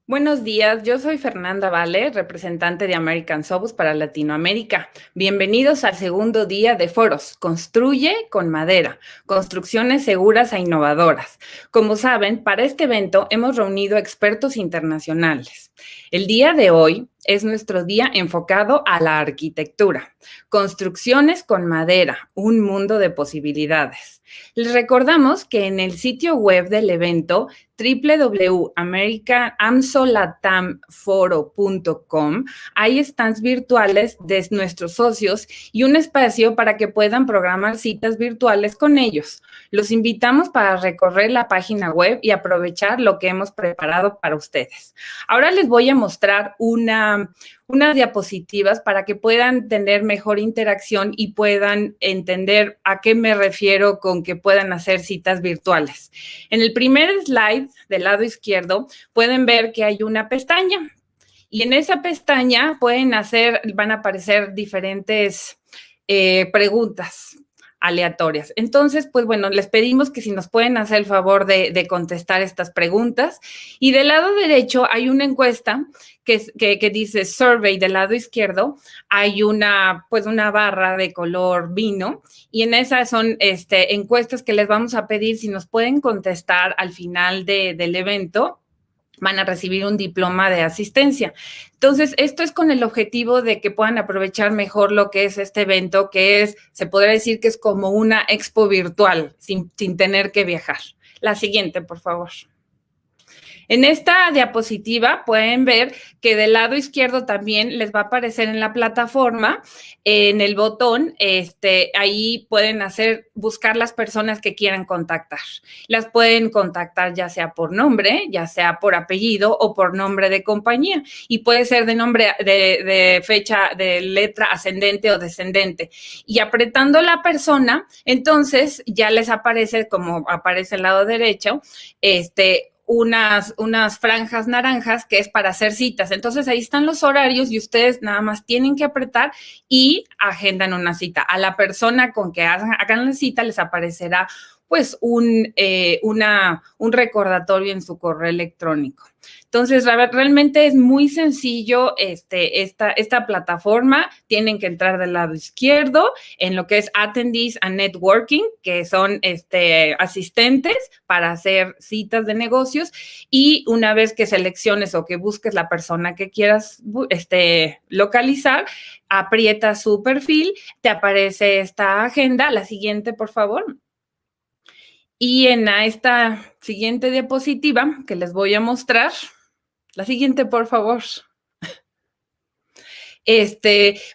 Buenos días, yo soy Fernanda Vale, representante de American Softwoods para Latinoamérica. Bienvenidos al segundo día de foros Construye con madera, construcciones seguras e innovadoras. Como saben, para este evento hemos reunido expertos internacionales. El día de hoy es nuestro día enfocado a la arquitectura. Construcciones con madera, un mundo de posibilidades. Les recordamos que en el sitio web del evento www.americanamsolatamforo.com hay stands virtuales de nuestros socios y un espacio para que puedan programar citas virtuales con ellos. Los invitamos para recorrer la página web y aprovechar lo que hemos preparado para ustedes. Ahora les voy a mostrar unas diapositivas para que puedan tener mejor interacción y puedan entender a qué me refiero con que puedan hacer citas virtuales. En el primer slide del lado izquierdo pueden ver que hay una pestaña y en esa pestaña van a aparecer diferentes preguntas aleatorias. Entonces, pues bueno, les pedimos que si nos pueden hacer el favor de contestar estas preguntas. Y del lado derecho hay una encuesta que dice survey. Del lado izquierdo hay una barra de color vino y en esas son encuestas que les vamos a pedir si nos pueden contestar al final del evento. Van a recibir un diploma de asistencia. Entonces, esto es con el objetivo de que puedan aprovechar mejor lo que es este evento, se podría decir que es como una expo virtual, sin tener que viajar. La siguiente, por favor. En esta diapositiva pueden ver que del lado izquierdo también les va a aparecer en la plataforma, en el botón, ahí pueden buscar las personas que quieran contactar. Las pueden contactar ya sea por nombre, ya sea por apellido o por nombre de compañía. Y puede ser de nombre, de fecha, de letra ascendente o descendente. Y apretando la persona, entonces ya les aparece, como aparece al lado derecho, unas franjas naranjas que es para hacer citas. Entonces, ahí están los horarios y ustedes nada más tienen que apretar y agendan una cita. A la persona con que hagan la cita les aparecerá pues un recordatorio en su correo electrónico. Entonces, realmente es muy sencillo esta plataforma. Tienen que entrar del lado izquierdo en lo que es Attendees and Networking, que son asistentes para hacer citas de negocios. Y una vez que selecciones o que busques la persona que quieras localizar, aprietas su perfil, te aparece esta agenda. La siguiente, por favor. Y en esta siguiente diapositiva que les voy a mostrar, la siguiente, por favor.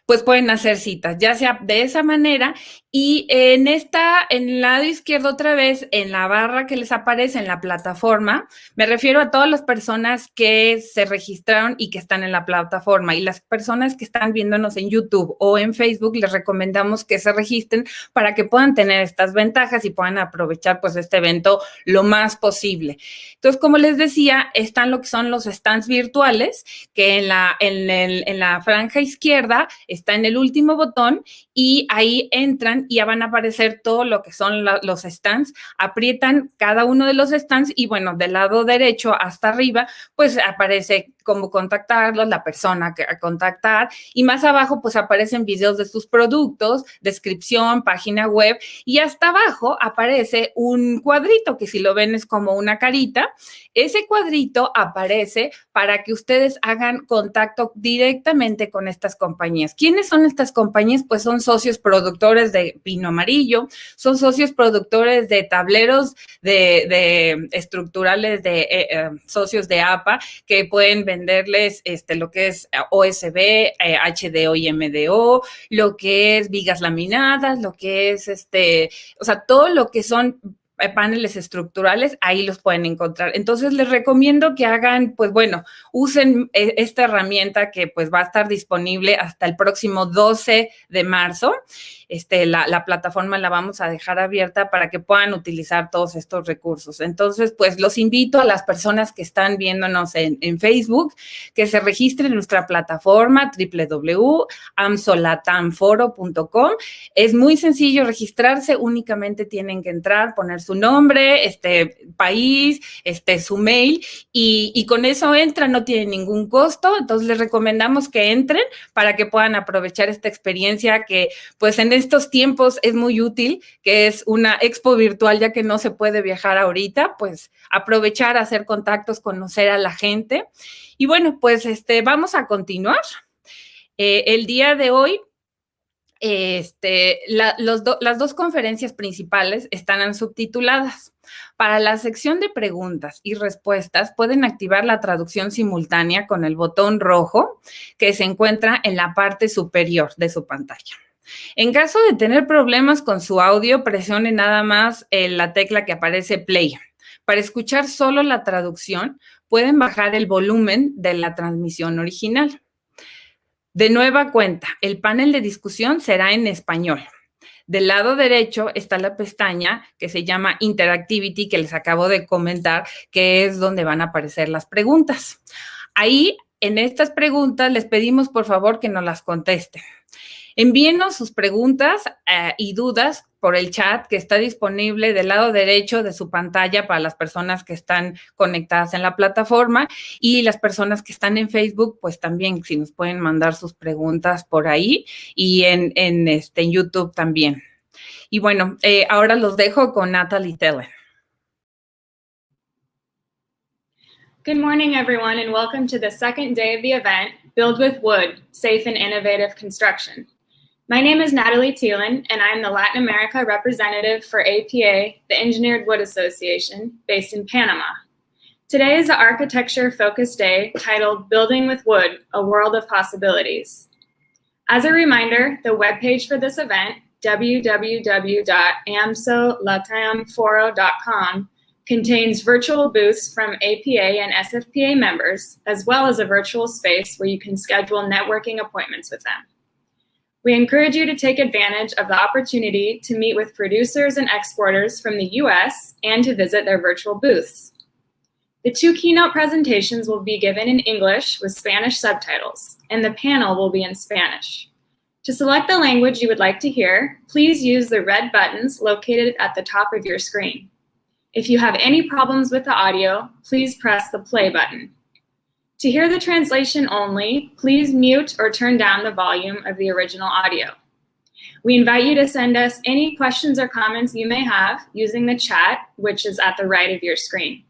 Pues pueden hacer citas, ya sea de esa manera. Y en el lado izquierdo otra vez, en la barra que les aparece en la plataforma, me refiero a todas las personas que se registraron y que están en la plataforma. Y las personas que están viéndonos en YouTube o en Facebook, les recomendamos que se registren para que puedan tener estas ventajas y puedan aprovechar pues este evento lo más posible. Entonces, como les decía, están lo que son los stands virtuales, que en la franja izquierda está en el último botón y ahí entran y ya van a aparecer todo lo que son los stands, aprietan cada uno de los stands y bueno, del lado derecho hasta arriba, pues aparece cómo contactarlos, la persona a contactar y más abajo pues aparecen videos de sus productos, descripción, página web y hasta abajo aparece un cuadrito que si lo ven es como una carita. Ese cuadrito aparece para que ustedes hagan contacto directamente con estas compañías. ¿Quiénes son estas compañías? Pues son socios productores de pino amarillo, son socios productores de tableros de estructurales de socios de APA que pueden venderles lo que es OSB, HDO y MDO, lo que es vigas laminadas, lo que es o sea, todo lo que son paneles estructurales, ahí los pueden encontrar. Entonces, les recomiendo que hagan, pues bueno, usen esta herramienta que pues va a estar disponible hasta el próximo 12 de marzo. La plataforma la vamos a dejar abierta para que puedan utilizar todos estos recursos. Entonces, pues los invito a las personas que están viéndonos en Facebook, que se registren en nuestra plataforma www.amsolatamforo.com. Es muy sencillo registrarse, únicamente tienen que entrar, poner su su nombre, país, su mail, y con eso entran, no tienen ningún costo. Entonces les recomendamos que entren para que puedan aprovechar esta experiencia que pues en estos tiempos es muy útil, que es una expo virtual, ya que no se puede viajar ahorita, pues aprovechar, hacer contactos, conocer a la gente. Y bueno, pues vamos a continuar. El día de hoy, las dos conferencias principales están subtituladas. Para la sección de preguntas y respuestas, pueden activar la traducción simultánea con el botón rojo que se encuentra en la parte superior de su pantalla. En caso de tener problemas con su audio, presione nada más la tecla que aparece play. Para escuchar solo la traducción, pueden bajar el volumen de la transmisión original. De nueva cuenta, el panel de discusión será en español. Del lado derecho está la pestaña que se llama Interactivity, que les acabo de comentar, que es donde van a aparecer las preguntas. Ahí, en estas preguntas, les pedimos por favor que nos las contesten. Envíenos sus preguntas y dudas por el chat que está disponible del lado derecho de su pantalla para las personas que están conectadas en la plataforma, y las personas que están en Facebook, pues también si nos pueden mandar sus preguntas por ahí, y en YouTube también. Y bueno, ahora los dejo con Natalie Tellen. Good morning, everyone, and welcome to the second day of the event, Build with Wood, Safe and Innovative Construction. My name is Natalie Thielen, and I'm the Latin America representative for APA, the Engineered Wood Association, based in Panama. Today is the architecture-focused day titled Building with Wood, A World of Possibilities. As a reminder, the webpage for this event, www.amsolatamforo.com, contains virtual booths from APA and SFPA members, as well as a virtual space where you can schedule networking appointments with them. We encourage you to take advantage of the opportunity to meet with producers and exporters from the US and to visit their virtual booths. The two keynote presentations will be given in English with Spanish subtitles, and the panel will be in Spanish. To select the language you would like to hear, please use the red buttons located at the top of your screen. If you have any problems with the audio, please press the play button. To hear the translation only, please mute or turn down the volume of the original audio. We invite you to send us any questions or comments you may have using the chat, which is at the right of your screen.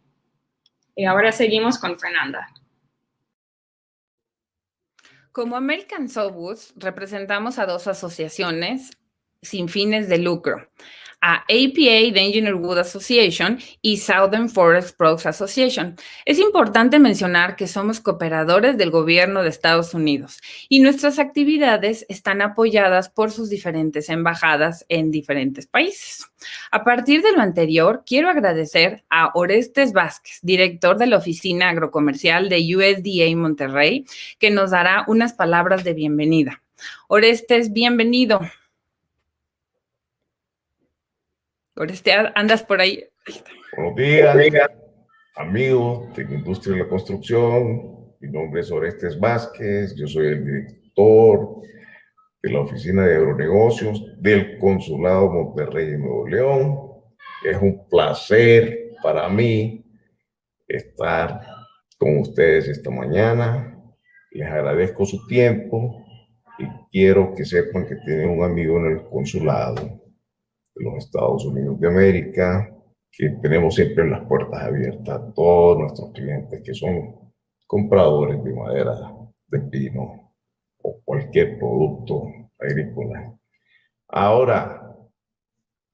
Y ahora seguimos con Fernanda. Como American Softwoods, representamos a dos asociaciones sin fines de lucro, a APA, the Engineered Wood Association, y Southern Forest Pros Association. Es importante mencionar que somos cooperadores del gobierno de Estados Unidos y nuestras actividades están apoyadas por sus diferentes embajadas en diferentes países. A partir de lo anterior, quiero agradecer a Orestes Vázquez, director de la Oficina Agrocomercial de USDA Monterrey, que nos dará unas palabras de bienvenida. Orestes, bienvenido. Orestes, ¿andas por ahí? Buenos días, amigos de la industria de la construcción. Mi nombre es Orestes Vázquez, yo soy el director de la Oficina de Agronegocios del Consulado Monterrey en Nuevo León. Es un placer para mí estar con ustedes esta mañana. Les agradezco su tiempo y quiero que sepan que tienen un amigo en el consulado de los Estados Unidos de América, que tenemos siempre las puertas abiertas a todos nuestros clientes que son compradores de madera de pino o cualquier producto agrícola. Ahora,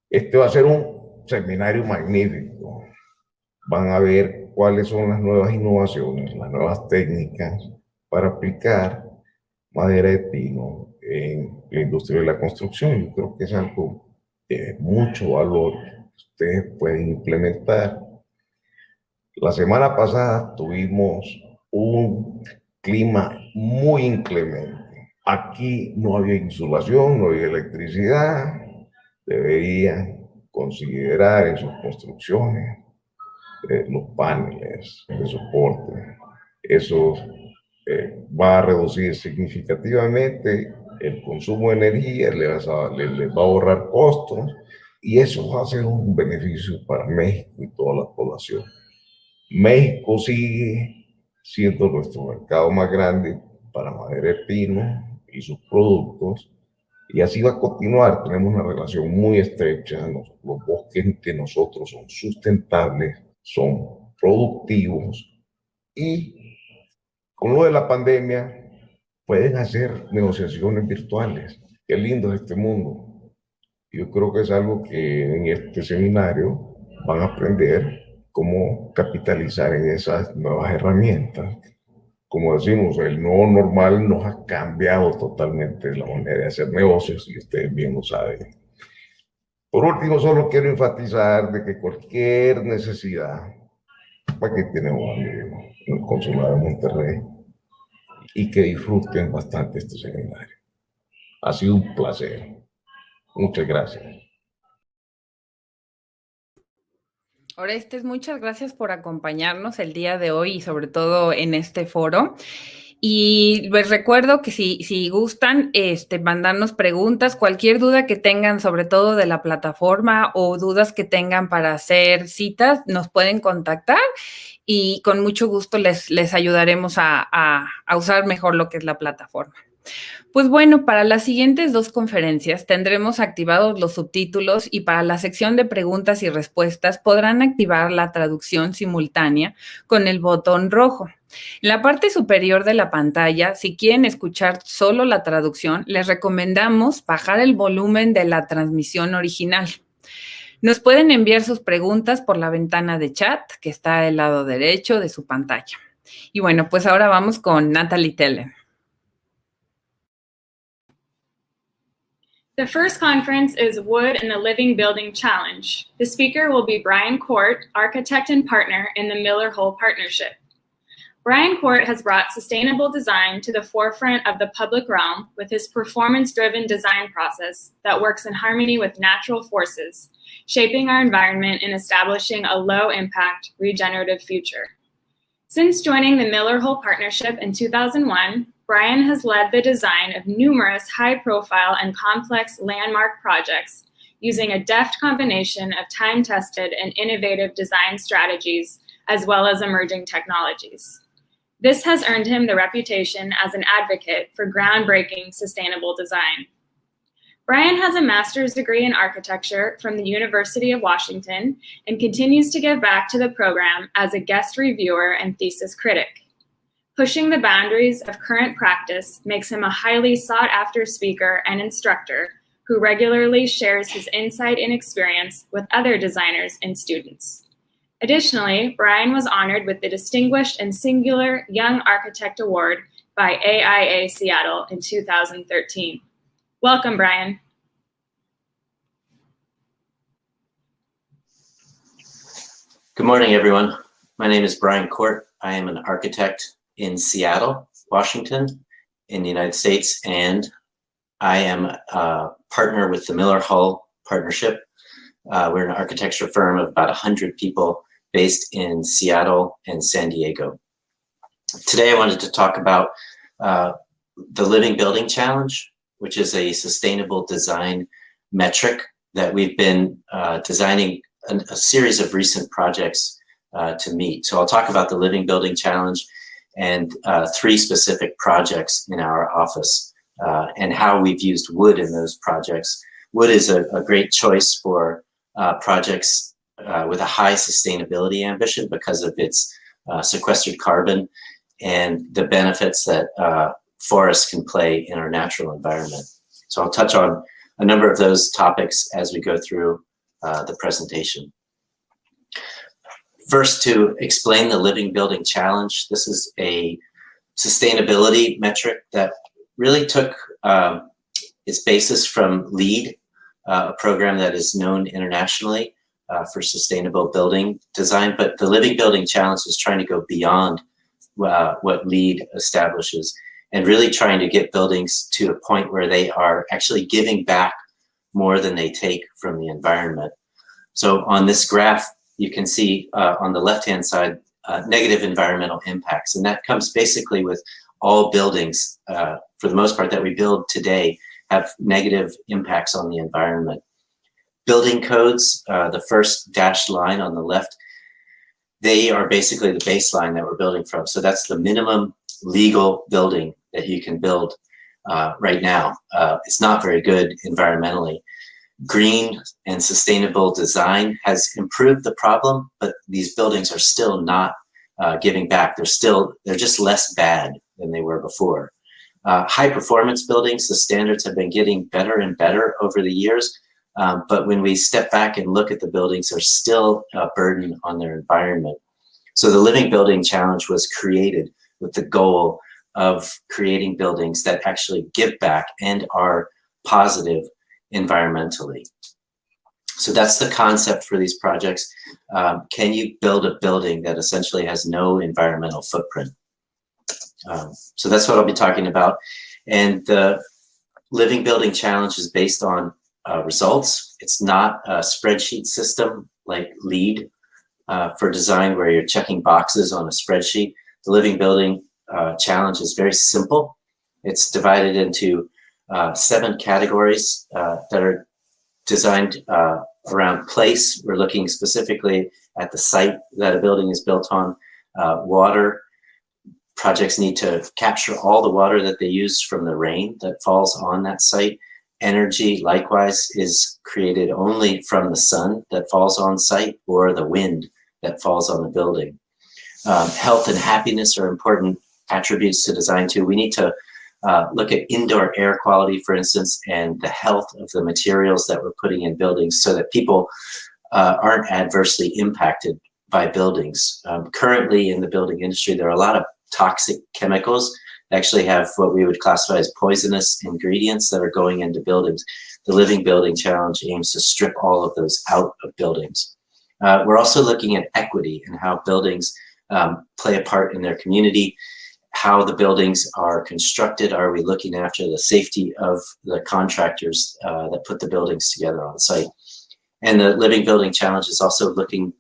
este va a ser un seminario magnífico. Van a ver cuáles son las nuevas innovaciones, las nuevas técnicas para aplicar madera de pino en la industria de la construcción. Yo creo que es algo de mucho valor que ustedes pueden implementar. La semana pasada tuvimos un clima muy inclemente. Aquí no había insulación, no había electricidad. Deberían considerar en sus construcciones los paneles de soporte. Eso va a reducir significativamente el consumo de energía, les va a ahorrar costos Y eso va a ser un beneficio para México y toda la población. México sigue siendo nuestro mercado más grande para madera de pino y sus productos, y así va a continuar. Tenemos una relación muy estrecha. Los bosques de nosotros son sustentables, son productivos, y con lo de la pandemia pueden hacer negociaciones virtuales. Qué lindo es este mundo. Yo creo que es algo que en este seminario van a aprender cómo capitalizar en esas nuevas herramientas. Como decimos, el nuevo normal nos ha cambiado totalmente la manera de hacer negocios, y ustedes bien lo saben. Por último, solo quiero enfatizar de que cualquier necesidad, aquí tenemos amigos en el Consulado de Monterrey, y que disfruten bastante este seminario. Ha sido un placer. Muchas gracias. Orestes, muchas gracias por acompañarnos el día de hoy y sobre todo en este foro. Y les recuerdo que si gustan, mandarnos preguntas, cualquier duda que tengan, sobre todo de la plataforma, o dudas que tengan para hacer citas, nos pueden contactar y con mucho gusto les ayudaremos a usar mejor lo que es la plataforma. Pues bueno, para las siguientes 2 conferencias tendremos activados los subtítulos, y para la sección de preguntas y respuestas podrán activar la traducción simultánea con el botón rojo. En la parte superior de la pantalla, si quieren escuchar solo la traducción, les recomendamos bajar el volumen de la transmisión original. Nos pueden enviar sus preguntas por la ventana de chat que está del lado derecho de su pantalla. Y bueno, pues ahora vamos con Natalie Tellen. The first conference is Wood in the Living Building Challenge. The speaker will be Brian Court, architect and partner in the Miller-Hull Partnership. Brian Court has brought sustainable design to the forefront of the public realm with his performance-driven design process that works in harmony with natural forces, shaping our environment and establishing a low-impact, regenerative future. Since joining the Miller-Hull Partnership in 2001, Brian has led the design of numerous high-profile and complex landmark projects using a deft combination of time-tested and innovative design strategies, as well as emerging technologies. This has earned him the reputation as an advocate for groundbreaking sustainable design. Brian has a master's degree in architecture from the University of Washington and continues to give back to the program as a guest reviewer and thesis critic. Pushing the boundaries of current practice makes him a highly sought-after speaker and instructor who regularly shares his insight and experience with other designers and students. Additionally, Brian was honored with the Distinguished and Singular Young Architect Award by AIA Seattle in 2013. Welcome, Brian. Good morning, everyone. My name is Brian Court. I am an architect in Seattle, Washington, in the United States, and I am a partner with the Miller-Hull Partnership. We're an architecture firm of about 100 people based in Seattle and San Diego. Today, I wanted to talk about the Living Building Challenge, which is a sustainable design metric that we've been designing a series of recent projects to meet. So I'll talk about the Living Building Challenge and 3 specific projects in our office and how we've used wood in those projects. Wood is a great choice for projects with a high sustainability ambition because of its sequestered carbon and the benefits that forests can play in our natural environment. So I'll touch on a number of those topics as we go through the presentation. First, to explain the Living Building Challenge, this is a sustainability metric that really took its basis from LEED, a program that is known internationally for sustainable building design. But the Living Building Challenge is trying to go beyond what LEED establishes and really trying to get buildings to a point where they are actually giving back more than they take from the environment. So on this graph, you can see on the left-hand side, negative environmental impacts. And that comes basically with all buildings, for the most part, that we build today have negative impacts on the environment. Building codes, the first dashed line on the left, they are basically the baseline that we're building from. So that's the minimum legal building that you can build right now. It's not very good environmentally. Green and sustainable design has improved the problem, but these buildings are still not giving back. They're just less bad than they were before. High performance buildings, the standards have been getting better and better over the years. But when we step back and look at the buildings, there's still a burden on their environment. So the Living Building Challenge was created with the goal of creating buildings that actually give back and are positive environmentally. So that's the concept for these projects. Can you build a building that essentially has no environmental footprint? So that's what I'll be talking about. And the Living Building Challenge is based on results. It's not a spreadsheet system like LEED for design where you're checking boxes on a spreadsheet. The Living Building Challenge is very simple. It's divided into 7 categories that are designed around place. We're looking specifically at the site that a building is built on. Water. Projects need to capture all the water that they use from the rain that falls on that site. Energy, likewise, is created only from the sun that falls on site or the wind that falls on the building. Health and happiness are important attributes to design too. We need to look at indoor air quality, for instance, and the health of the materials that we're putting in buildings so that people aren't adversely impacted by buildings. Currently in the building industry, there are a lot of toxic chemicals that actually have what we would classify as poisonous ingredients that are going into buildings. The Living Building Challenge aims to strip all of those out of buildings. We're also looking at equity and how buildings play a part in their community, how the buildings are constructed. Are we looking after the safety of the contractors that put the buildings together on site? And the Living Building Challenge is also looking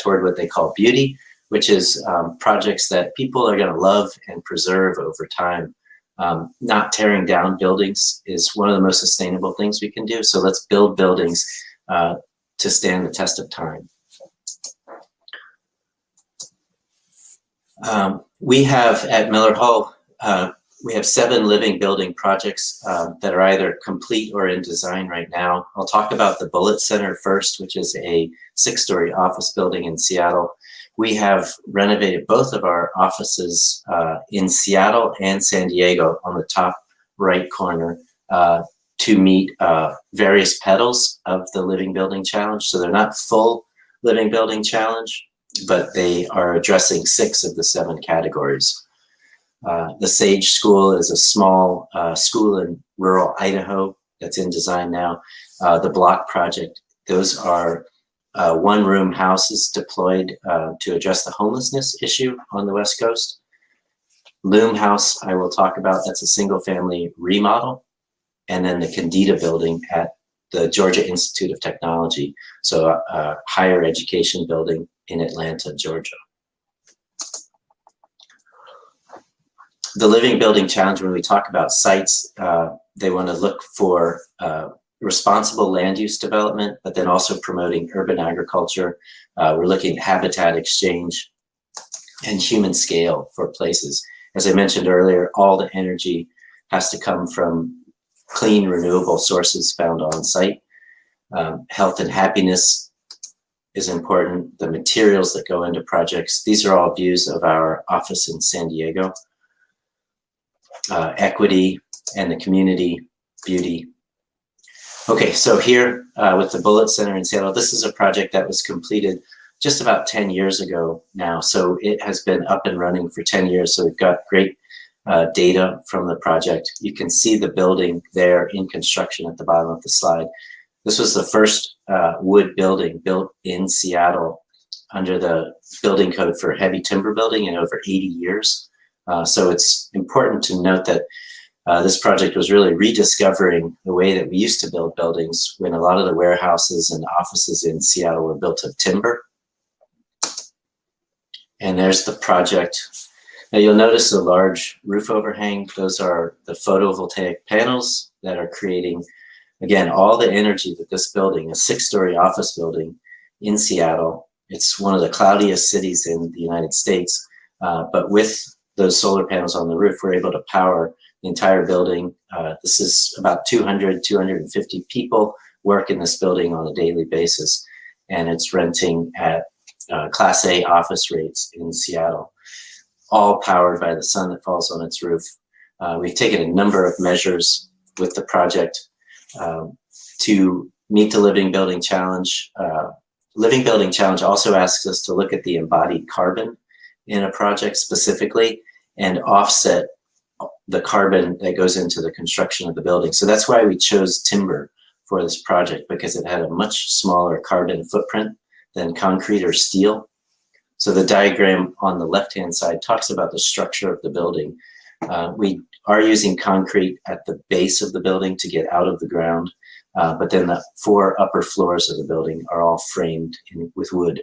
toward what they call beauty, which is projects that people are going to love and preserve over time. Not tearing down buildings is one of the most sustainable things we can do. So let's build buildings to stand the test of time. We have at Miller Hall, we have 7 living building projects that are either complete or in design right now. I'll talk about the Bullitt Center first, which is a 6-story office building in Seattle. We have renovated both of our offices in Seattle and San Diego on the top right corner to meet various petals of the Living Building Challenge. So they're not full Living Building Challenge, but they are addressing 6 of the 7 categories. The Sage School is a small school in rural Idaho that's in design now. The Block Project, those are 1-room houses deployed to address the homelessness issue on the West Coast. Loom House, I will talk about, that's a single-family remodel. And then the Candida building at the Georgia Institute of Technology, so a higher education building in Atlanta, Georgia. The Living Building Challenge, when we talk about sites, they want to look for responsible land use development, but then also promoting urban agriculture. We're looking at habitat exchange and human scale for places. As I mentioned earlier, all the energy has to come from clean, renewable sources found on site. Health and happiness is important. The materials that go into projects, these are all views of our office in San Diego. Equity and the community, beauty. Okay, so here with the Bullitt Center in Seattle, this is a project that was completed just about 10 years ago now. So it has been up and running for 10 years. So we've got great data from the project. You can see the building there in construction at the bottom of the slide. This was the first wood building built in Seattle under the building code for heavy timber building in over 80 years. So it's important to note that this project was really rediscovering the way that we used to build buildings when a lot of the warehouses and offices in Seattle were built of timber. And there's the project. Now you'll notice the large roof overhang. Those are the photovoltaic panels that are creating again, all the energy that this building, a 6-story office building in Seattle, it's one of the cloudiest cities in the United States, but with those solar panels on the roof, we're able to power the entire building. This is about 250 people work in this building on a daily basis, and it's renting at Class A office rates in Seattle, all powered by the sun that falls on its roof. We've taken a number of measures with the project to meet the Living Building Challenge. Living Building Challenge also asks us to look at the embodied carbon in a project specifically and offset the carbon that goes into the construction of the building. So that's why we chose timber for this project, because it had a much smaller carbon footprint than concrete or steel. So the diagram on the left-hand side talks about the structure of the building. We are using concrete at the base of the building to get out of the ground, but then the 4 upper floors of the building are all framed with wood.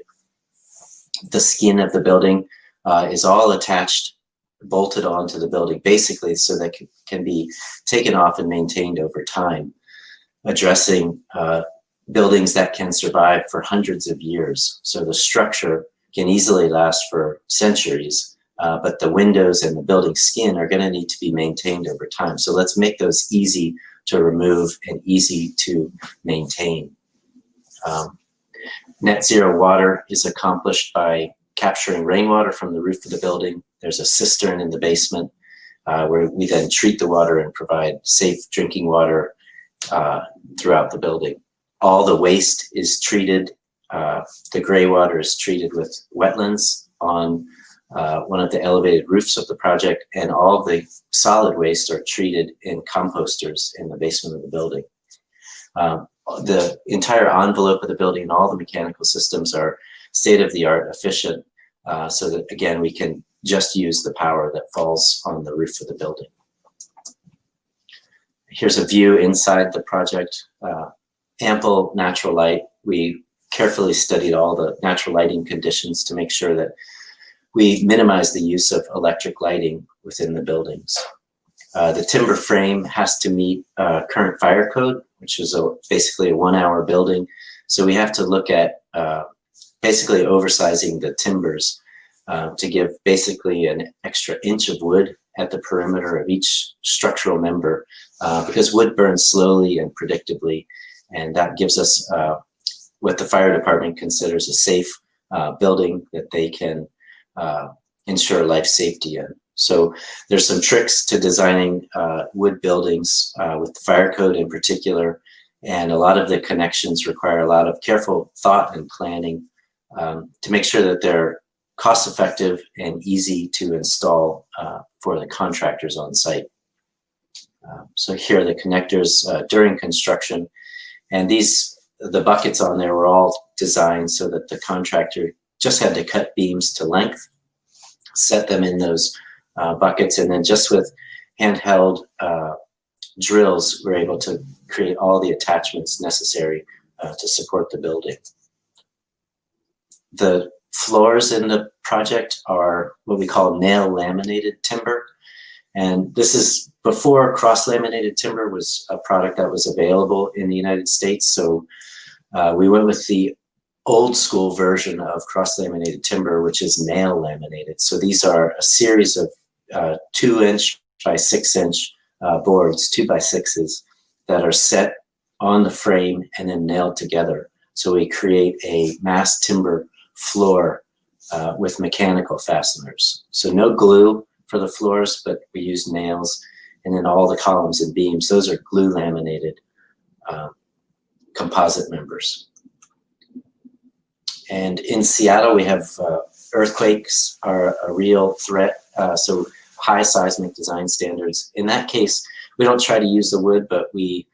The skin of the building is all attached, bolted onto the building, basically so that can be taken off and maintained over time, addressing buildings that can survive for hundreds of years. So the structure can easily last for centuries, but the windows and the building skin are going to need to be maintained over time. So let's make those easy to remove and easy to maintain. Net zero water is accomplished by capturing rainwater from the roof of the building. There's a cistern in the basement where we then treat the water and provide safe drinking water throughout the building. All the waste is treated. The gray water is treated with wetlands on one of the elevated roofs of the project, and all the solid waste are treated in composters in the basement of the building. The entire envelope of the building and all the mechanical systems are state-of-the-art, efficient, so that, again, we can just use the power that falls on the roof of the building. Here's a view inside the project. Ample natural light. We carefully studied all the natural lighting conditions to make sure that we minimize the use of electric lighting within the buildings. The timber frame has to meet current fire code, which is basically a 1-hour building. So we have to look at basically oversizing the timbers to give basically an extra inch of wood at the perimeter of each structural member, because wood burns slowly and predictably, and that gives us what the fire department considers a safe building that they can ensure life safety in. So there's some tricks to designing wood buildings with the fire code in particular, and a lot of the connections require a lot of careful thought and planning to make sure that they're cost effective and easy to install for the contractors on site. So here are the connectors during construction, and the buckets on there were all designed so that the contractor just had to cut beams to length, set them in those buckets, and then just with handheld drills, we're able to create all the attachments necessary to support the building. The floors in the project are what we call nail laminated timber. And this is before cross-laminated timber was a product that was available in the United States. So we went with the old school version of cross-laminated timber, which is nail laminated. So these are a series of 2-inch by 6-inch boards, 2x6s, that are set on the frame and then nailed together. So we create a mass timber floor with mechanical fasteners. So no glue for the floors, but we use nails, and then all the columns and beams, those are glue laminated composite members. And in Seattle, we have earthquakes are a real threat, so high seismic design standards. In that case, we don't try to use the wood, but we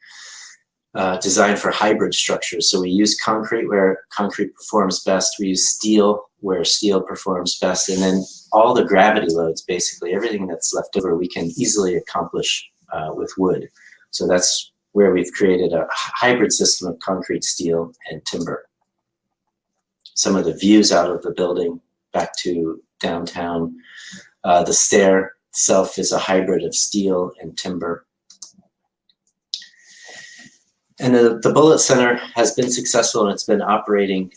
design for hybrid structures. So we use concrete where concrete performs best, we use steel where steel performs best, and then all the gravity loads, basically everything that's left over, we can easily accomplish with wood. So that's where we've created a hybrid system of concrete, steel, and timber. Some of the views out of the building back to downtown. The stair itself is a hybrid of steel and timber. And the Bullitt Center has been successful, and it's been operating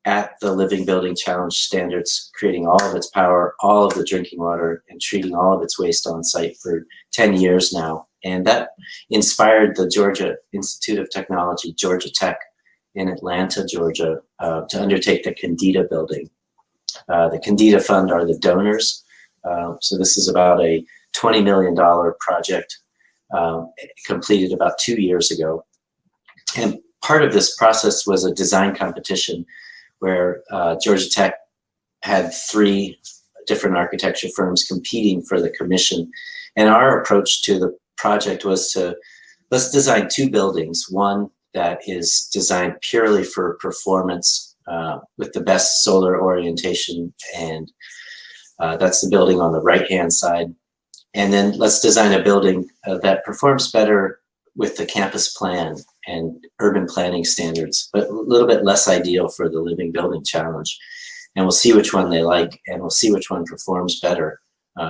at the Living Building Challenge standards, creating all of its power, all of the drinking water, and treating all of its waste on site for 10 years now. And that inspired the Georgia Institute of Technology, Georgia Tech, in Atlanta, Georgia, to undertake the Candida building. The Candida Fund are the donors. So this is about a $20 million project completed about 2 years ago. And part of this process was a design competition where Georgia Tech had 3 different architecture firms competing for the commission. And our approach to the project was let's design 2 buildings, one that is designed purely for performance with the best solar orientation, and that's the building on the right-hand side. And then let's design a building that performs better with the campus plan and urban planning standards, but a little bit less ideal for the Living Building Challenge. And we'll see which one they like, and we'll see which one performs better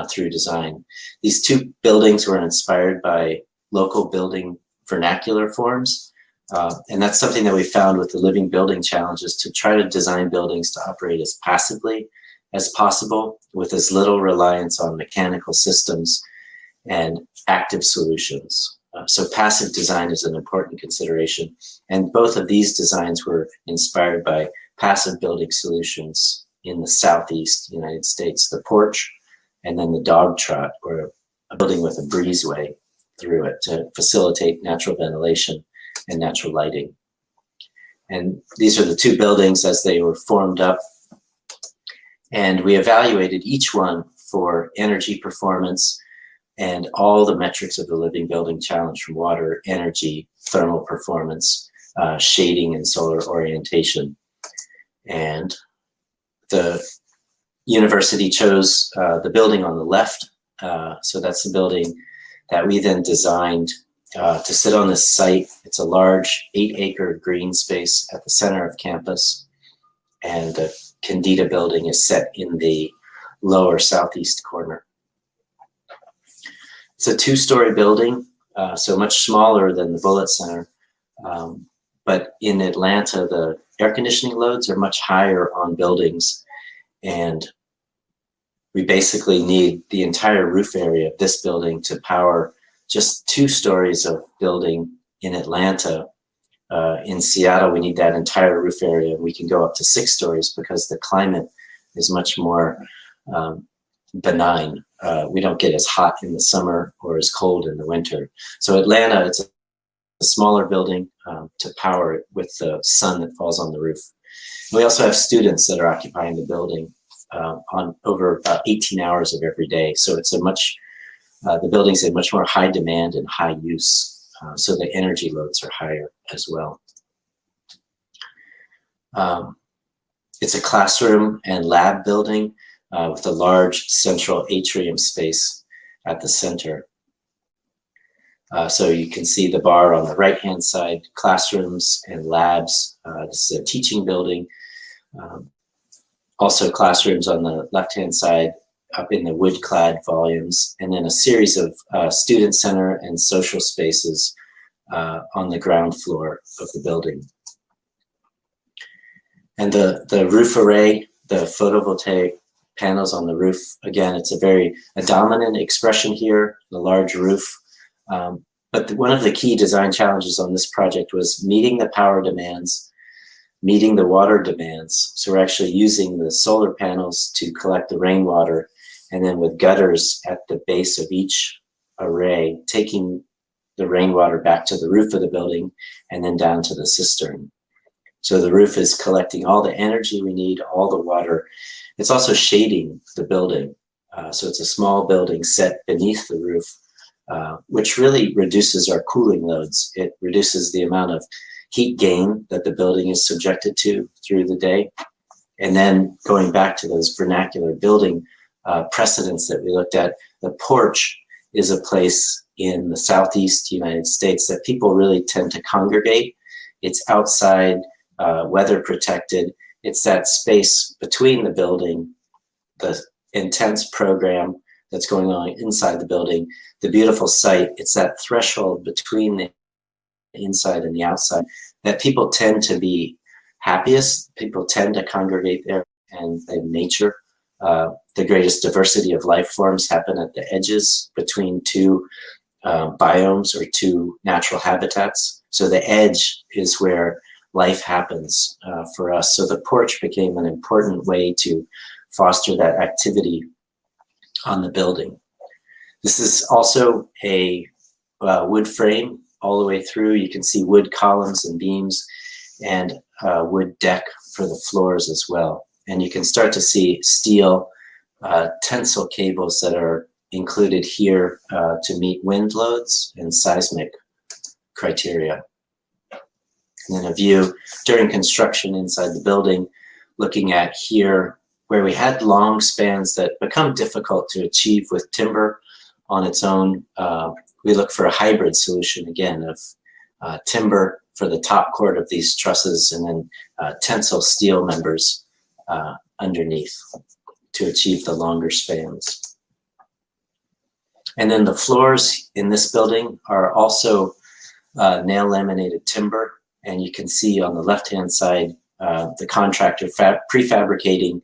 through design. These 2 buildings were inspired by local building vernacular forms. And that's something that we found with the Living Building Challenge, is to try to design buildings to operate as passively as possible with as little reliance on mechanical systems and active solutions. So passive design is an important consideration. And both of these designs were inspired by passive building solutions in the Southeast United States, the porch, and then the dog trot, or a building with a breezeway through it to facilitate natural ventilation and natural lighting. And these are the 2 buildings as they were formed up. And we evaluated each one for energy performance and all the metrics of the Living Building Challenge, from water, energy, thermal performance, shading, and solar orientation. And the university chose the building on the left. So that's the building that we then designed to sit on this site. It's a large 8-acre green space at the center of campus. And the Candida building is set in the lower southeast corner. It's a 2-story building, so much smaller than the Bullitt Center. But in Atlanta, the air conditioning loads are much higher on buildings. And we basically need the entire roof area of this building to power just 2 stories of building in Atlanta. In Seattle, we need that entire roof area. We can go up to 6 stories because the climate is much more benign. We don't get as hot in the summer or as cold in the winter. So Atlanta, it's a smaller building to power it with the sun that falls on the roof. And we also have students that are occupying the building on over about 18 hours of every day. So it's the building's in much more high demand and high use. So the energy loads are higher as well. It's a classroom and lab building with a large central atrium space at the center. So you can see the bar on the right-hand side, classrooms and labs. This is a teaching building. Also classrooms on the left-hand side up in the wood-clad volumes, and then a series of student center and social spaces on the ground floor of the building. And the roof array, the photovoltaic panels on the roof, again, it's a dominant expression here, the large roof. But one of the key design challenges on this project was meeting the power demands, meeting the water demands. So we're actually using the solar panels to collect the rainwater, and then with gutters at the base of each array, taking the rainwater back to the roof of the building and then down to the cistern. So the roof is collecting all the energy we need, all the water. It's also shading the building. So it's a small building set beneath the roof, which really reduces our cooling loads. It reduces the amount of heat gain that the building is subjected to through the day. And then going back to those vernacular building precedents that we looked at, the porch is a place in the Southeast United States that people really tend to congregate. It's outside, weather protected. It's that space between the building, the intense program that's going on inside the building, the beautiful site. It's that threshold between the inside and the outside, that people tend to be happiest. People tend to congregate there, and in nature, the greatest diversity of life forms happen at the edges between two biomes or two natural habitats. So the edge is where life happens for us. So the porch became an important way to foster that activity on the building. This is also a wood frame all the way through. You can see wood columns and beams, and wood deck for the floors as well. And you can start to see steel tensile cables that are included here to meet wind loads and seismic criteria. And then a view during construction inside the building, looking at here where we had long spans that become difficult to achieve with timber on its own. We look for a hybrid solution again of timber for the top chord of these trusses, and then tensile steel members underneath to achieve the longer spans. And then the floors in this building are also nail laminated timber, and you can see on the left-hand side the contractor prefabricating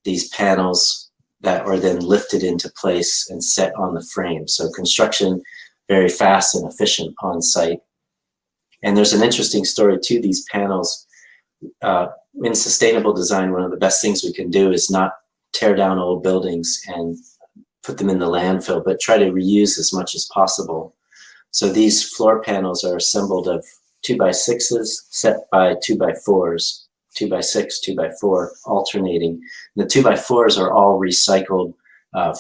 these panels that are then lifted into place and set on the frame. So construction very fast and efficient on site. And there's an interesting story to these panels. In sustainable design, one of the best things we can do is not tear down old buildings and put them in the landfill, but try to reuse as much as possible. So these floor panels are assembled of 2x6s set by 2x4s, 2x6, 2x4, alternating. The 2x4s are all recycled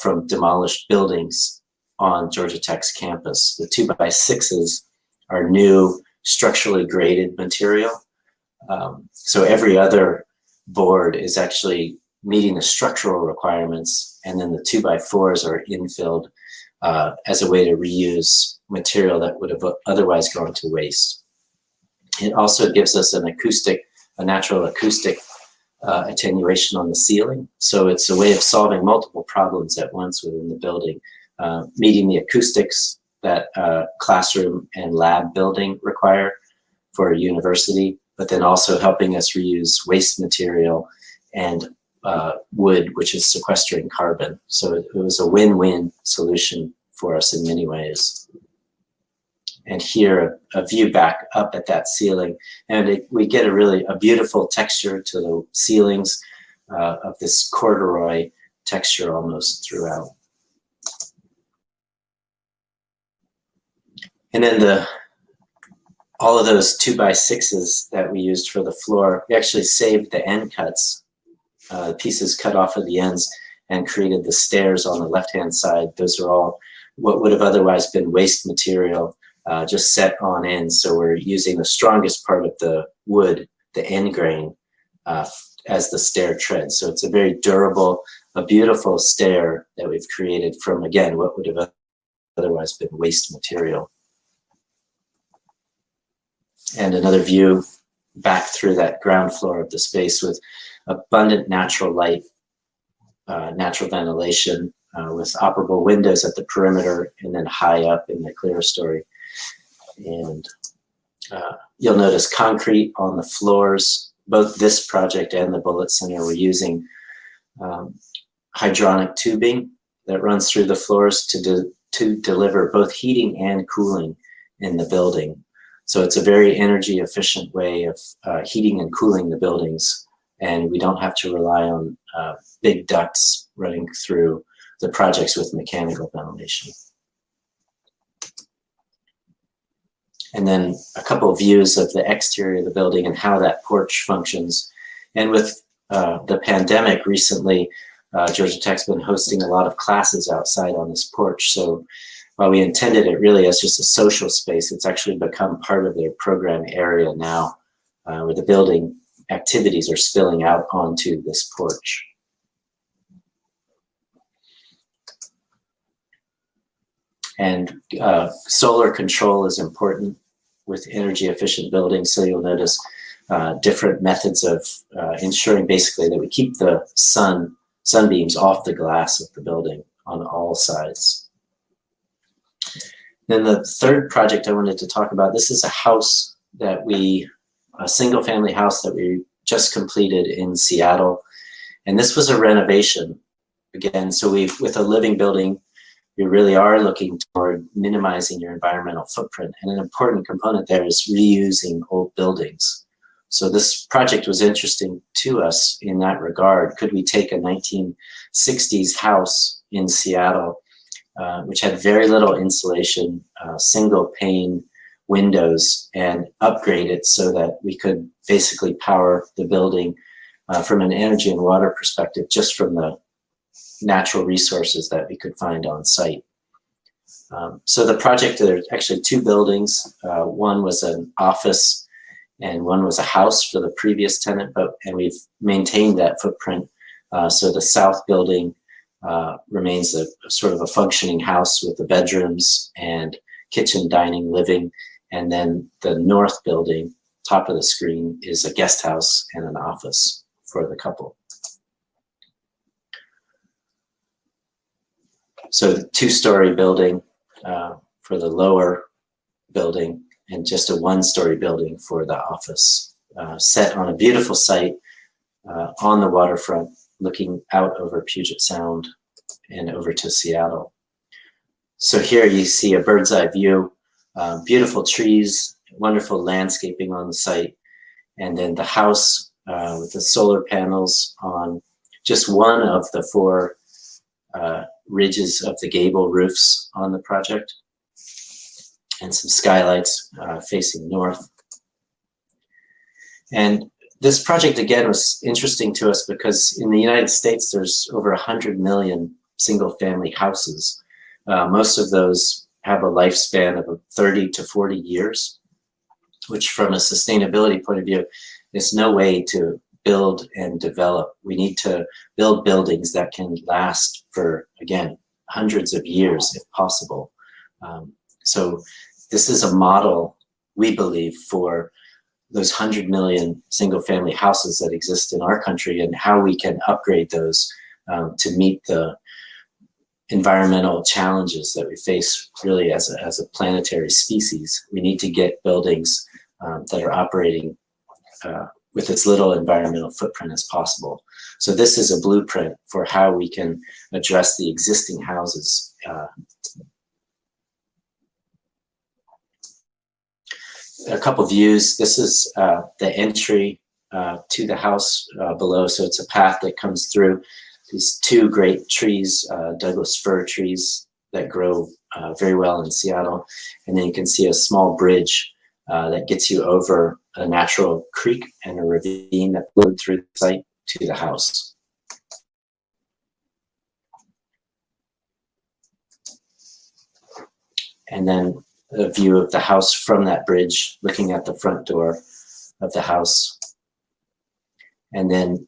from demolished buildings on Georgia Tech's campus. The 2x6s are new, structurally graded material. So every other board is actually meeting the structural requirements, and then the 2x4s are infilled as a way to reuse material that would have otherwise gone to waste. It also gives us an acoustic, a natural acoustic attenuation on the ceiling. So it's a way of solving multiple problems at once within the building, meeting the acoustics that classroom and lab building require for a university, but then also helping us reuse waste material and wood, which is sequestering carbon. So it was a win-win solution for us in many ways. And here, a view back up at that ceiling, and we get a beautiful texture to the ceilings of this corduroy texture almost throughout. And then all of those 2x6s that we used for the floor, we actually saved the end cuts, pieces cut off of the ends, and created the stairs on the left-hand side. Those are all what would have otherwise been waste material, just set on end. So we're using the strongest part of the wood, the end grain, as the stair tread. So it's a very durable, a beautiful stair that we've created from, again, what would have otherwise been waste material. And another view back through that ground floor of the space with abundant natural light, natural ventilation, with operable windows at the perimeter and then high up in the clerestory. And you'll notice concrete on the floors. Both this project and the Bullitt Center were using hydronic tubing that runs through the floors to deliver both heating and cooling in the building. So it's a very energy efficient way of heating and cooling the buildings, and we don't have to rely on big ducts running through the projects with mechanical ventilation. And then a couple of views of the exterior of the building and how that porch functions. And with the pandemic recently, Georgia Tech's been hosting a lot of classes outside on this porch. So while we intended it really as just a social space, it's actually become part of their program area now, where the building activities are spilling out onto this porch. And solar control is important with energy efficient buildings. So you'll notice different methods of ensuring basically that we keep the sunbeams off the glass of the building on all sides. Then the third project I wanted to talk about, this is a house that a single family house that we just completed in Seattle. And this was a renovation again. So with a living building, you really are looking toward minimizing your environmental footprint. And an important component there is reusing old buildings. So this project was interesting to us in that regard. Could we take a 1960s house in Seattle, which had very little insulation, single pane windows, and upgrade it so that we could basically power the building from an energy and water perspective, just from the natural resources that we could find on site. So the project, there are actually two buildings. One was an office and one was a house for the previous tenant, and we've maintained that footprint. So the south building remains a sort of a functioning house with the bedrooms and kitchen, dining, living. And then the north building, top of the screen, is a guest house and an office for the couple. So the two-story building for the lower building, and just a one-story building for the office, set on a beautiful site on the waterfront, looking out over Puget Sound and over to Seattle. So here you see a bird's eye view, beautiful trees, wonderful landscaping on the site, and then the house with the solar panels on just one of the four ridges of the gable roofs on the project, and some skylights facing north. And this project, again, was interesting to us because in the United States, there's over 100 million single-family houses. Most of those have a lifespan of 30 to 40 years, which from a sustainability point of view, is no way to build and develop. We need to build buildings that can last for, again, hundreds of years if possible. So this is a model, we believe, for those 100 million single-family houses that exist in our country and how we can upgrade those to meet the environmental challenges that we face really as a planetary species. We need to get buildings that are operating with as little environmental footprint as possible. So this is a blueprint for how we can address the existing houses. A couple views. This is the entry to the house below. So it's a path that comes through these two great trees, Douglas fir trees that grow very well in Seattle. And then you can see a small bridge that gets you over a natural creek and a ravine that flowed through the site to the house. And then a view of the house from that bridge, looking at the front door of the house. And then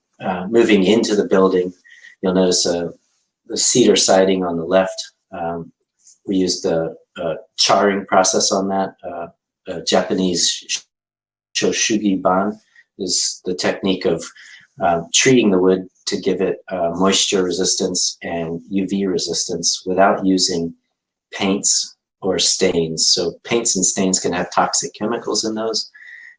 moving into the building, you'll notice the cedar siding on the left. We used the charring process on that. Japanese shoshugi ban is the technique of treating the wood to give it moisture resistance and UV resistance without using paints or stains. So paints and stains can have toxic chemicals in those.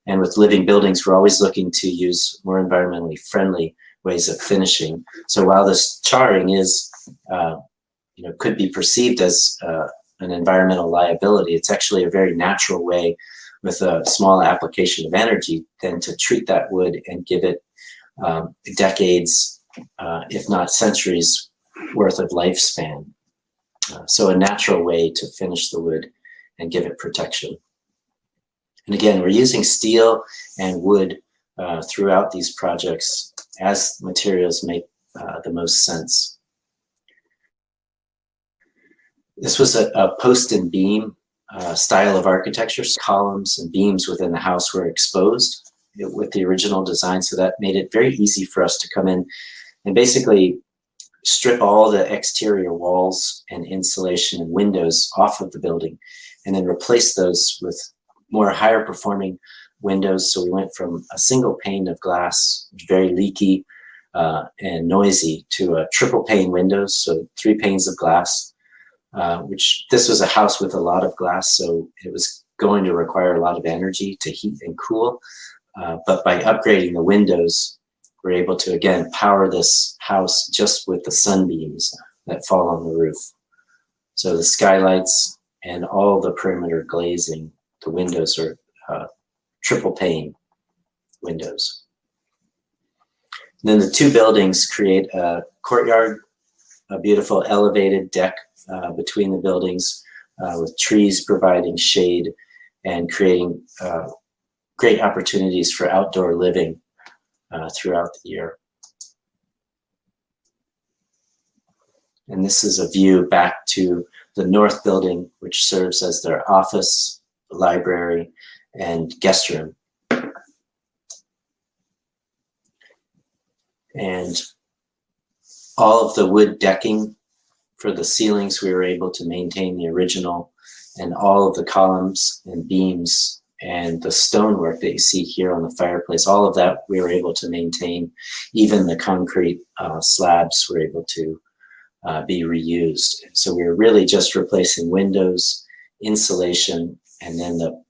And with living buildings, we're always looking to use more environmentally friendly ways of finishing. So while this charring is, could be perceived as an environmental liability, it's actually a very natural way with a small application of energy then to treat that wood and give it decades, if not centuries worth of lifespan. So a natural way to finish the wood and give it protection. And again, we're using steel and wood throughout these projects as materials make the most sense. This was a post and beam style of architecture. So columns and beams within the house were exposed with the original design, so that made it very easy for us to come in and basically strip all the exterior walls and insulation and windows off of the building and then replace those with more higher performing windows. So we went from a single pane of glass, very leaky and noisy, to a triple pane windows, so 3 panes of glass, which this was a house with a lot of glass, so it was going to require a lot of energy to heat and cool. But by upgrading the windows, we're able to, again, power this house just with the sunbeams that fall on the roof. So the skylights and all the perimeter glazing, the windows are triple pane windows. And then the two buildings create a courtyard, a beautiful elevated deck between the buildings with trees providing shade and creating great opportunities for outdoor living throughout the year. And this is a view back to the north building, which serves as their office, library, and guest room. And all of the wood decking for the ceilings, we were able to maintain the original, and all of the columns and beams and the stonework that you see here on the fireplace, all of that we were able to maintain. Even the concrete slabs were able to be reused. So we were really just replacing windows, insulation, and then the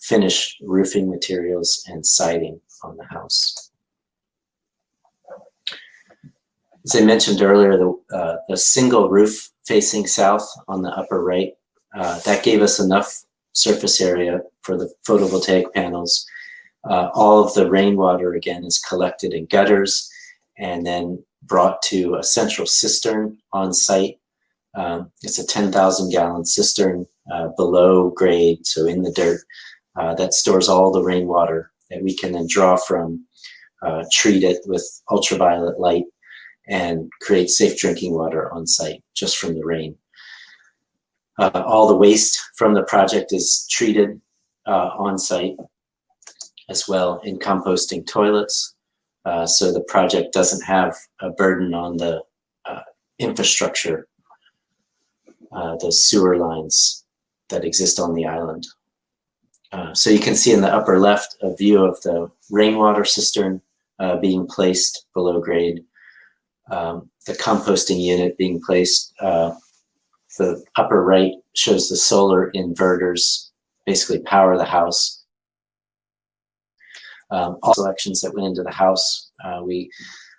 finished roofing materials and siding on the house. As I mentioned earlier, the single roof facing south on the upper right, that gave us enough surface area for the photovoltaic panels. All of the rainwater, again, is collected in gutters and then brought to a central cistern on site. It's a 10,000 gallon cistern below grade, so in the dirt, that stores all the rainwater that we can then draw from, treat it with ultraviolet light, and create safe drinking water on site just from the rain. All the waste from the project is treated on site as well in composting toilets. So the project doesn't have a burden on the infrastructure, those sewer lines that exist on the island. So you can see in the upper left a view of the rainwater cistern being placed below grade, the composting unit being placed. The upper right shows the solar inverters basically power the house. All selections that went into the house, we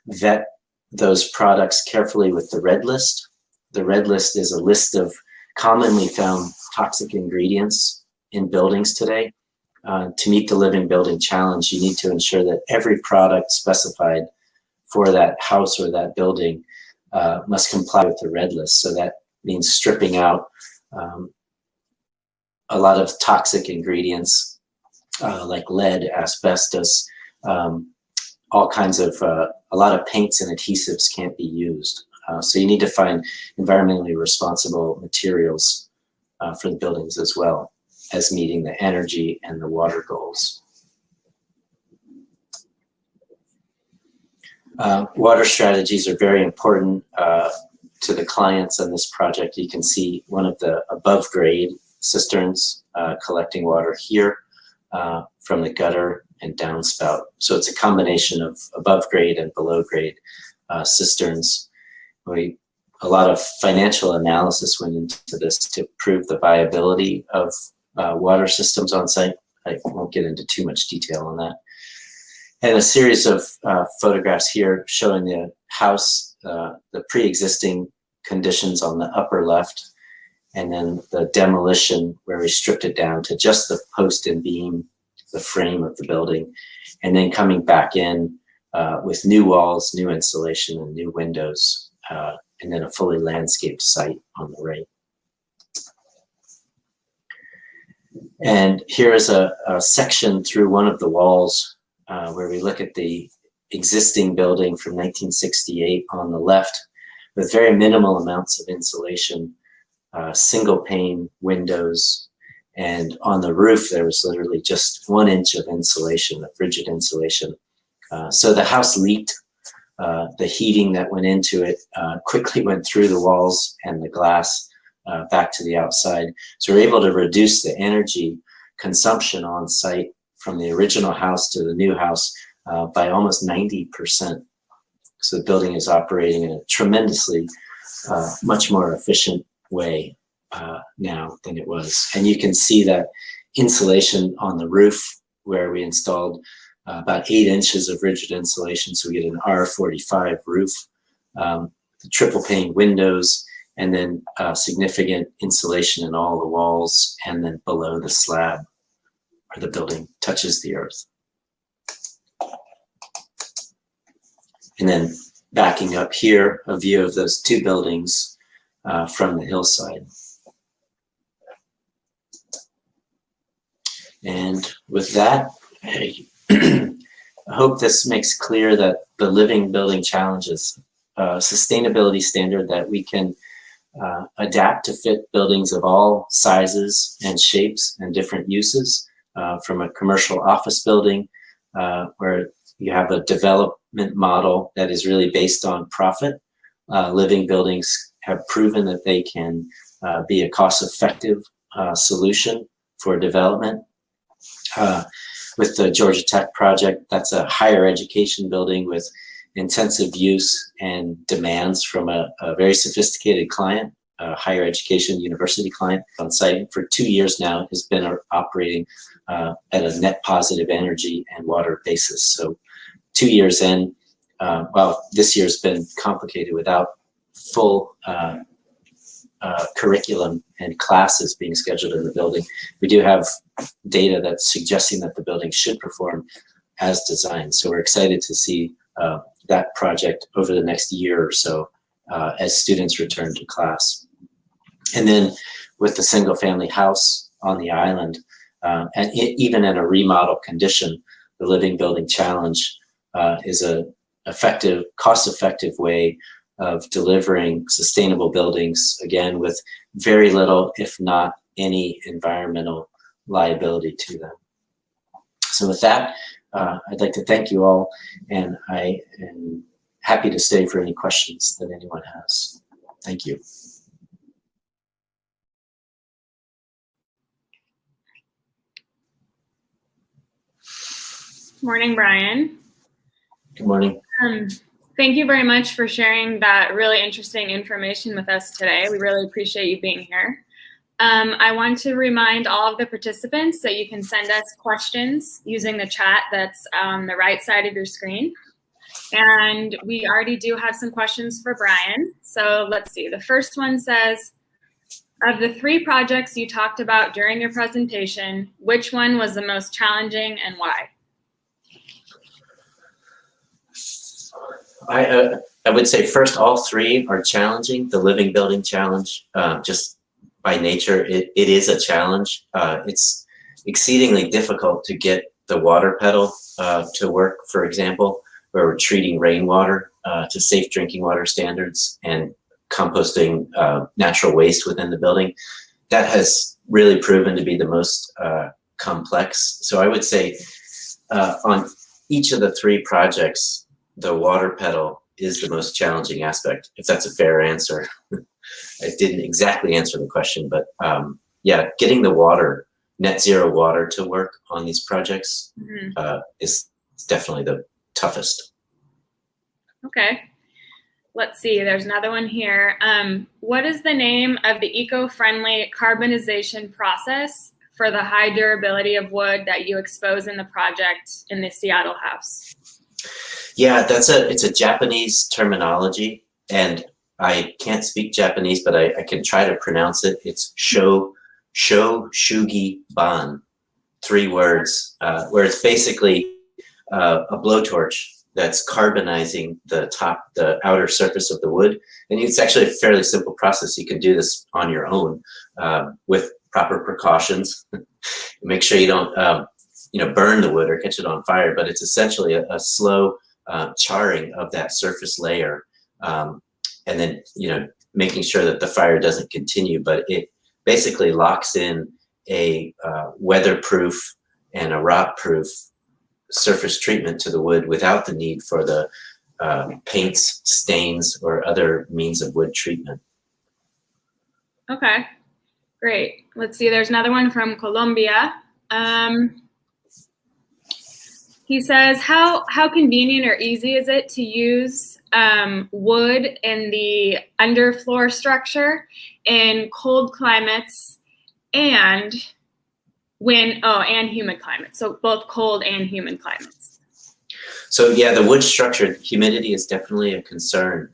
vet those products carefully with the red list. The red list is a list of commonly found toxic ingredients in buildings today. To meet the Living Building Challenge, you need to ensure that every product specified for that house or that building must comply with the red list. So that means stripping out a lot of toxic ingredients like lead, asbestos, all kinds of, a lot of paints and adhesives can't be used. So you need to find environmentally responsible materials for the buildings as well as meeting the energy and the water goals. Water strategies are very important to the clients on this project. You can see one of the above grade cisterns collecting water here from the gutter and downspout. So it's a combination of above grade and below grade cisterns. A lot of financial analysis went into this to prove the viability of water systems on site. I won't get into too much detail on that. And a series of photographs here showing the house, the pre-existing conditions on the upper left, and then the demolition where we stripped it down to just the post and beam, the frame of the building, and then coming back in with new walls, new insulation, and new windows, and then a fully landscaped site on the right. And here is a section through one of the walls where we look at the existing building from 1968 on the left with very minimal amounts of insulation, single pane windows, and on the roof there was literally just 1 inch of insulation, of rigid insulation. So the house leaked. The heating that went into it quickly went through the walls and the glass back to the outside. So we're able to reduce the energy consumption on site from the original house to the new house by almost 90%. So the building is operating in a tremendously much more efficient way now than it was. And you can see that insulation on the roof where we installed about 8 inches of rigid insulation, so we get an R45 roof, the triple pane windows, and then significant insulation in all the walls, and then below the slab where the building touches the earth. And then backing up here, a view of those 2 buildings from the hillside. And with that, I hope this makes clear that the Living Building Challenge is a sustainability standard that we can adapt to fit buildings of all sizes and shapes and different uses, from a commercial office building where you have a development model that is really based on profit. Living buildings have proven that they can be a cost-effective solution for development. With the Georgia Tech project, that's a higher education building with intensive use and demands from a very sophisticated client, a higher education university client on site. For 2 years now, has been operating at a net positive energy and water basis. So 2 years in, well, this year's been complicated without full curriculum and classes being scheduled in the building. We do have data that's suggesting that the building should perform as designed. So we're excited to see that project over the next year or so as students return to class. And then with the single family house on the island, and even in a remodel condition, the Living Building Challenge is a effective, cost-effective way of delivering sustainable buildings, again, with very little, if not any, environmental liability to them. So with that, I'd like to thank you all, and I am happy to stay for any questions that anyone has. Thank you. Morning, Brian. Good morning. Thank you very much for sharing that really interesting information with us today. We really appreciate you being here. I want to remind all of the participants that you can send us questions using the chat that's on the right side of your screen. And we already do have some questions for Brian. So let's see. The first one says, of the 3 projects you talked about during your presentation, which one was the most challenging and why? I would say first, all 3 are challenging. The Living Building Challenge, just by nature, it is a challenge. It's exceedingly difficult to get the water pedal to work, for example, where we're treating rainwater to safe drinking water standards and composting natural waste within the building. That has really proven to be the most complex. So I would say on each of the 3 projects, the water pedal is the most challenging aspect, if that's a fair answer. I didn't exactly answer the question, but yeah, getting the water, net zero water to work on these projects is definitely the toughest. Okay. Let's see, there's another one here. What is the name of the eco-friendly carbonization process for the high durability of wood that you expose in the project in the Seattle house? Yeah, it's a Japanese terminology, and I can't speak Japanese, but I can try to pronounce it. It's sho shugi ban, 3 words, where it's basically a blowtorch that's carbonizing the outer surface of the wood. And it's actually a fairly simple process. You can do this on your own with proper precautions. Make sure you don't burn the wood or catch it on fire, but it's essentially a slow charring of that surface layer, and then making sure that the fire doesn't continue, but it basically locks in a weatherproof and a rot-proof surface treatment to the wood without the need for the paints, stains, or other means of wood treatment. Okay, great. Let's see, there's another one from Colombia. He says, how convenient or easy is it to use wood in the underfloor structure in cold climates and and humid climates, so both cold and humid climates? So yeah, the wood structure, humidity is definitely a concern.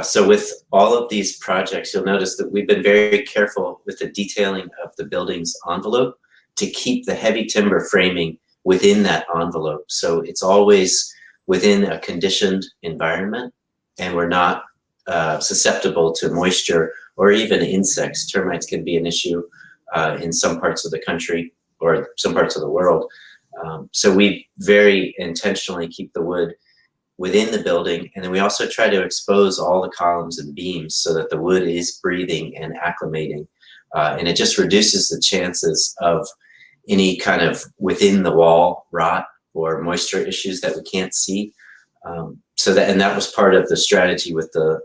So with all of these projects, you'll notice that we've been very careful with the detailing of the building's envelope to keep the heavy timber framing within that envelope. So it's always within a conditioned environment, and we're not susceptible to moisture or even insects. Termites can be an issue in some parts of the country or some parts of the world. So we very intentionally keep the wood within the building, and then we also try to expose all the columns and beams so that the wood is breathing and acclimating, and it just reduces the chances of any kind of within the wall rot or moisture issues that we can't see. And that was part of the strategy with the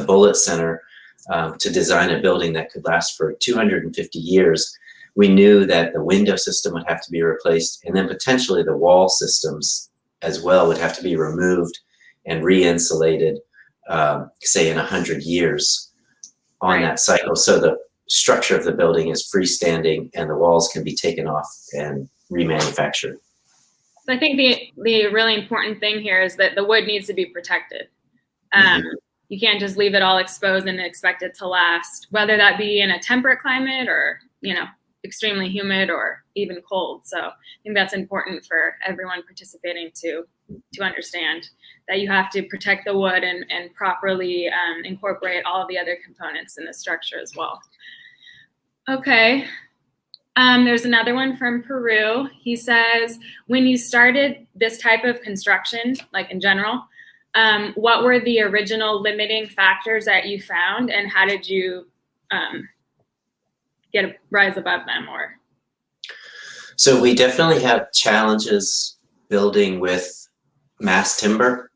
Bullitt Center, to design a building that could last for 250 years. We knew that the window system would have to be replaced, and then potentially the wall systems as well would have to be removed and re-insulated, say in 100 years on that cycle. So the structure of the building is freestanding and the walls can be taken off and remanufactured. So I think the really important thing here is that the wood needs to be protected. You can't just leave it all exposed and expect it to last, whether that be in a temperate climate or, extremely humid or even cold. So I think that's important for everyone participating to understand that you have to protect the wood and properly incorporate all of the other components in the structure as well. Okay. There's another one from Peru. He says, when you started this type of construction, like in general, what were the original limiting factors that you found, and how did you rise above them? So we definitely have challenges building with mass timber.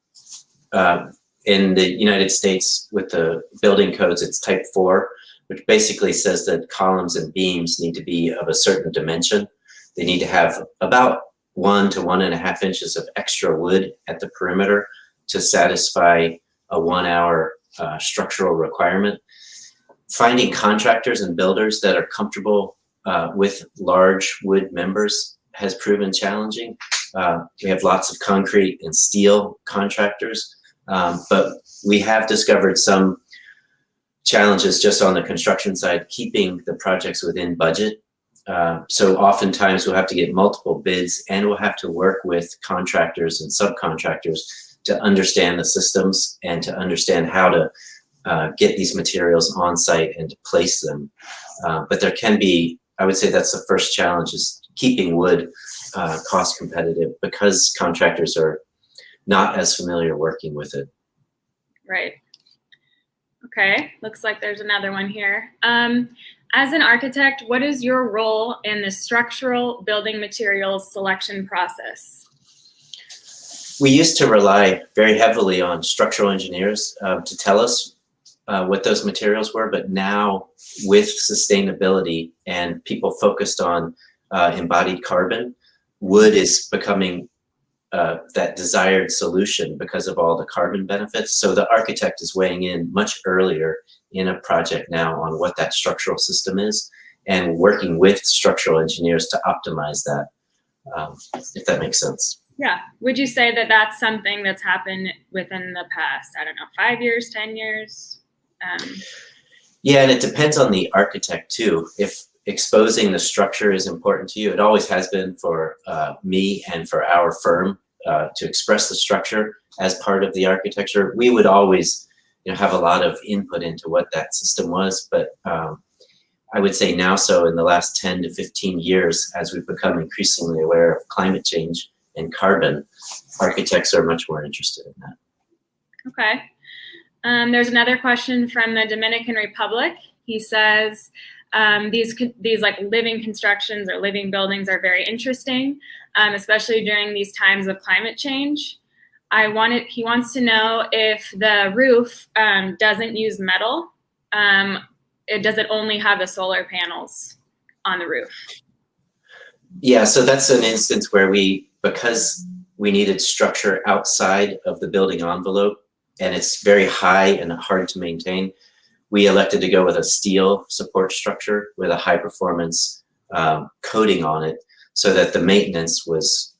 In the United States, with the building codes, it's type 4, which basically says that columns and beams need to be of a certain dimension. They need to have about 1 to 1.5 inches of extra wood at the perimeter to satisfy a 1-hour structural requirement. Finding contractors and builders that are comfortable with large wood members has proven challenging. We have lots of concrete and steel contractors, but we have discovered some challenges just on the construction side, keeping the projects within budget. So oftentimes we'll have to get multiple bids, and we'll have to work with contractors and subcontractors to understand the systems and to understand how to get these materials on site and to place them. But there can be, I would say that's the first challenge, is keeping wood cost competitive, because contractors are not as familiar working with it. Right. Okay, looks like there's another one here. As an architect, what is your role in the structural building materials selection process? We used to rely very heavily on structural engineers to tell us what those materials were, but now with sustainability and people focused on embodied carbon, wood is becoming that desired solution because of all the carbon benefits. So the architect is weighing in much earlier in a project now on what that structural system is, and working with structural engineers to optimize that, if that makes sense. Yeah. Would you say that that's something that's happened within the past, 5 years, 10 years? Yeah, and it depends on the architect too. If exposing the structure is important to you, it always has been for me and for our firm to express the structure as part of the architecture. We would always have a lot of input into what that system was, but I would say now, so in the last 10 to 15 years, as we've become increasingly aware of climate change and carbon, architects are much more interested in that. Okay. There's another question from the Dominican Republic. He says, these like living constructions or living buildings are very interesting, especially during these times of climate change. He wants to know if the roof doesn't use metal, does it only have the solar panels on the roof? Yeah, so that's an instance where because we needed structure outside of the building envelope, and it's very high and hard to maintain. We elected to go with a steel support structure with a high performance coating on it so that the maintenance was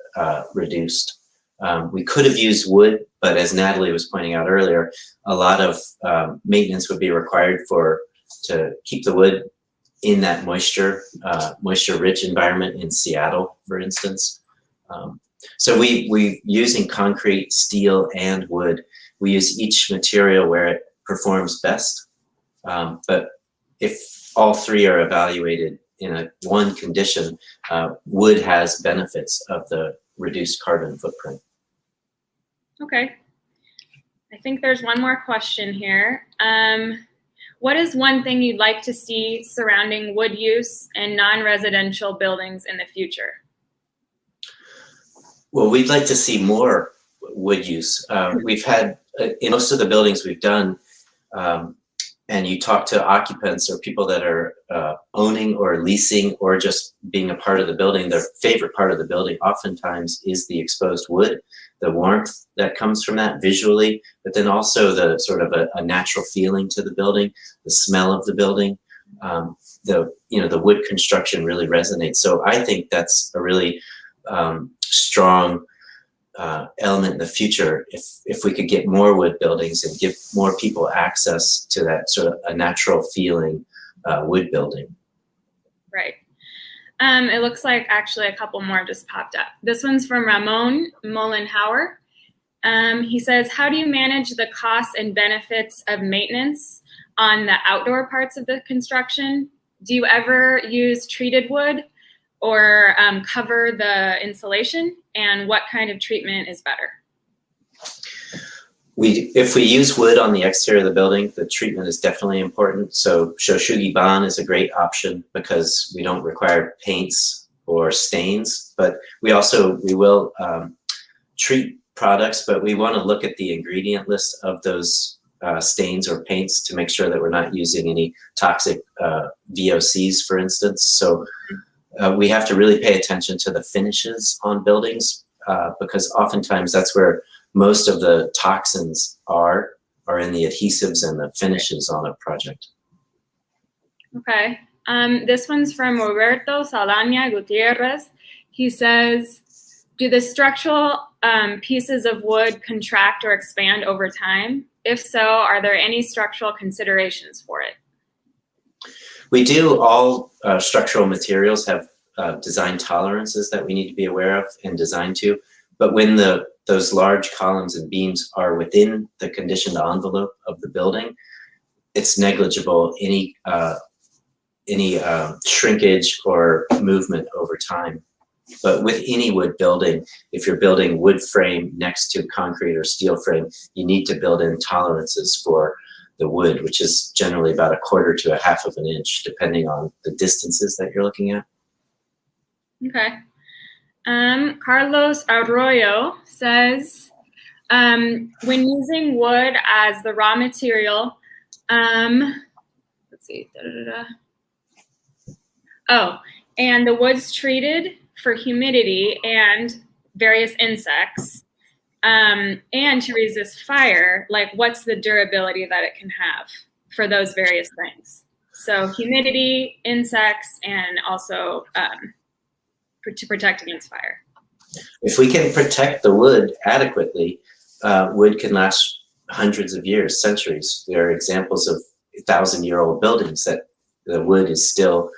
reduced. We could have used wood, but as Natalie was pointing out earlier, a lot of maintenance would be required to keep the wood in that moisture-rich environment in Seattle, for instance. So we using concrete, steel, and wood. We use each material where it performs best. But if all three are evaluated in one condition, wood has benefits of the reduced carbon footprint. Okay. I think there's one more question here. What is one thing you'd like to see surrounding wood use in non-residential buildings in the future? Well, we'd like to see more wood use. We've had, in most of the buildings we've done, and you talk to occupants or people that are owning or leasing or just being a part of the building, their favorite part of the building oftentimes is the exposed wood, the warmth that comes from that visually, but then also the sort of a natural feeling to the building, the smell of the building. The wood construction really resonates. So I think that's a really strong element in the future if we could get more wood buildings and give more people access to that sort of a natural feeling wood building. Right. It looks like actually a couple more just popped up. This one's from Ramon Mollenhauer. He says, how do you manage the costs and benefits of maintenance on the outdoor parts of the construction? Do you ever use treated wood or cover the insulation? And what kind of treatment is better? If we use wood on the exterior of the building, the treatment is definitely important. So Shoshugiban is a great option because we don't require paints or stains, but we will treat products, but we want to look at the ingredient list of those stains or paints to make sure that we're not using any toxic VOCs, for instance. So we have to really pay attention to the finishes on buildings because oftentimes that's where most of the toxins are in the adhesives and the finishes on a project. Okay. This one's from Roberto Saldaña Gutierrez. He says, do the structural pieces of wood contract or expand over time? If so, are there any structural considerations for it? We do. All structural materials have design tolerances that we need to be aware of and design to. But when those large columns and beams are within the conditioned envelope of the building, it's negligible any shrinkage or movement over time. But with any wood building, if you're building wood frame next to concrete or steel frame, you need to build in tolerances for the wood, which is generally about 1/4 to 1/2 of an inch, depending on the distances that you're looking at. Okay. Carlos Arroyo says, when using wood as the raw material, let's see. Oh, and the wood's treated for humidity and various insects, and to resist fire, like what's the durability that it can have for those various things? So humidity, insects, and also to protect against fire. If we can protect the wood adequately, wood can last hundreds of years, centuries. There are examples of 1,000-year-old buildings that the wood is still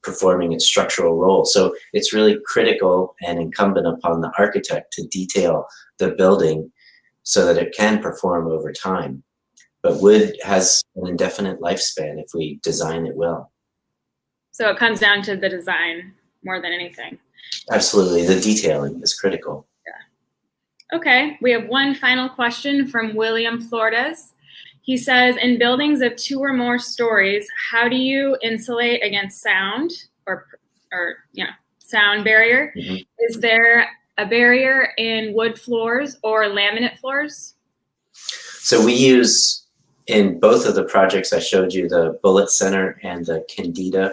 performing its structural role. So it's really critical and incumbent upon the architect to detail the building so that it can perform over time. But wood has an indefinite lifespan if we design it well. So it comes down to the design more than anything. Absolutely, the detailing is critical. Yeah. Okay, we have one final question from William Flores. He says, in buildings of 2 or more stories, how do you insulate against sound or sound barrier? Mm-hmm. Is there a barrier in wood floors or laminate floors? So we use, in both of the projects I showed you, the Bullitt Center and the Candida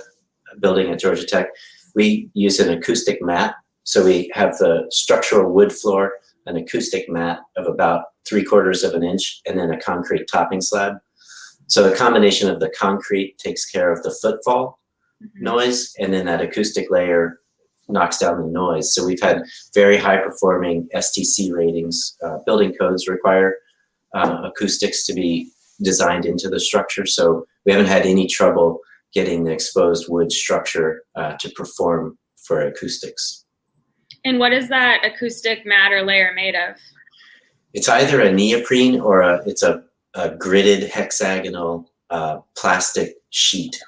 building at Georgia Tech, we use an acoustic mat. So we have the structural wood floor, an acoustic mat of about 3/4 of an inch, and then a concrete topping slab. So the combination of the concrete takes care of the footfall noise, and then that acoustic layer knocks down the noise. So we've had very high performing STC ratings. Building codes require acoustics to be designed into the structure. So we haven't had any trouble getting the exposed wood structure to perform for acoustics. And what is that acoustic mat or layer made of? It's either a neoprene or it's a gridded hexagonal plastic sheet.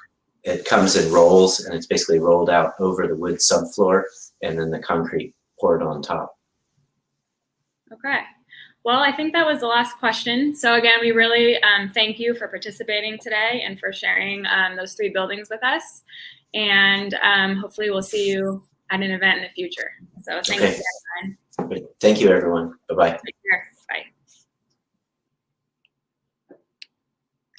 It comes in rolls, and it's basically rolled out over the wood subfloor, and then the concrete poured on top. Okay. Well, I think that was the last question. So again, we really thank you for participating today and for sharing those 3 buildings with us. And hopefully we'll see you at an event in the future. So thank you for your time. Thank you, everyone. Bye-bye. Take care. Bye.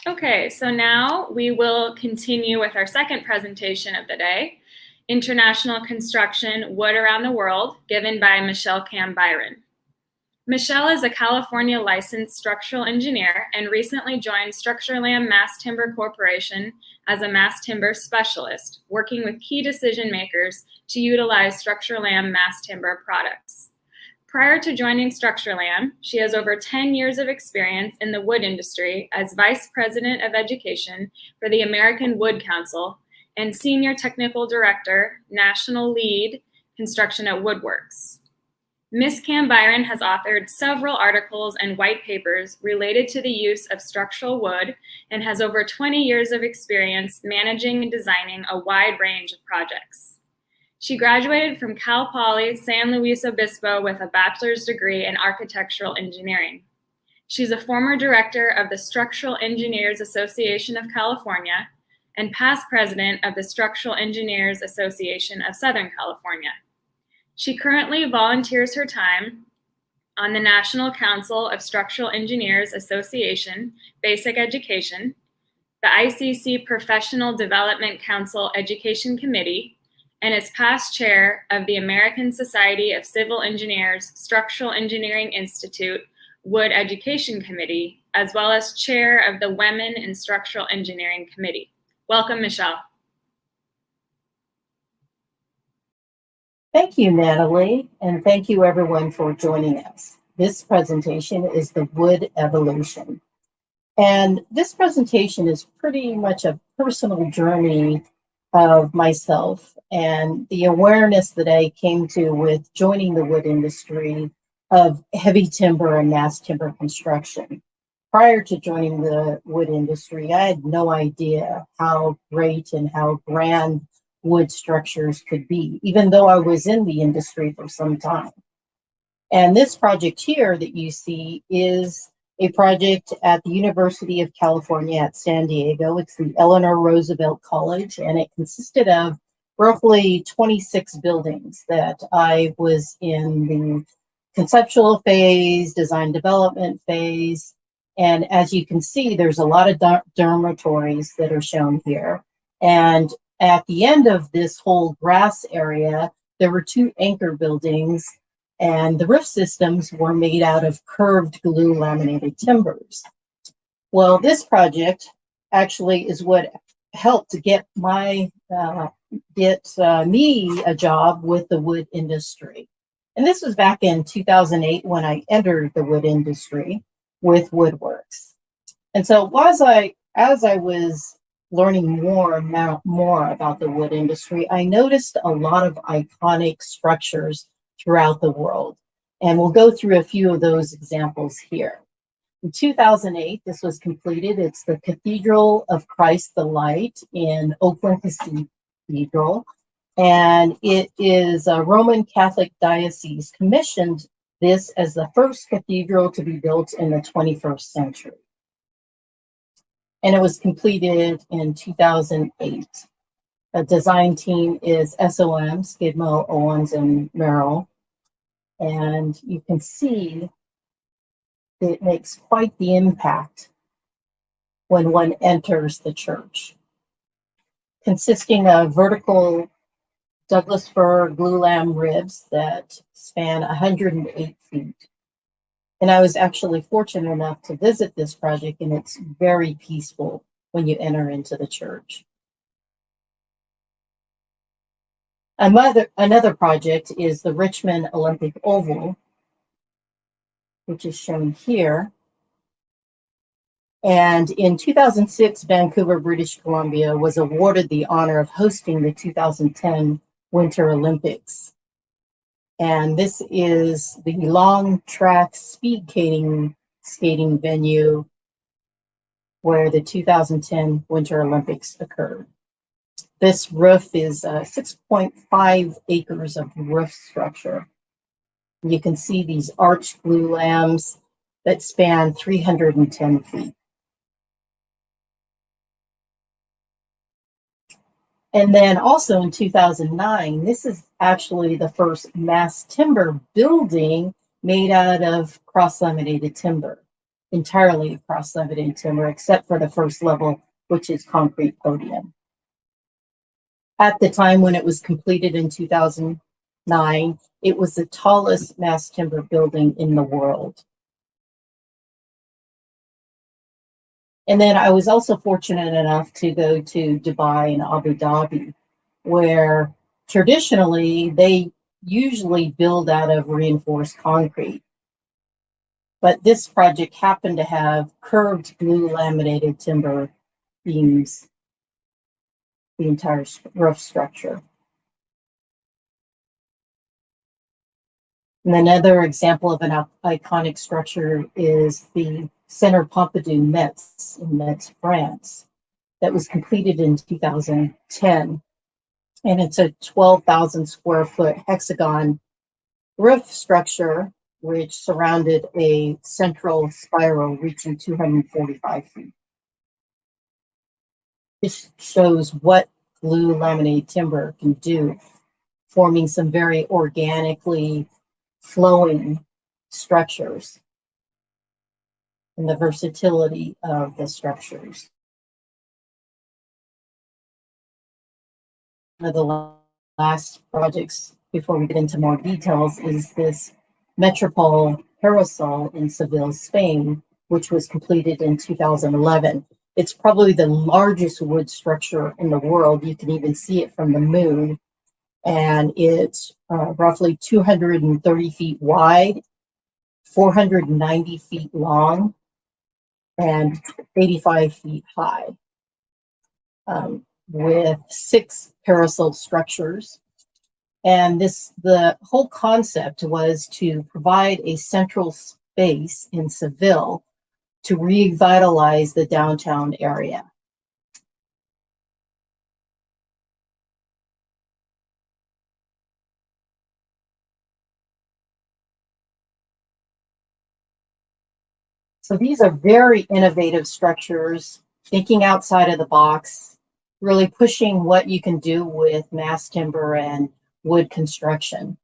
Okay, so now we will continue with our second presentation of the day, International Construction, Wood Around the World, given by Michelle Cam-Byron. Michelle is a California licensed structural engineer and recently joined Structurlam Mass Timber Corporation as a mass timber specialist, working with key decision makers to utilize Structurlam mass timber products. Prior to joining Structurlam, she has over 10 years of experience in the wood industry as Vice President of Education for the American Wood Council and Senior Technical Director, National Lead, Construction at Woodworks. Ms. Cam-Byron has authored several articles and white papers related to the use of structural wood and has over 20 years of experience managing and designing a wide range of projects. She graduated from Cal Poly San Luis Obispo with a bachelor's degree in architectural engineering. She's a former director of the Structural Engineers Association of California and past president of the Structural Engineers Association of Southern California. She currently volunteers her time on the National Council of Structural Engineers Association Basic Education, the ICC Professional Development Council Education Committee, and is past chair of the American Society of Civil Engineers Structural Engineering Institute Wood Education Committee, as well as chair of the Women in Structural Engineering Committee. Welcome, Michelle. Thank you, Natalie, and thank you everyone for joining us. This presentation is the wood evolution. And this presentation is pretty much a personal journey of myself and the awareness that I came to with joining the wood industry of heavy timber and mass timber construction. Prior to joining the wood industry, I had no idea how great and how grand wood structures could be, even though I was in the industry for some time. And this project here that you see is a project at the University of California at San Diego. It's the Eleanor Roosevelt College, and it consisted of roughly 26 buildings that I was in the conceptual phase, design development phase. And as you can see, there's a lot of dormitories that are shown here. And at the end of this whole grass area, there were 2 anchor buildings, and the roof systems were made out of curved glue laminated timbers. Well, this project actually is what helped to get me a job with the wood industry. And this was back in 2008 when I entered the wood industry with Woodworks. And so as I was learning more about the wood industry, I noticed a lot of iconic structures throughout the world. And we'll go through a few of those examples here. In 2008, this was completed. It's the Cathedral of Christ the Light in Oakland Cathedral. And it is a Roman Catholic diocese commissioned this as the first cathedral to be built in the 21st century. And it was completed in 2008. The design team is SOM, Skidmore, Owens, and Merrill. And you can see that it makes quite the impact when one enters the church. Consisting of vertical Douglas fir glulam ribs that span 108 feet. And I was actually fortunate enough to visit this project, and it's very peaceful when you enter into the church. Another project is the Richmond Olympic Oval, which is shown here. And in 2006, Vancouver, British Columbia was awarded the honor of hosting the 2010 Winter Olympics. And this is the long track speed skating venue where the 2010 Winter Olympics occurred. This roof is 6.5 acres of roof structure. You can see these arched glulams that span 310 feet. And then also in 2009, this is actually the first mass timber building made out of cross-laminated timber, entirely cross-laminated timber, except for the first level, which is concrete podium. At the time when it was completed in 2009, it was the tallest mass timber building in the world. And then I was also fortunate enough to go to Dubai and Abu Dhabi, where traditionally they usually build out of reinforced concrete. But this project happened to have curved glue laminated timber beams, the entire roof structure. And another example of an iconic structure is the Centre Pompidou Metz in Metz, France, that was completed in 2010. And it's a 12,000 square foot hexagon roof structure, which surrounded a central spiral reaching 245 feet. This shows what glue laminated timber can do, forming some very organically flowing structures and the versatility of the structures. One of the last projects before we get into more details is this Metropole Parasol in Seville, Spain, which was completed in 2011. It's probably the largest wood structure in the world. You can even see it from the moon. And it's roughly 230 feet wide, 490 feet long, and 85 feet high, with 6 parasol structures. And the whole concept was to provide a central space in Seville to revitalize the downtown area. So these are very innovative structures, thinking outside of the box, really pushing what you can do with mass timber and wood construction.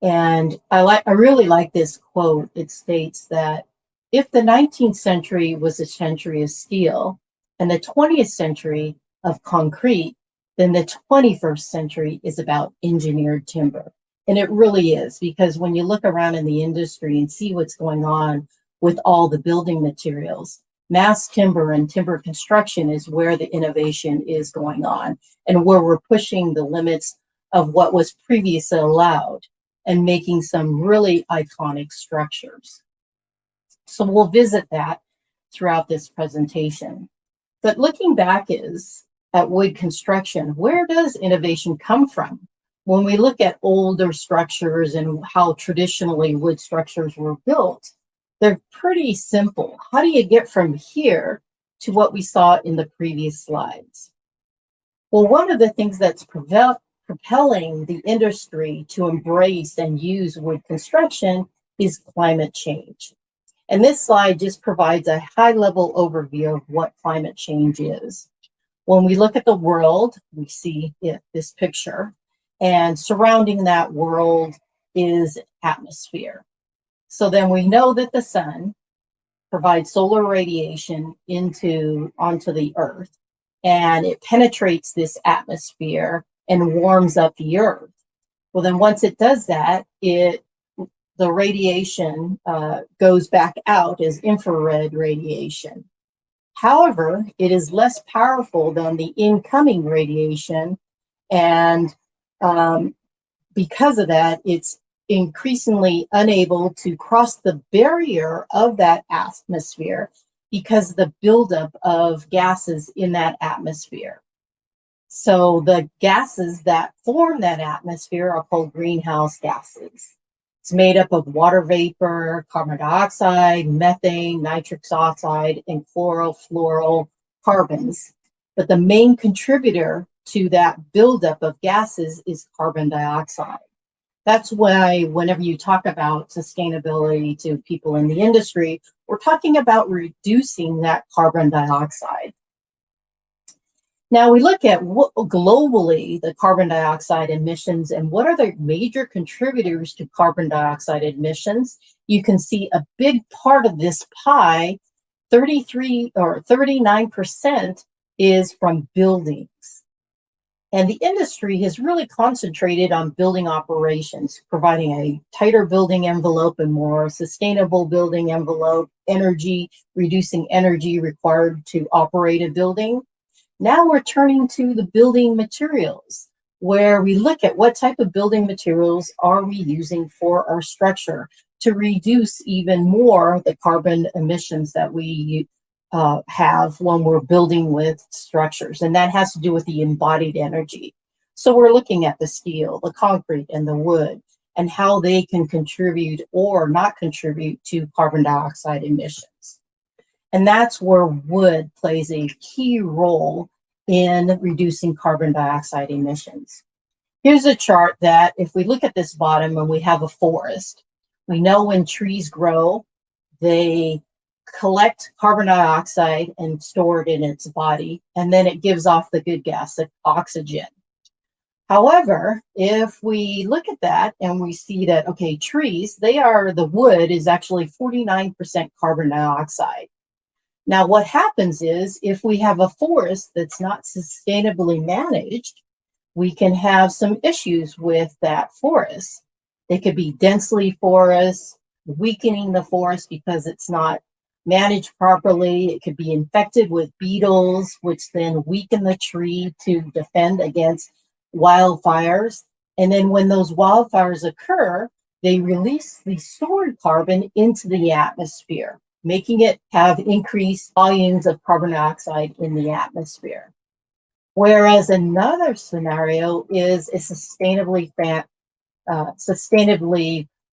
And I really like this quote. It states that if the 19th century was a century of steel and the 20th century of concrete, then the 21st century is about engineered timber. And it really is, because when you look around in the industry and see what's going on with all the building materials, mass timber and timber construction is where the innovation is going on and where we're pushing the limits of what was previously allowed and making some really iconic structures. So we'll visit that throughout this presentation. But looking back at wood construction, where does innovation come from? When we look at older structures and how traditionally wood structures were built, they're pretty simple. How do you get from here to what we saw in the previous slides? Well, one of the things that's propelling the industry to embrace and use wood construction is climate change. And this slide just provides a high-level overview of what climate change is. When we look at the world, we see this picture, and surrounding that world is atmosphere. So then we know that the sun provides solar radiation onto the earth, and it penetrates this atmosphere and warms up the earth. Well, then once it does that, the radiation goes back out as infrared radiation. However, it is less powerful than the incoming radiation, and because of that, it's increasingly unable to cross the barrier of that atmosphere because of the buildup of gases in that atmosphere. So the gases that form that atmosphere are called greenhouse gases. It's made up of water vapor, carbon dioxide, methane, nitrous oxide, and chlorofluorocarbons. But the main contributor to that buildup of gases is carbon dioxide. That's why whenever you talk about sustainability to people in the industry, we're talking about reducing that carbon dioxide. Now we look at globally the carbon dioxide emissions and what are the major contributors to carbon dioxide emissions. You can see a big part of this pie, 33 or 39%, is from buildings. And the industry has really concentrated on building operations, providing a tighter building envelope and more sustainable building envelope, reducing energy required to operate a building. Now we're turning to the building materials, where we look at what type of building materials are we using for our structure to reduce even more the carbon emissions that we have when we're building with structures. And that has to do with the embodied energy. So we're looking at the steel, the concrete, and the wood, and how they can contribute or not contribute to carbon dioxide emissions. And that's where wood plays a key role in reducing carbon dioxide emissions. Here's a chart that if we look at this bottom and we have a forest, we know when trees grow, they collect carbon dioxide and store it in its body, and then it gives off the good gas, the oxygen. However, if we look at that and we see that, okay, trees, the wood is actually 49% carbon dioxide. Now, what happens is if we have a forest that's not sustainably managed, we can have some issues with that forest. They could be densely forest, weakening the forest because it's not managed properly. It could be infected with beetles, which then weaken the tree to defend against wildfires. And then when those wildfires occur, they release the stored carbon into the atmosphere, making it have increased volumes of carbon dioxide in the atmosphere. Whereas another scenario is a sustainably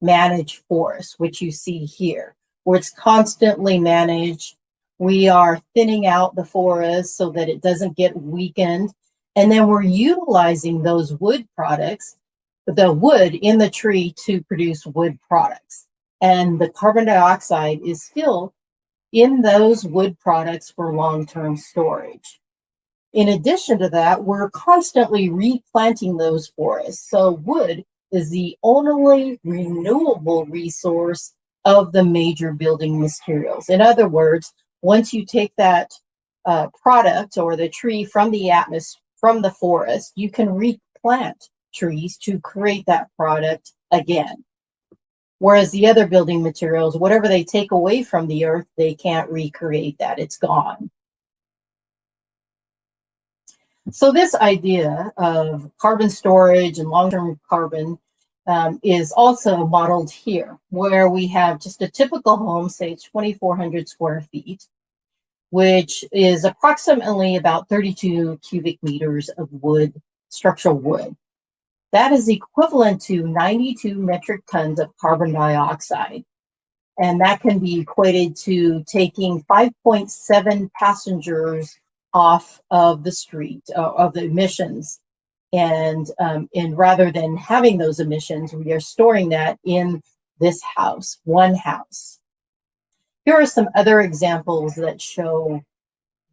managed forest, which you see here, where it's constantly managed. We are thinning out the forest so that it doesn't get weakened. And then we're utilizing those wood products, the wood in the tree, to produce wood products. And the carbon dioxide is still in those wood products for long-term storage. In addition to that, we're constantly replanting those forests. So wood is the only renewable resource of the major building materials. In other words, once you take that product or the tree from the atmosphere, from the forest, you can replant trees to create that product again. Whereas the other building materials, whatever they take away from the earth, they can't recreate that, it's gone. So this idea of carbon storage and long-term carbon is also modeled here, where we have just a typical home, say 2,400 square feet, which is approximately about 32 cubic meters of wood, structural wood. That is equivalent to 92 metric tons of carbon dioxide. And that can be equated to taking 5.7 passengers off of the street, of the emissions. And rather than having those emissions, we are storing that in this house, one house. Here are some other examples that show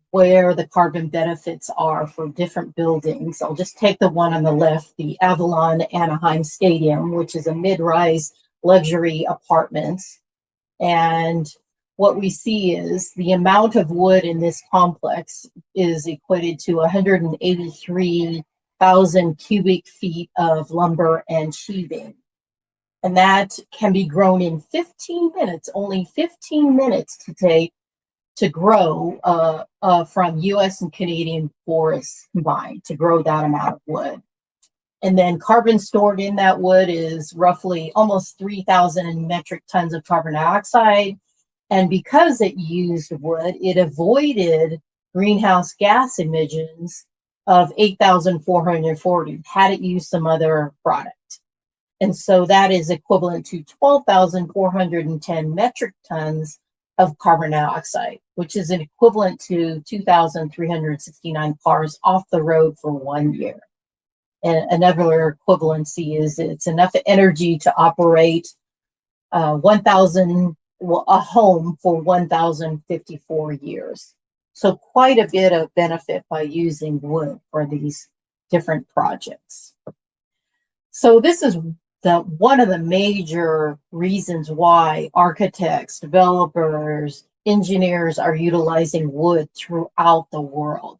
where the carbon benefits are for different buildings. I'll just take the one on the left, the Avalon Anaheim Stadium, which is a mid-rise luxury apartments. And what we see is the amount of wood in this complex is equated to 183 1,000 cubic feet of lumber and sheathing. And that can be grown in 15 minutes, only 15 minutes to grow from US and Canadian forests combined to grow that amount of wood. And then carbon stored in that wood is roughly almost 3,000 metric tons of carbon dioxide. And because it used wood, it avoided greenhouse gas emissions of 8,440 had it used some other product. And so that is equivalent to 12,410 metric tons of carbon dioxide, which is an equivalent to 2,369 cars off the road for 1 year. And another equivalency is it's enough energy to operate a home for 1,054 years. So quite a bit of benefit by using wood for these different projects. So this is one of the major reasons why architects, developers, engineers are utilizing wood throughout the world.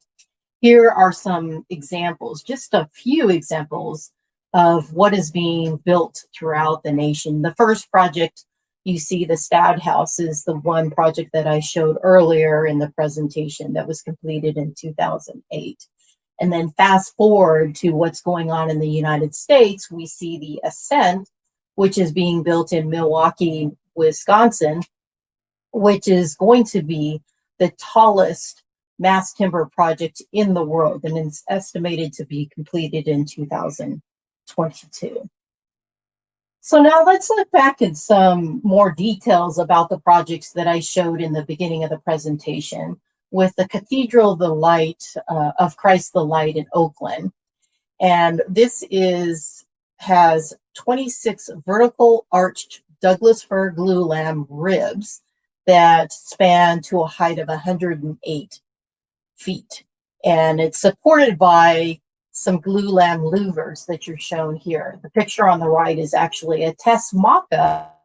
Here are some examples, just a few examples of what is being built throughout the nation. The first project you see, the Stad House, is the one project that I showed earlier in the presentation that was completed in 2008. And then fast forward to what's going on in the United States, we see the Ascent, which is being built in Milwaukee, Wisconsin, which is going to be the tallest mass timber project in the world, and it's estimated to be completed in 2022. So now let's look back at some more details about the projects that I showed in the beginning of the presentation with the Cathedral of the Light, of Christ the Light in Oakland. And this has 26 vertical arched Douglas fir glulam ribs that span to a height of 108 feet. And it's supported by some glulam louvers that you're shown here. The picture on the right is actually a test mock-up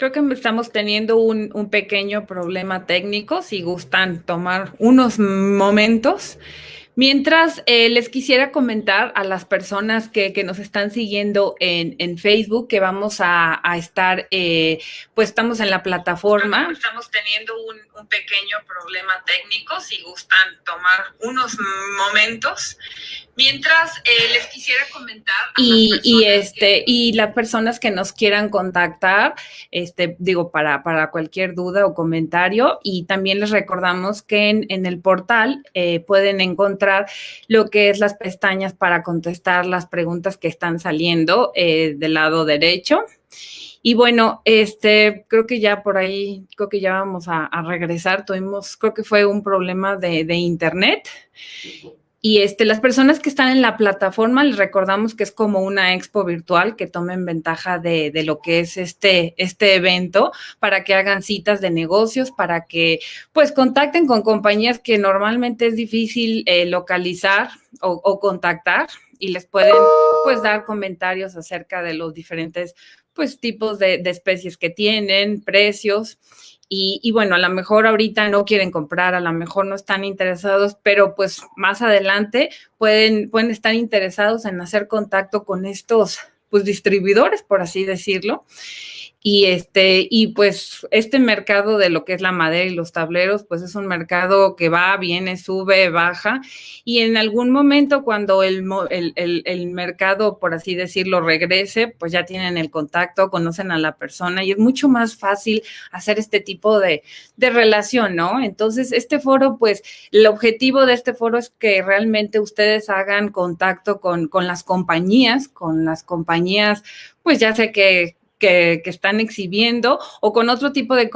Creo que estamos teniendo un pequeño problema técnico, si gustan tomar unos momentos. Mientras, les quisiera comentar a las personas que nos están siguiendo en Facebook que vamos a estar, pues estamos en la plataforma. Estamos teniendo un pequeño problema técnico, si gustan tomar unos momentos. Mientras, les quisiera comentar y las personas que nos quieran contactar, digo, para cualquier duda o comentario, y también les recordamos que en el portal pueden encontrar lo que es las pestañas para contestar las preguntas que están saliendo del lado derecho. Y bueno, creo que ya por ahí, creo que ya vamos a regresar. Creo que fue un problema de internet. Y las personas que están en la plataforma, les recordamos que es como una expo virtual, que tomen ventaja de lo que es este evento, para que hagan citas de negocios, para que pues contacten con compañías que normalmente es difícil localizar o contactar, y les pueden pues dar comentarios acerca de los diferentes pues tipos de especies que tienen, precios. Y bueno, a lo mejor ahorita no quieren comprar, a lo mejor no están interesados, pero pues más adelante pueden estar interesados en hacer contacto con estos pues distribuidores, por así decirlo. Y pues este mercado de lo que es la madera y los tableros, pues es un mercado que va, viene, sube, baja, y en algún momento cuando el mercado, por así decirlo, regrese, pues ya tienen el contacto, conocen a la persona, y es mucho más fácil hacer este tipo de relación, ¿no? Entonces, este foro, pues, el objetivo de este foro es que realmente ustedes hagan contacto con las compañías, pues ya sé que están exhibiendo, o con otro tipo de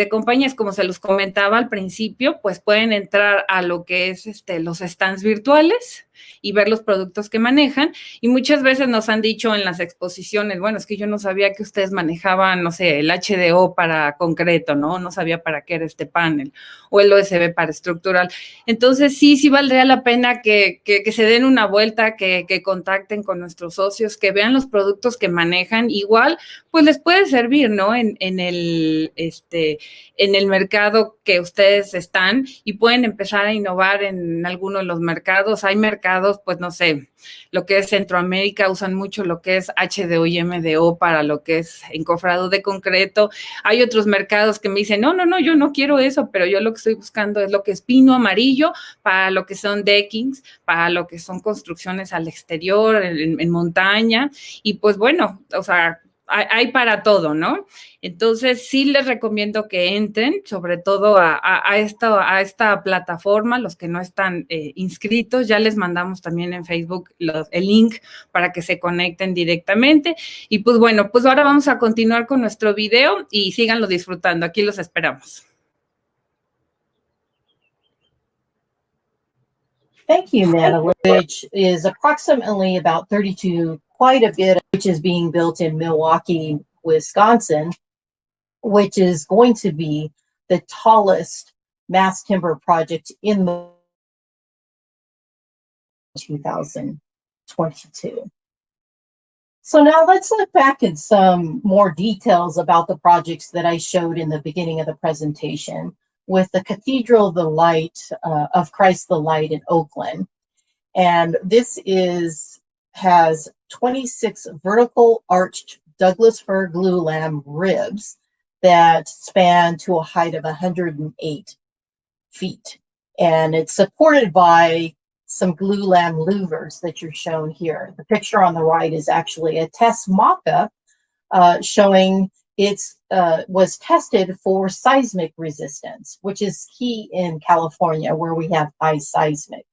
compañías, como se los comentaba al principio, pues pueden entrar a lo que es los stands virtuales y ver los productos que manejan. Y muchas veces nos han dicho en las exposiciones, bueno, es que yo no sabía que ustedes manejaban, no sé, el HDO para concreto, ¿no? No sabía para qué era este panel, o el OSB para estructural. Entonces, sí valdría la pena que se den una vuelta, que contacten con nuestros socios, que vean los productos que manejan. Igual, pues les puede servir, ¿no? En el mercado que ustedes están, y pueden empezar a innovar en alguno de los mercados. Hay mercados, pues no sé, lo que es Centroamérica, usan mucho lo que es HDO y MDO para lo que es encofrado de concreto. Hay otros mercados que me dicen, no, yo no quiero eso, pero yo lo que estoy buscando es lo que es pino amarillo para lo que son deckings, para lo que son construcciones al exterior, en montaña. Y pues bueno, o sea, hay para todo, ¿no? Entonces, sí les recomiendo que entren, sobre todo a esta plataforma. Los que no están inscritos, ya les mandamos también en Facebook el link para que se conecten directamente. Y pues bueno, pues ahora vamos a continuar con nuestro video y síganlo disfrutando. Aquí los esperamos. Thank you, Madeline, which is approximately about 32, quite a bit, which is being built in Milwaukee, Wisconsin, which is going to be the tallest mass timber project in the 2022. So now let's look back at some more details about the projects that I showed in the beginning of the presentation, with the Cathedral of the Light, of Christ the Light in Oakland. And this has 26 vertical arched Douglas fir glulam ribs that span to a height of 108 feet. And it's supported by some glulam louvers that you're shown here. The picture on the right is actually a test mock-up showing it was tested for seismic resistance, which is key in California, where we have high seismic.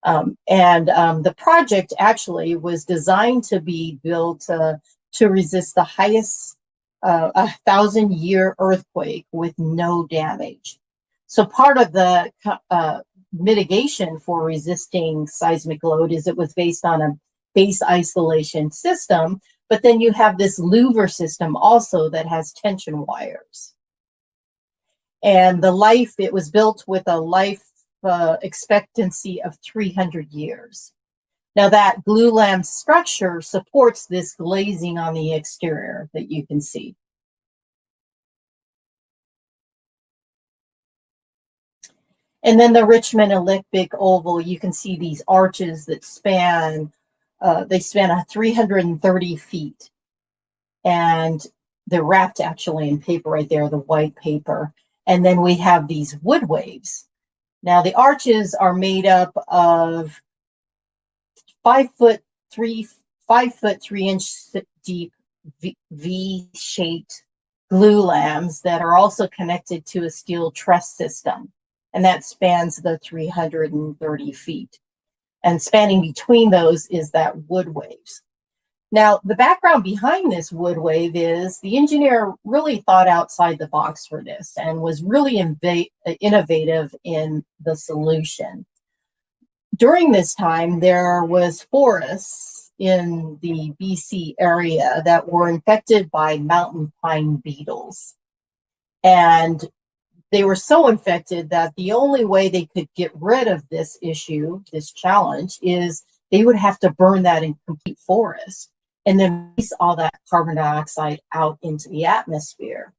The project actually was designed to be built to resist the highest 1,000-year earthquake with no damage. So part of the mitigation for resisting seismic load is it was based on a base isolation system, but then you have this louver system also that has tension wires. And it was built with a life expectancy of 300 years. Now that glulam structure supports this glazing on the exterior that you can see. And then the Richmond elliptic oval, you can see these arches that span 330 feet. And they're wrapped actually in paper right there, the white paper. And then we have these wood waves. Now the arches are made up of 5 foot 3 inch deep V-shaped glulams that are also connected to a steel truss system. And that spans the 330 feet. And spanning between those is that wood waves. Now, the background behind this wood wave is the engineer really thought outside the box for this and was really innovative in the solution. during this time, there was forests in the BC area that were infected by mountain pine beetles. And they were so infected that the only way they could get rid of this issue, this challenge, is they would have to burn that in complete forest and then release all that carbon dioxide out into the atmosphere.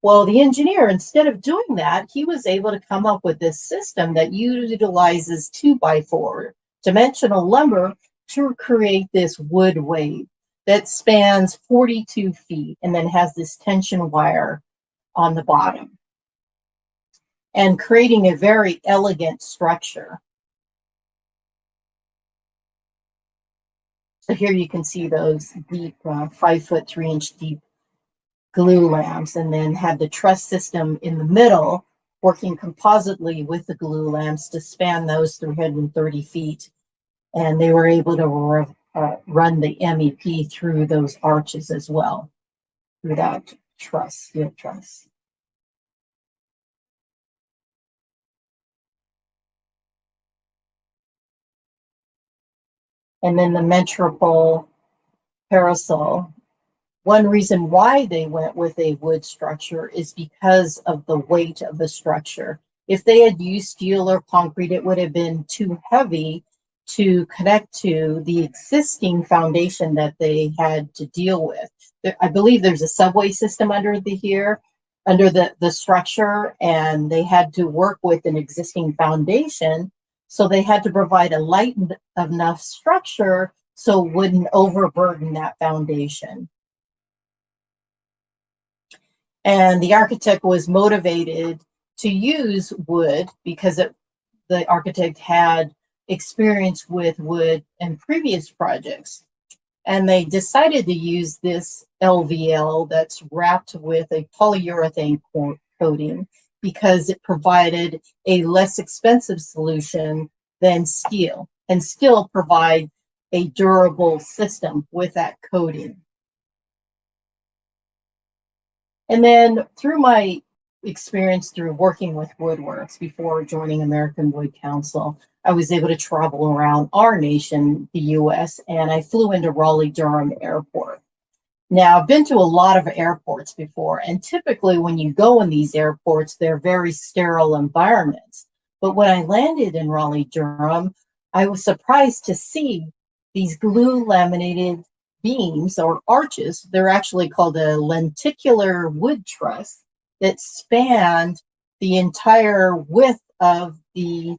Well, the engineer, instead of doing that, he was able to come up with this system that utilizes 2x4 dimensional lumber to create this wood wave that spans 42 feet and then has this tension wire on the bottom, and creating a very elegant structure. So here you can see those deep 5 foot 3 inch deep glue lamps, and then have the truss system in the middle working compositely with the glue lamps to span those 330 feet. And they were able to run the MEP through those arches as well, through that truss, steel truss. And then the Metropole parasol. One reason why they went with a wood structure is because of the weight of the structure. If they had used steel or concrete, it would have been too heavy to connect to the existing foundation that they had to deal with. I believe there's a subway system under the structure, and they had to work with an existing foundation. So they had to provide a light enough structure so it wouldn't overburden that foundation. And the architect was motivated to use wood because the architect had experience with wood in previous projects. And they decided to use this LVL that's wrapped with a polyurethane coating because it provided a less expensive solution than steel, and still provide a durable system with that coating. And then through my experience through working with woodworks before joining American Wood Council, I was able to travel around our nation, the US, and I flew into Raleigh-Durham Airport. Now, I've been to a lot of airports before, and typically when you go in these airports, they're very sterile environments. But when I landed in Raleigh-Durham, I was surprised to see these glue laminated beams or arches. They're actually called a lenticular wood truss that spanned the entire width of the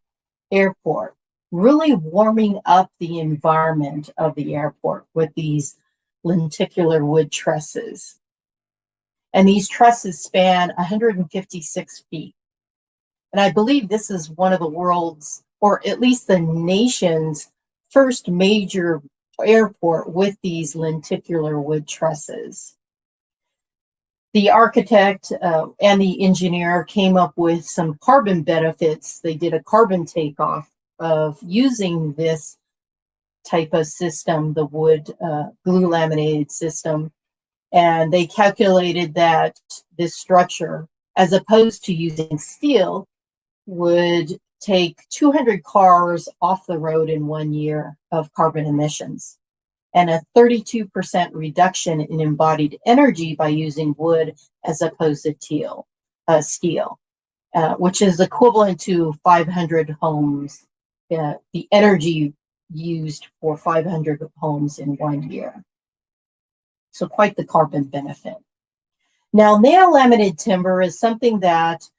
airport, really warming up the environment of the airport with these lenticular wood trusses. And these trusses span 156 feet. And I believe this is one of the world's, or at least the nation's, first major airport with these lenticular wood trusses. The architect and the engineer came up with some carbon benefits. They did a carbon takeoff of using this type of system, the wood glue laminated system. And they calculated that this structure, as opposed to using steel, would take 200 cars off the road in 1 year of carbon emissions, and a 32% reduction in embodied energy by using wood as opposed to steel, which is equivalent to 500 homes, the energy used for 500 homes in 1 year. So quite the carbon benefit. Now, nail laminated timber is something that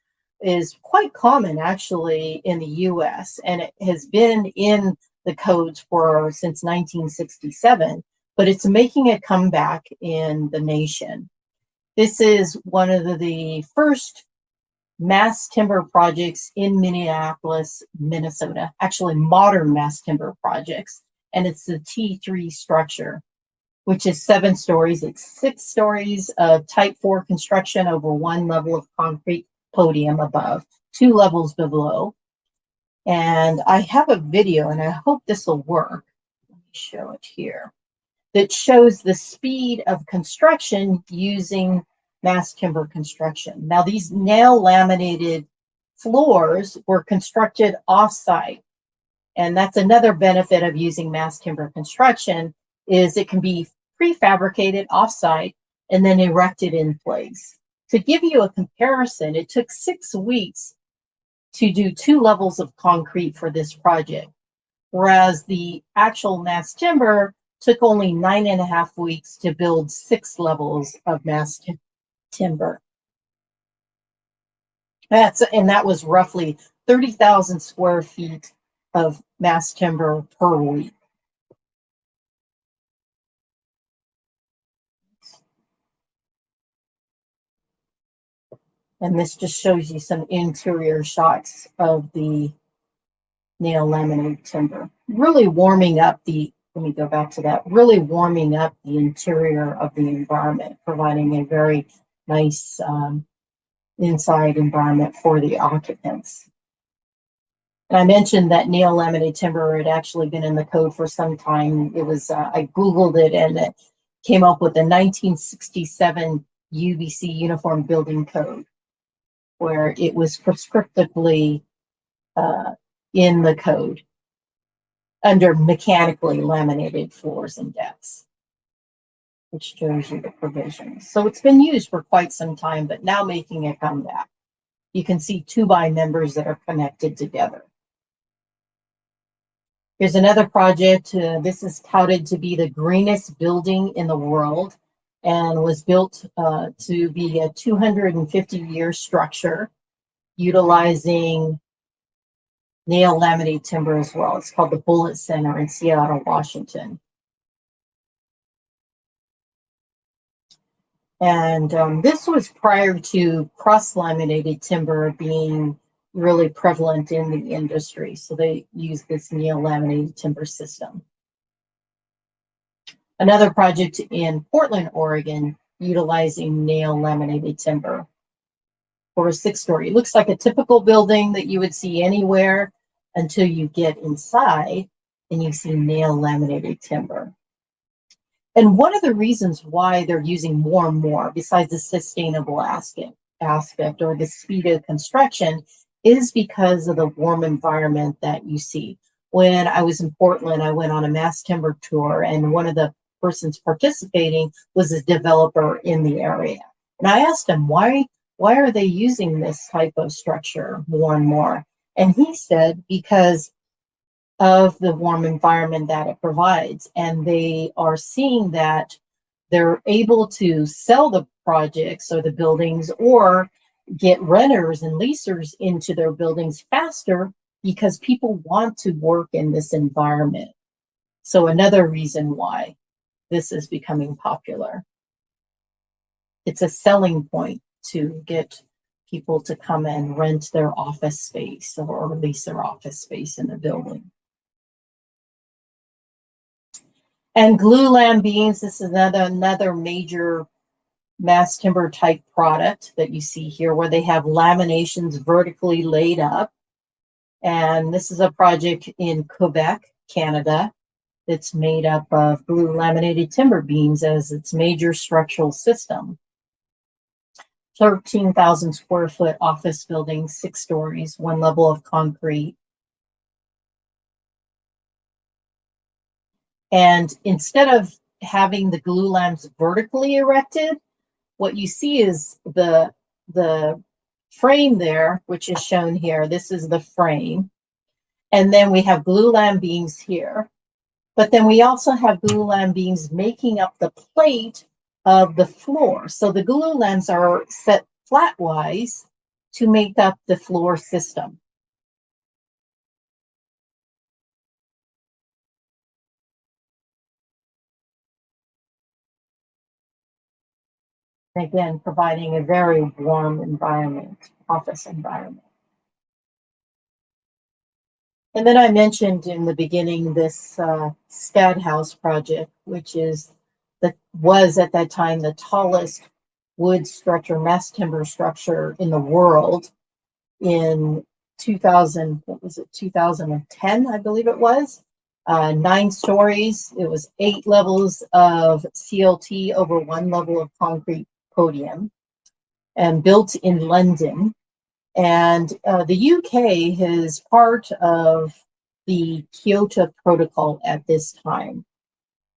is quite common actually in the US, and it has been in the codes since 1967, but it's making a comeback in the nation. This is one of the first mass timber projects in Minneapolis, Minnesota, actually modern mass timber projects, and it's the T3 structure, which is 7 stories. It's 6 stories of type 4 construction over 1 level of concrete podium above, 2 levels below. And I have a video, and I hope this will work. Let me show it here. That shows the speed of construction using mass timber construction. Now, these nail laminated floors were constructed off-site. And that's another benefit of using mass timber construction, is it can be prefabricated offsite and then erected in place. To give you a comparison, it took 6 weeks to do 2 levels of concrete for this project, whereas the actual mass timber took only 9.5 weeks to build 6 levels of mass timber. That was roughly 30,000 square feet of mass timber per week. And this just shows you some interior shots of the nail laminated timber, really warming up the, let me go back to that, really warming up the interior of the environment, providing a very nice inside environment for the occupants. And I mentioned that nail laminated timber had actually been in the code for some time. It was, I Googled it and it came up with the 1967 UBC Uniform Building Code, where it was prescriptively in the code under mechanically laminated floors and decks, which shows you the provisions. So it's been used for quite some time, but now making a comeback. You can see 2x members that are connected together. Here's another project. This is touted to be the greenest building in the world and was built to be a 250-year structure utilizing nail laminated timber as well. It's called the Bullitt Center in Seattle, Washington. And this was prior to cross-laminated timber being really prevalent in the industry. So they use this nail laminated timber system. Another project in Portland, Oregon, utilizing nail laminated timber for a 6-story. It looks like a typical building that you would see anywhere until you get inside and you see nail laminated timber. And one of the reasons why they're using more and more, besides the sustainable aspect or the speed of construction, is because of the warm environment that you see. When I was in Portland, I went on a mass timber tour, and one of the persons participating was a developer in the area. And I asked him, why are they using this type of structure more and more? And he said, because of the warm environment that it provides. And they are seeing that they're able to sell the projects or the buildings or get renters and leasers into their buildings faster because people want to work in this environment. So another reason why this is becoming popular. It's a selling point to get people to come and rent their office space or lease their office space in the building. And glulam beams, this is another major mass timber type product that you see here, where they have laminations vertically laid up. And this is a project in Quebec, Canada, that's made up of glue laminated timber beams as its major structural system. 13,000 square foot office building, 6 stories, 1 level of concrete. And instead of having the glulams vertically erected, what you see is the frame there, which is shown here. This is the frame. And then we have glulam beams here. But then we also have glulam beams making up the plate of the floor. So the glulams are set flatwise to make up the floor system. Again, providing a very warm environment, office environment. And then I mentioned in the beginning this SCAD house project, which was at that time the tallest wood structure, mass timber structure in the world in 2010, I believe it was. 9 stories. It was 8 levels of CLT over 1 level of concrete podium, and built in London. And the UK is part of the Kyoto Protocol at this time.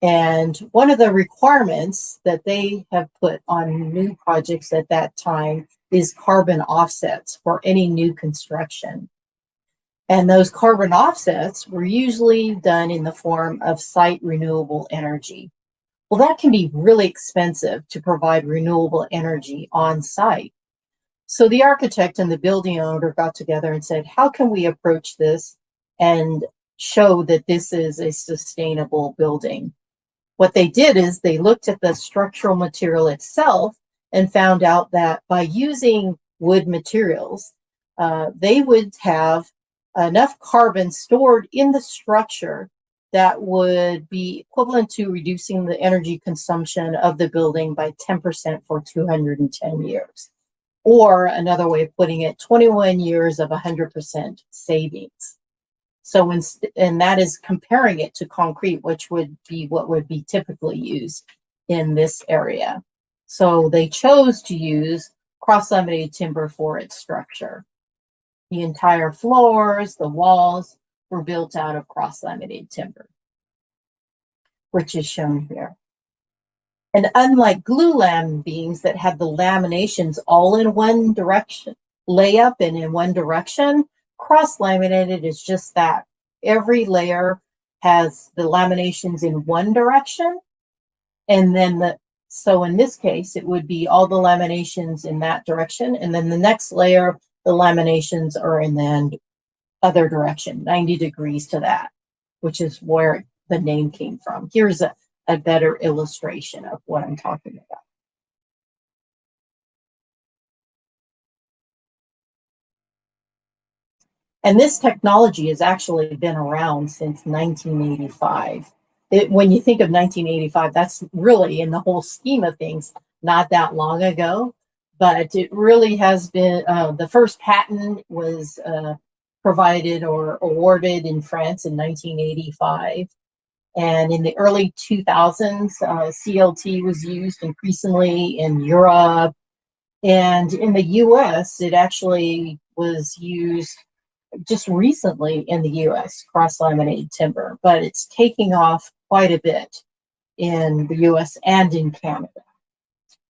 And one of the requirements that they have put on new projects at that time is carbon offsets for any new construction. And those carbon offsets were usually done in the form of site renewable energy. Well, that can be really expensive to provide renewable energy on site. So the architect and the building owner got together and said, how can we approach this and show that this is a sustainable building? What they did is they looked at the structural material itself and found out that by using wood materials, they would have enough carbon stored in the structure that would be equivalent to reducing the energy consumption of the building by 10% for 210 years. Or another way of putting it, 21 years of 100% savings. So, and that is comparing it to concrete, which would be what would be typically used in this area. So they chose to use cross-laminated timber for its structure. The entire floors, the walls were built out of cross-laminated timber, which is shown here. And unlike glue lam beams that have the laminations all in one direction, lay up and in one direction, cross-laminated is just that. Every layer has the laminations in one direction, and then so in this case, it would be all the laminations in that direction, and then the next layer, the laminations are in the other direction, 90 degrees to that, which is where the name came from. Here's a better illustration of what I'm talking about. And this technology has actually been around since 1985. When you think of 1985, that's really, in the whole scheme of things, not that long ago, but it really has been, the first patent was provided or awarded in France in 1985. And in the early 2000s, CLT was used increasingly in Europe. And in the US, it actually was used just recently in the US, cross-laminated timber, but it's taking off quite a bit in the US and in Canada.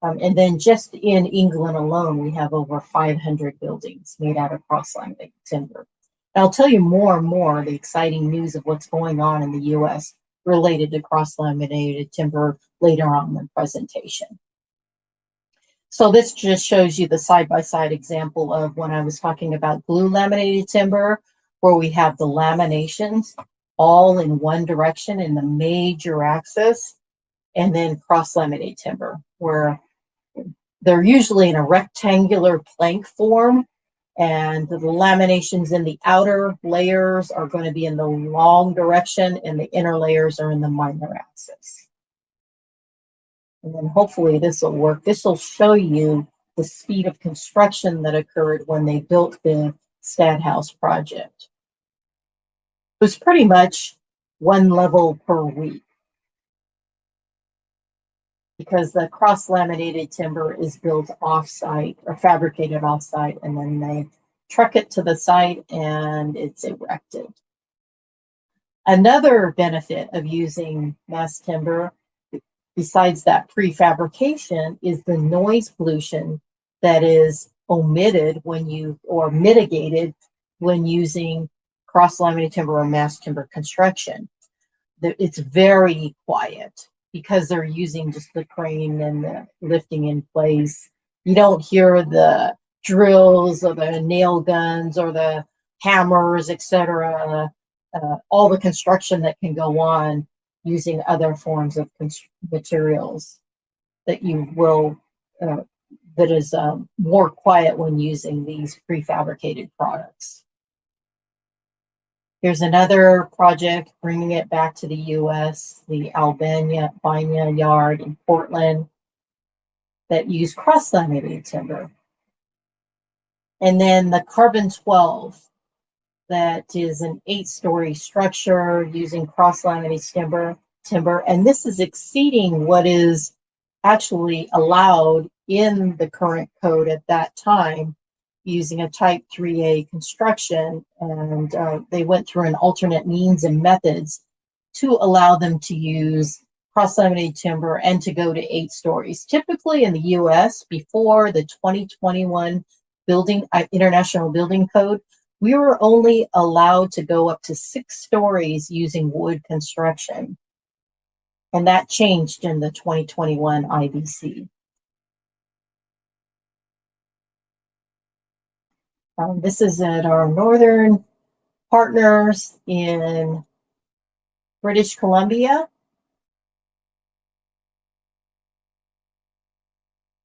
And then just in England alone, we have over 500 buildings made out of cross-laminated timber. And I'll tell you more and more the exciting news of what's going on in the US related to cross-laminated timber later on in the presentation. So this just shows you the side-by-side example of when I was talking about glue laminated timber, where we have the laminations all in one direction in the major axis, and then cross-laminated timber, where they're usually in a rectangular plank form, and the laminations in the outer layers are going to be in the long direction, and the inner layers are in the minor axis. And then hopefully this will work. This will show you the speed of construction that occurred when they built the Stadthaus project. It was pretty much one level per week, because the cross-laminated timber is built off-site or fabricated off-site, and then they truck it to the site and it's erected. Another benefit of using mass timber, besides that prefabrication, is the noise pollution that is omitted when you, or mitigated when using cross-laminated timber or mass timber construction. It's very quiet because they're using just the crane and the lifting in place. You don't hear the drills or the nail guns or the hammers, etc. All the construction that can go on using other forms of materials that you will, that is more quiet when using these prefabricated products. Here's another project bringing it back to the US, the Albania Yard in Portland, that used cross-laminated timber. And then the Carbon 12, that is an 8-story structure using cross-laminated timber. And this is exceeding what is actually allowed in the current code at that time. using a type 3A construction, and they went through an alternate means and methods to allow them to use cross-laminated timber and to go to 8 stories. Typically in the US, before the 2021 International Building Code, we were only allowed to go up to 6 stories using wood construction. And that changed in the 2021 IBC. This is at our northern partners in British Columbia.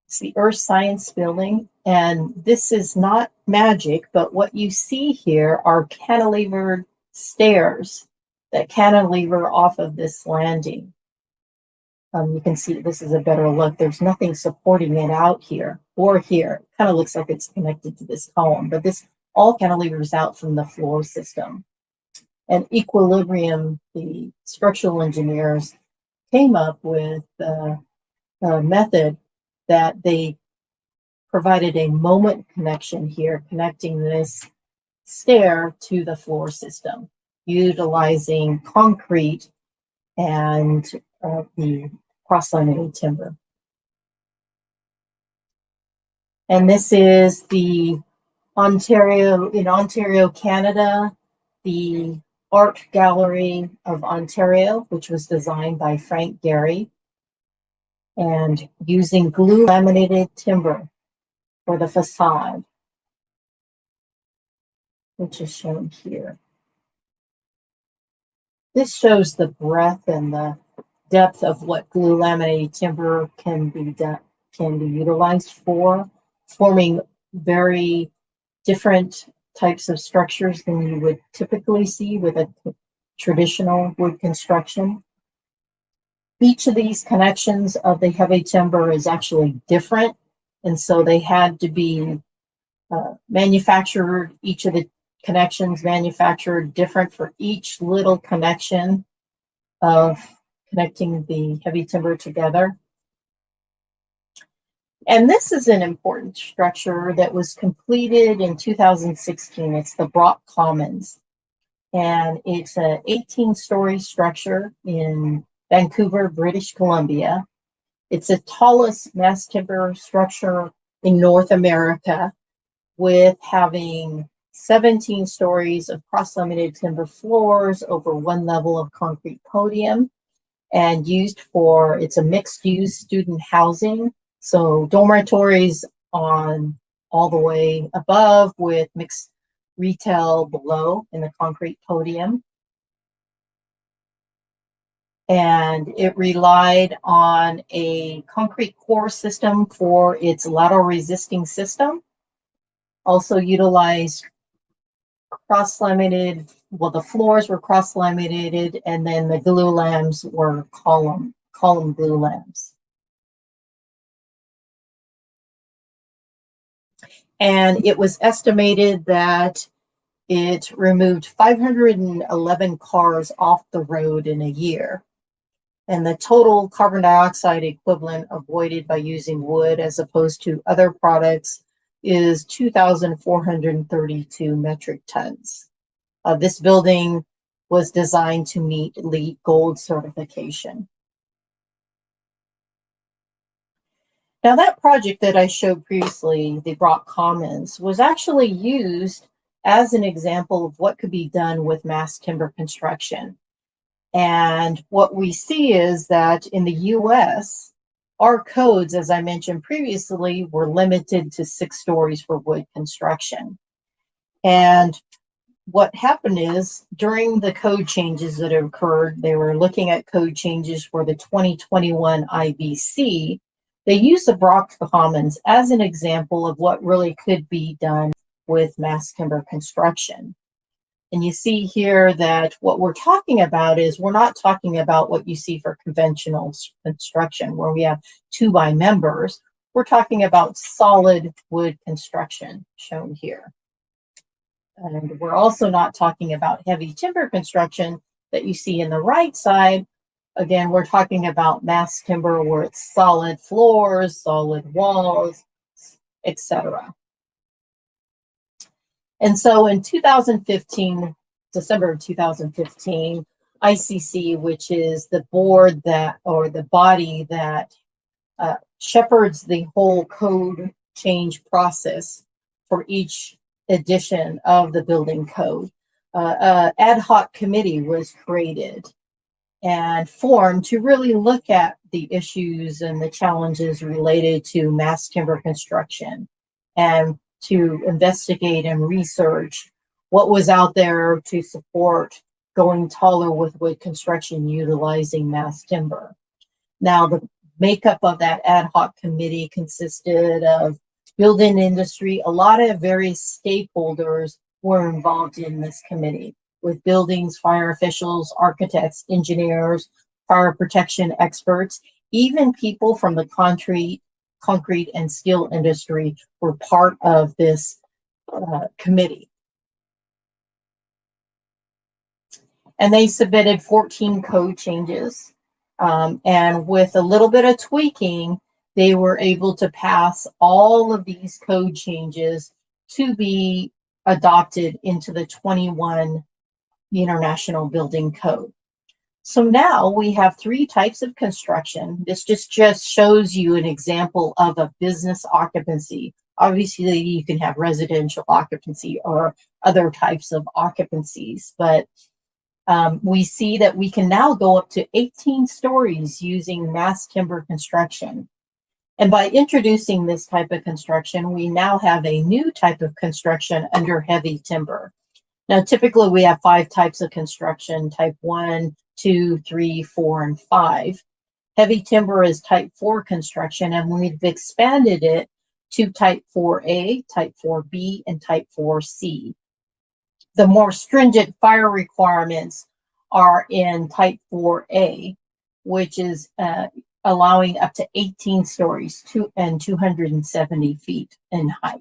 It's the Earth Science Building, and this is not magic, but what you see here are cantilevered stairs that cantilever off of this landing. You can see this is a better look. There's nothing supporting it out here or here. It kind of looks like it's connected to this column, but this all cantilevers out from the floor system. And Equilibrium, the structural engineers, came up with a method that they provided a moment connection here, connecting this stair to the floor system, utilizing concrete and the cross-laminated timber. And this is the Ontario, Canada, the Art Gallery of Ontario, which was designed by Frank Gehry, and using glue laminated timber for the facade, which is shown here. This shows the breadth and the depth of what glue laminated timber can be utilized for, forming very different types of structures than you would typically see with a traditional wood construction. Each of these connections of the heavy timber is actually different, and so they had to be manufactured, each of the connections manufactured different for each little connection of connecting the heavy timber together. And this is an important structure that was completed in 2016. It's the Brock Commons, and it's an 18-story structure in Vancouver, British Columbia. It's the tallest mass timber structure in North America, with having 17 stories of cross-laminated timber floors over 1 level of concrete podium, and it's a mixed-use student housing. So dormitories on all the way above with mixed retail below in the concrete podium. And it relied on a concrete core system for its lateral resisting system. Also utilized cross-laminated, well, the floors were cross-laminated, and then the glue lambs were column glue lambs. And it was estimated that it removed 511 cars off the road in a year. And the total carbon dioxide equivalent avoided by using wood as opposed to other products is 2,432 metric tons. This building was designed to meet LEED Gold certification. Now, that project that I showed previously, the Brock Commons, was actually used as an example of what could be done with mass timber construction. And what we see is that in the US, our codes, as I mentioned previously, were limited to 6 stories for wood construction. And what happened is, during the code changes that occurred, they were looking at code changes for the 2021 IBC. They used the Brock Commons as an example of what really could be done with mass timber construction. And you see here that what we're talking about is, we're not talking about what you see for conventional construction where we have 2x members. We're talking about solid wood construction shown here. And we're also not talking about heavy timber construction that you see in the right side. Again, we're talking about mass timber where it's solid floors, solid walls, etc. And so in 2015, December of 2015, ICC, which is the board that, or the body that shepherds the whole code change process for each edition of the building code, ad hoc committee was created and formed to really look at the issues and the challenges related to mass timber construction, and to investigate and research what was out there to support going taller with wood construction utilizing mass timber. Now, the makeup of that ad hoc committee consisted of building industry. A lot of various stakeholders were involved in this committee, with buildings, fire officials, architects, engineers, fire protection experts, even people from the concrete and steel industry were part of this committee. And they submitted 14 code changes. And with a little bit of tweaking, they were able to pass all of these code changes to be adopted into the 21 International Building Code. So now we have 3 types of construction. This just shows you an example of a business occupancy. Obviously, you can have residential occupancy or other types of occupancies, but we see that we can now go up to 18 stories using mass timber construction. And by introducing this type of construction, we now have a new type of construction under heavy timber. Now, typically we have 5 types of construction: type 1, 2, 3, 4, and 5. Heavy timber is type 4 construction, and we've expanded it to type 4A, type 4B, and type 4C. The more stringent fire requirements are in type 4A, which is allowing up to 18 stories and 270 feet in height,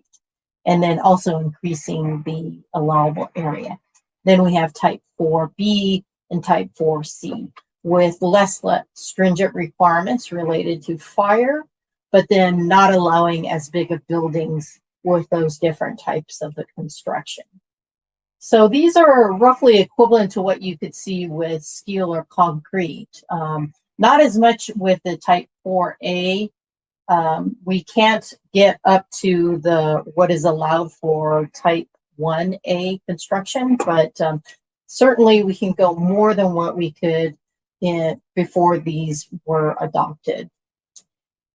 and then also increasing the allowable area. Then we have type 4B and type 4C with less stringent requirements related to fire, but then not allowing as big of buildings with those different types of the construction. So these are roughly equivalent to what you could see with steel or concrete. Not as much with the type 4A. We can't get up to what is allowed for type 1A construction, but certainly we can go more than what we could before these were adopted.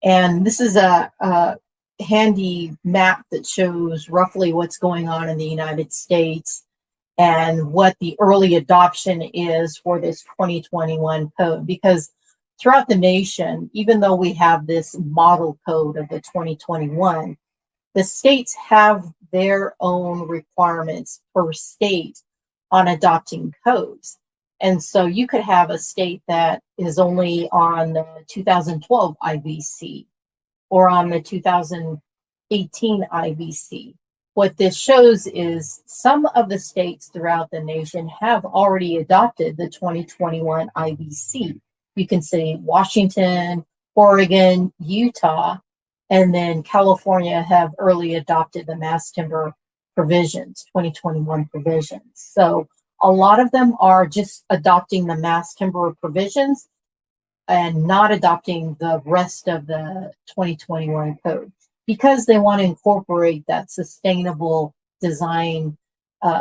And this is a handy map that shows roughly what's going on in the United States and what the early adoption is for this 2021 code. Because throughout the nation, even though we have this model code of the 2021, the states have their own requirements per state on adopting codes. And so you could have a state that is only on the 2012 IBC or on the 2018 IBC. What this shows is some of the states throughout the nation have already adopted the 2021 IBC. You can say Washington, Oregon, Utah, and then California have early adopted the mass timber provisions, 2021 provisions. So a lot of them are just adopting the mass timber provisions and not adopting the rest of the 2021 code, because they want to incorporate that sustainable design,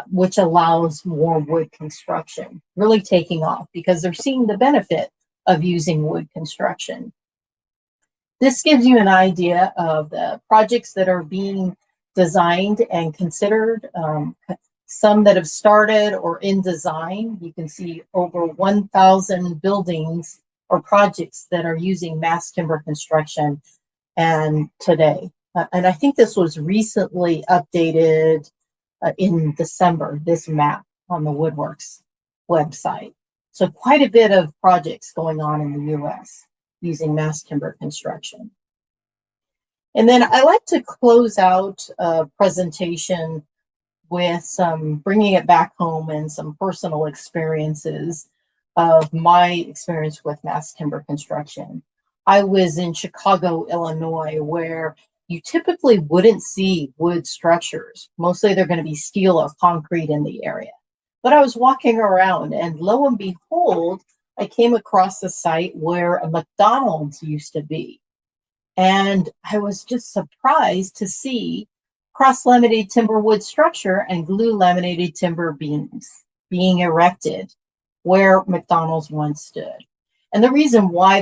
which allows more wood construction, really taking off because they're seeing the benefit of using wood construction. This gives you an idea of the projects that are being designed and considered, some that have started or in design. You can see over 1,000 buildings or projects that are using mass timber construction and today. And I think this was recently updated in December, this map on the Woodworks website. So quite a bit of projects going on in the US using mass timber construction. And then I like to close out a presentation with some bringing it back home and some personal experiences of my experience with mass timber construction. I was in Chicago, Illinois, where you typically wouldn't see wood structures. Mostly they're going to be steel or concrete in the area. But I was walking around and lo and behold, I came across a site where a McDonald's used to be. And I was just surprised to see cross-laminated timber wood structure and glue laminated timber beams being erected where McDonald's once stood. And the reason why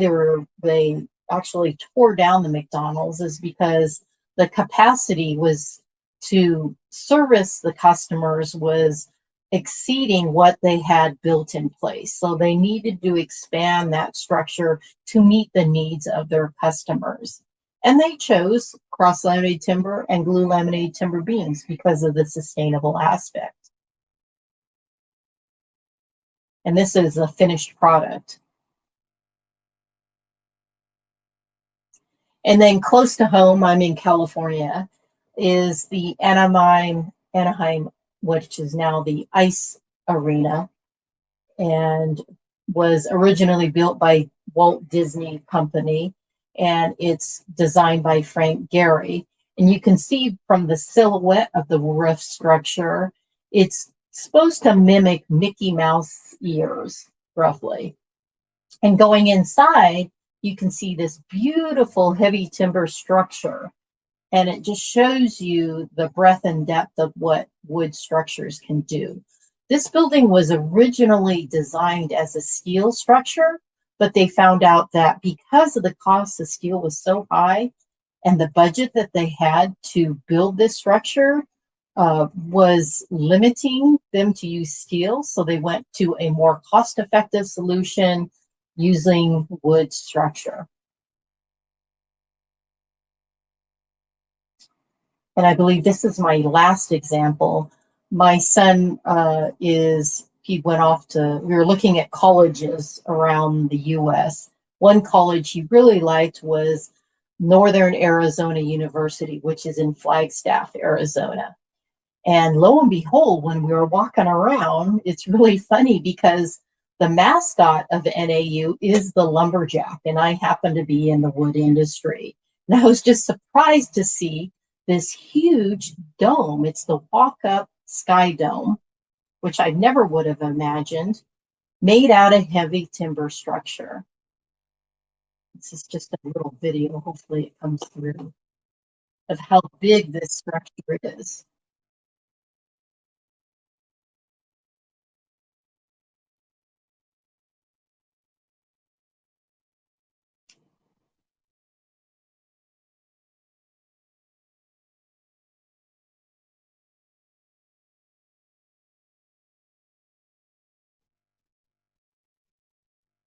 they actually tore down the McDonald's is because the capacity was to service the customers was exceeding what they had built in place. So they needed to expand that structure to meet the needs of their customers. And they chose cross-laminated timber and glue laminated timber beams because of the sustainable aspect. And this is a finished product. And then close to home, I'm in California, is the Anaheim, which is now the Ice Arena, and was originally built by Walt Disney Company, and it's designed by Frank Gehry. And you can see from the silhouette of the roof structure, it's supposed to mimic Mickey Mouse ears, roughly. And going inside, you can see this beautiful heavy timber structure. And it just shows you the breadth and depth of what wood structures can do. This building was originally designed as a steel structure, but they found out that because of the cost of steel was so high and the budget that they had to build this structure was limiting them to use steel. So they went to a more cost-effective solution using wood structure. And I believe this is my last example. My son he went off we were looking at colleges around the US. One college he really liked was Northern Arizona University, which is in Flagstaff, Arizona. And lo and behold, when we were walking around, it's really funny because the mascot of NAU is the lumberjack, and I happen to be in the wood industry. And I was just surprised to see this huge dome. It's the walk-up sky dome, which I never would have imagined, made out of heavy timber structure. This is just a little video, hopefully it comes through, of how big this structure is.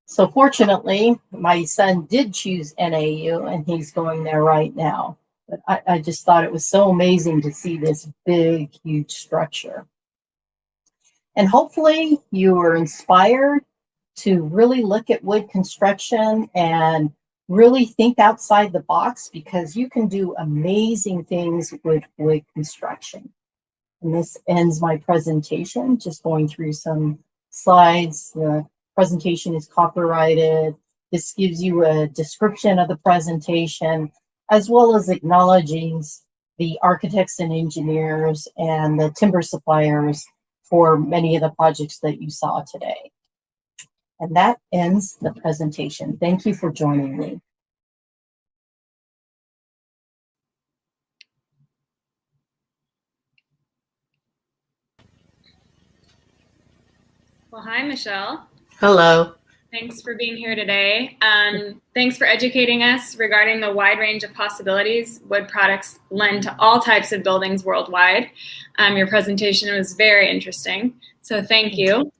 So fortunately, my son did choose NAU and he's going there right now. But I just thought it was so amazing to see this big, huge structure. And hopefully you were inspired to really look at wood construction and really think outside the box, because you can do amazing things with wood construction. And this ends my presentation, just going through some slides. The presentation is copyrighted. This gives you a description of the presentation, as well as acknowledging the architects and engineers and the timber suppliers for many of the projects that you saw today. And that ends the presentation. Thank you for joining me. Well, hi, Michelle. Hello. Thanks for being here today. Thanks for educating us regarding the wide range of possibilities wood products lend to all types of buildings worldwide. Your presentation was very interesting, so thank you.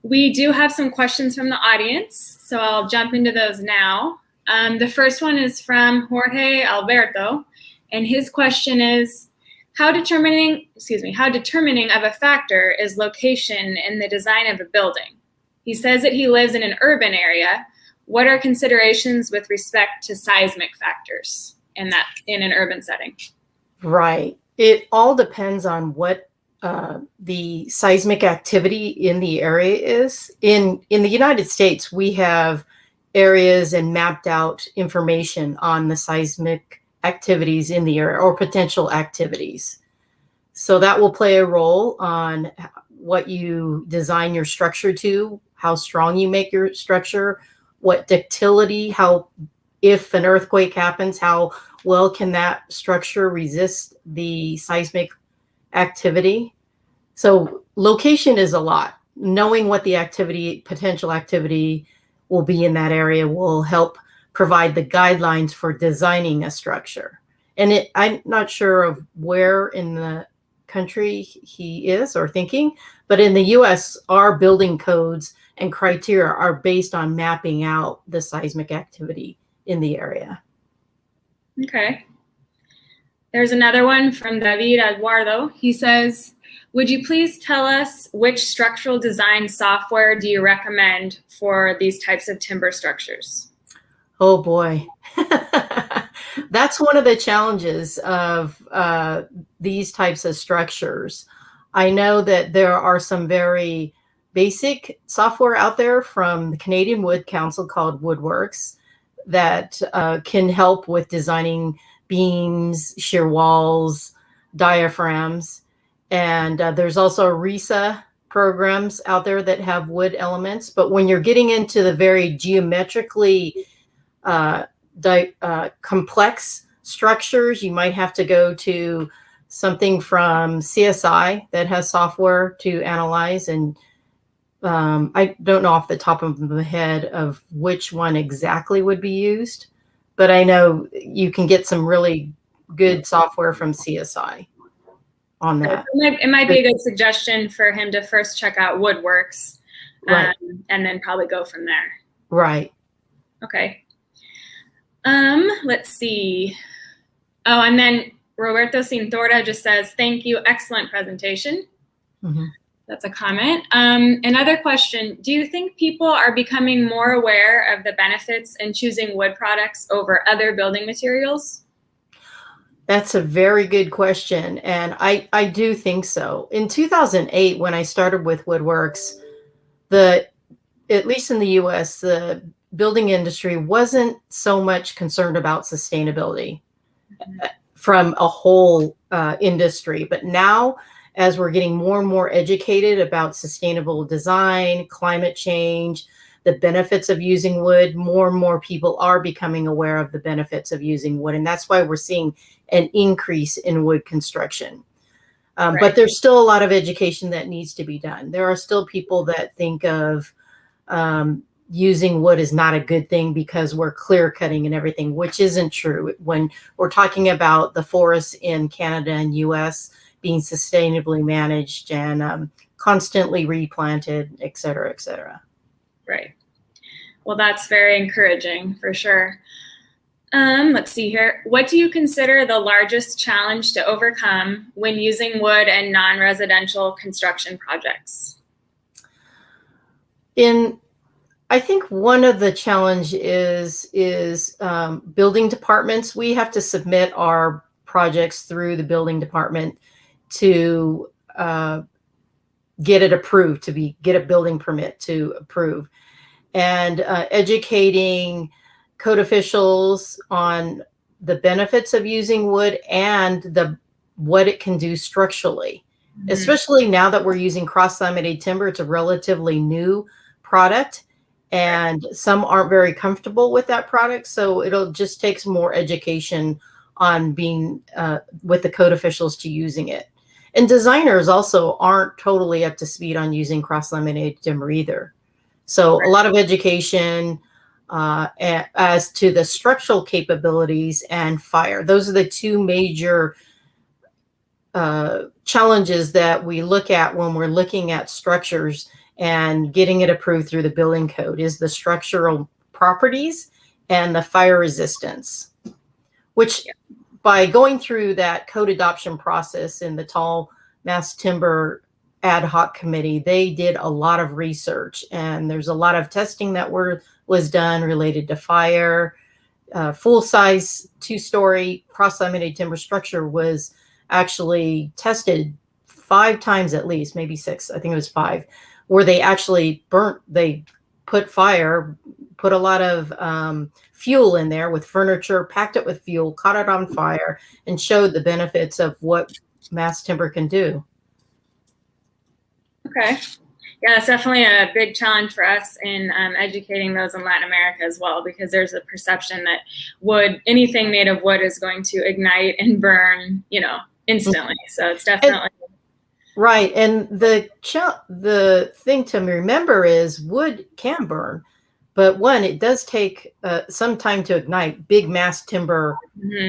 We do have some questions from the audience, so I'll jump into those now. The first one is from Jorge Alberto, and his question is, how determining of a factor is location in the design of a building? He says that he lives in an urban area. What are considerations with respect to seismic factors in an urban setting? Right. It all depends on what the seismic activity in the area is. In the United States, we have areas and mapped out information on the seismic activities in the area or potential activities. So that will play a role on what you design your structure to, how strong you make your structure, what ductility, how, if an earthquake happens, how well can that structure resist the seismic activity. So location is a lot. Knowing what the activity, potential activity will be in that area will help provide the guidelines for designing a structure. And I'm not sure of where in the country he is or thinking, but in the US, our building codes and criteria are based on mapping out the seismic activity in the area. Okay. There's another one from David Eduardo. He says, would you please tell us which structural design software do you recommend for these types of timber structures? Oh boy. That's one of the challenges of these types of structures. I know that there are some very basic software out there from the Canadian Wood Council called Woodworks that can help with designing beams, shear walls, diaphragms. And there's also RISA programs out there that have wood elements. But when you're getting into the very geometrically complex structures, you might have to go to something from CSI that has software to analyze. And I don't know off the top of my head of which one exactly would be used, but I know you can get some really good software from CSI on that. It might be a good suggestion for him to first check out Woodworks, right, and then probably go from there. Right. Okay. Let's see. Oh, and then Roberto Cintora just says, thank you, excellent presentation. Mm-hmm. That's a comment. Another question, do you think people are becoming more aware of the benefits in choosing wood products over other building materials? That's a very good question. And I do think so. In 2008, when I started with Woodworks, at least in the US, the building industry wasn't so much concerned about sustainability from a whole industry. But now, as we're getting more and more educated about sustainable design, climate change, the benefits of using wood, more and more people are becoming aware of the benefits of using wood. And that's why we're seeing an increase in wood construction. Right. But there's still a lot of education that needs to be done. There are still people that think of using wood is not a good thing because we're clear cutting and everything, which isn't true. When we're talking about the forests in Canada and US being sustainably managed and constantly replanted, et cetera, et cetera. Right. Well, that's very encouraging for sure. Let's see here. What do you consider the largest challenge to overcome when using wood in non-residential construction projects? I think one of the challenge is building departments. We have to submit our projects through the building department to get it approved, get a building permit to approve, and educating code officials on the benefits of using wood and what it can do structurally. Mm-hmm. Especially now that we're using cross-laminated timber, it's a relatively new product, and some aren't very comfortable with that product. So it'll just take more education on being with the code officials to using it. And designers also aren't totally up to speed on using cross-laminated timber either. So a lot of education as to the structural capabilities and fire. Those are the two major challenges that we look at when we're looking at structures and getting it approved through the building code, is the structural properties and the fire resistance, which by going through that code adoption process in the Tall Mass Timber Ad Hoc Committee, they did a lot of research, and there's a lot of testing that was done related to fire. Full-size 2-story cross-laminated timber structure was actually tested 5 times at least, maybe 6, I think it was 5, where they actually put a lot of fuel in there with furniture, packed it with fuel, caught it on fire, and showed the benefits of what mass timber can do. Okay. Yeah, it's definitely a big challenge for us in educating those in Latin America as well, because there's a perception that anything made of wood is going to ignite and burn, instantly. So it's definitely right. And the thing to remember is wood can burn, but it does take some time to ignite. Big mass timber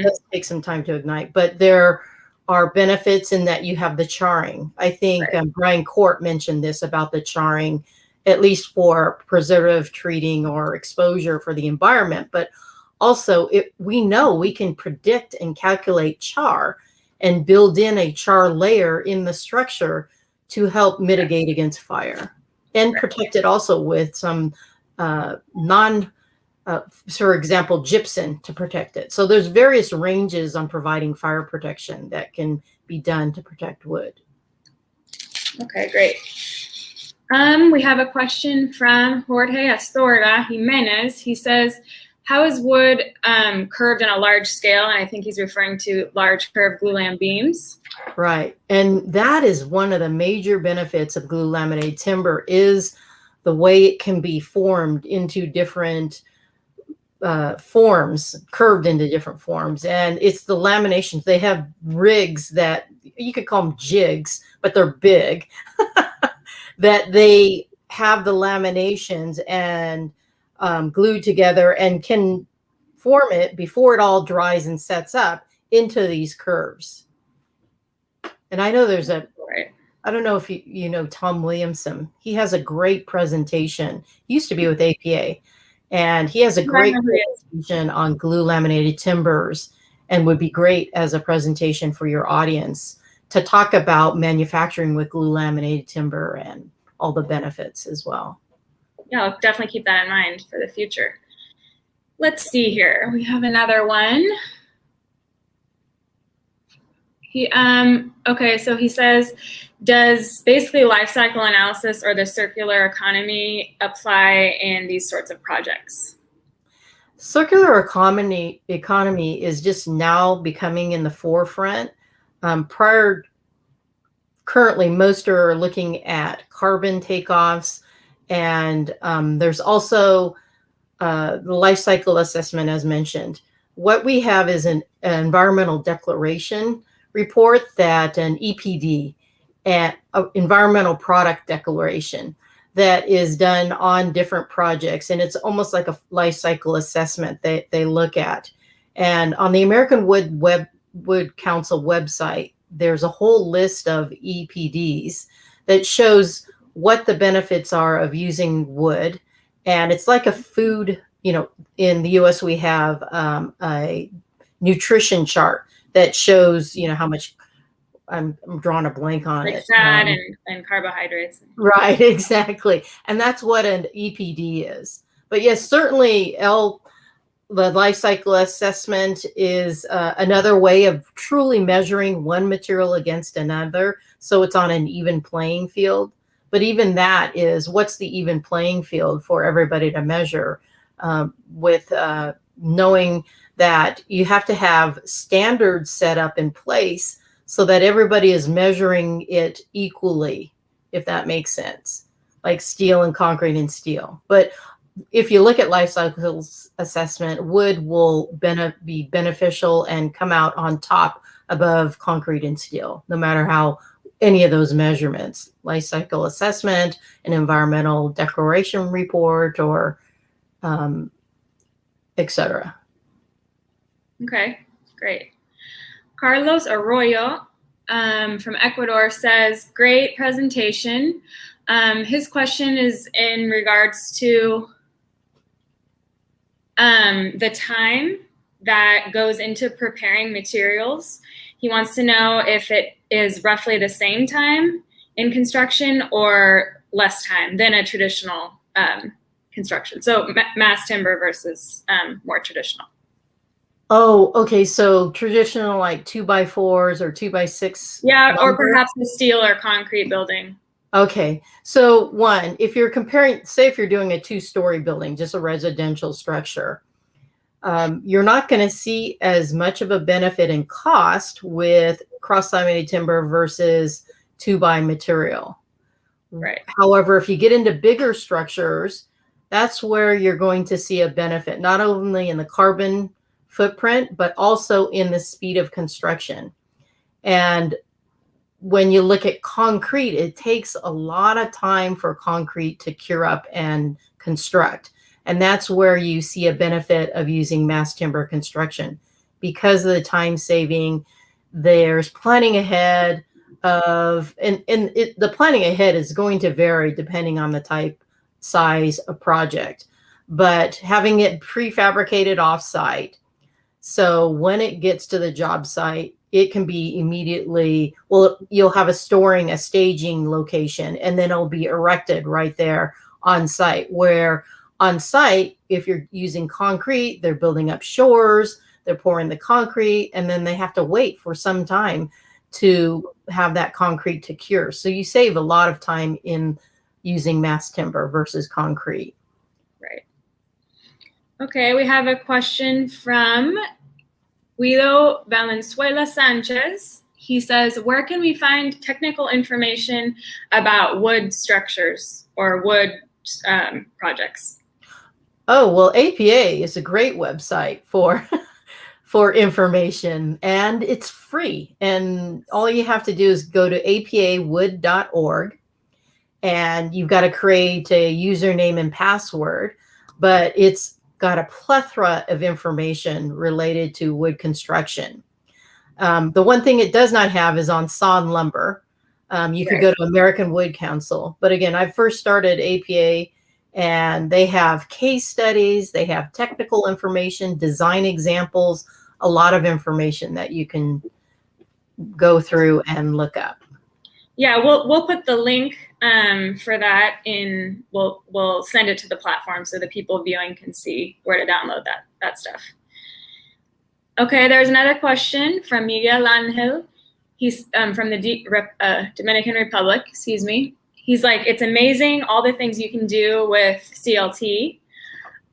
does take some time to ignite, but there are benefits in that you have the charring. I think Brian Court mentioned this about the charring, at least for preservative treating or exposure for the environment. But also, we know we can predict and calculate char and build in a char layer in the structure to help mitigate against fire and protect it also with some for example, gypsum to protect it. So there's various ranges on providing fire protection that can be done to protect wood. Okay, great. We have a question from Jorge Astorga Jimenez. He says, how is wood curved on a large scale? And I think he's referring to large curved glulam beams. Right. And that is one of the major benefits of glue laminated timber is the way it can be formed into different forms, curved into different forms. And it's the laminations. They have rigs that you could call them jigs, but they're big, that they have the laminations and glued together and can form it before it all dries and sets up into these curves. And I know there's I don't know if you know Tom Williamson. He has a great presentation. He used to be with APA. And he has a great presentation on glue laminated timbers and would be great as a presentation for your audience to talk about manufacturing with glue laminated timber and all the benefits as well. Yeah, I'll definitely keep that in mind for the future. Let's see here. We have another one. Okay, so he says, does basically life cycle analysis or the circular economy apply in these sorts of projects? Circular economy is just now becoming in the forefront. Currently, most are looking at carbon takeoffs, and there's also the life cycle assessment, as mentioned. What we have is an environmental declaration report that an EPD, an environmental product declaration, that is done on different projects. And it's almost like a life cycle assessment that they look at. And on the American Wood Council website, there's a whole list of EPDs that shows what the benefits are of using wood. And it's like a food, in the US, we have a nutrition chart that shows, how much, I'm drawing a blank on it. Fat and carbohydrates. Right, exactly. And that's what an EPD is. But yes, certainly the life cycle assessment is another way of truly measuring one material against another. So it's on an even playing field. But even that is, what's the even playing field for everybody to measure with knowing that you have to have standards set up in place so that everybody is measuring it equally, if that makes sense, like steel and concrete and steel. But if you look at life cycle assessment, wood will be beneficial and come out on top above concrete and steel, no matter how any of those measurements, life cycle assessment, an environmental declaration report, or etc. Okay, great. Carlos Arroyo from Ecuador says, great presentation. His question is in regards to the time that goes into preparing materials. He wants to know if it is roughly the same time in construction or less time than a traditional construction. So mass timber versus more traditional. Oh, okay. So traditional, like 2x4s or 2x6. Yeah, lumber. or perhaps the steel or concrete building. Okay, so one, if you're comparing, say if you're doing a 2-story building, just a residential structure, you're not going to see as much of a benefit in cost with cross-laminated timber versus 2-by material. Right. However, if you get into bigger structures, that's where you're going to see a benefit, not only in the carbon footprint, but also in the speed of construction. And when you look at concrete, it takes a lot of time for concrete to cure up and construct. And that's where you see a benefit of using mass timber construction. Because of the time saving, there's planning ahead of, the planning ahead is going to vary depending on the type, size of project. But having it prefabricated offsite, so when it gets to the job site, it can be immediately, well, you'll have a staging location, and then it'll be erected right there on site. Where on site, if you're using concrete, they're building up shores, they're pouring the concrete, and then they have to wait for some time to have that concrete to cure. So you save a lot of time in using mass timber versus concrete. Right. Okay, we have a question from Guido Valenzuela Sanchez. He says, where can we find technical information about wood structures or wood projects? Oh, well, APA is a great website for for information, and it's free. And all you have to do is go to apawood.org, and you've got to create a username and password, but it's got a plethora of information related to wood construction. The one thing it does not have is on saw and lumber. You could go to American Wood Council. But again, I first started APA, and they have case studies, they have technical information, design examples, a lot of information that you can go through and look up. Yeah, we'll put the link for that in. We'll send it to the platform so the people viewing can see where to download that stuff. Okay, there's another question from Miguel Angel. He's from the Dominican Republic. Excuse me. He's like, it's amazing all the things you can do with CLT.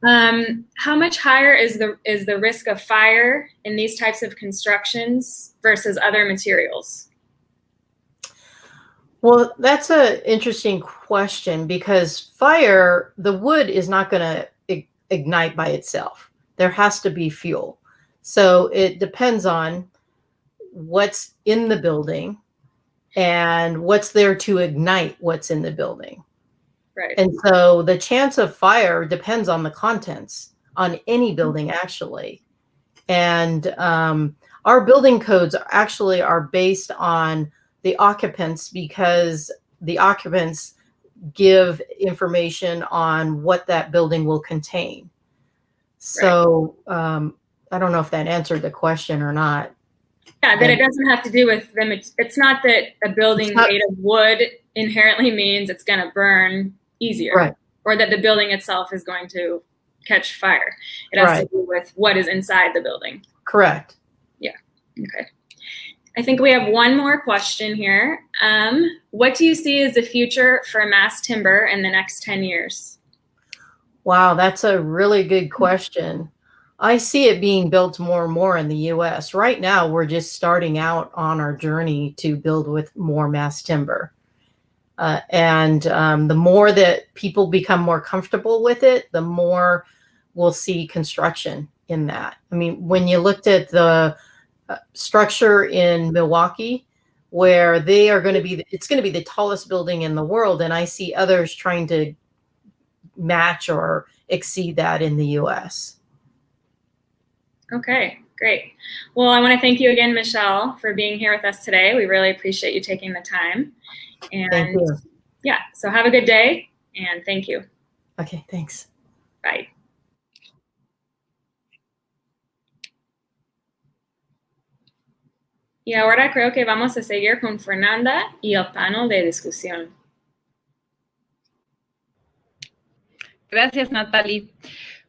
How much higher is the risk of fire in these types of constructions versus other materials? Well, that's an interesting question, because fire, the wood is not going to ignite by itself. There has to be fuel. So it depends on what's in the building and what's there to ignite what's in the building. Right. And so the chance of fire depends on the contents on any building, actually. And our building codes actually are based on the occupants, because the occupants give information on what that building will contain. So I don't know if that answered the question or not. Yeah, that it doesn't have to do with them. It's not that a building made of wood inherently means it's going to burn easier, right, or that the building itself is going to catch fire. It has to do with what is inside the building. Correct. Yeah. Okay. I think we have one more question here. What do you see as the future for mass timber in the next 10 years? Wow, that's a really good question. I see it being built more and more in the US. Right now, we're just starting out on our journey to build with more mass timber. The more that people become more comfortable with it, the more we'll see construction in that. I mean, when you looked at the structure in Milwaukee, where they are going to be, it's going to be the tallest building in the world, and I see others trying to match or exceed that in the US. Okay, great. Well, I want to thank you again, Michelle, for being here with us today. We really appreciate you taking the time. And thank you. Yeah, so have a good day, and thank you. Okay, thanks. Bye. Y ahora creo que vamos a seguir con Fernanda y el panel de discusión. Gracias, Natalie.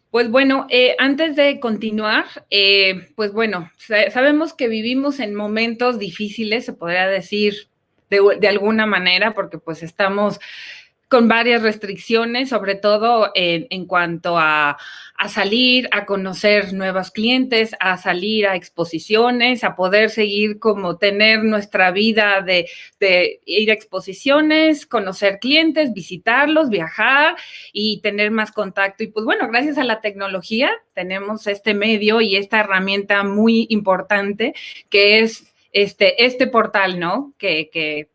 Pues bueno, antes de continuar, pues bueno, sabemos que vivimos en momentos difíciles, se podría decir de alguna manera, porque pues estamos con varias restricciones, sobre todo en cuanto a salir, a conocer nuevos clientes, a salir a exposiciones, a poder seguir como tener nuestra vida de ir a exposiciones, conocer clientes, visitarlos, viajar y tener más contacto. Y pues bueno, gracias a la tecnología tenemos este medio y esta herramienta muy importante que es este portal, ¿no? Que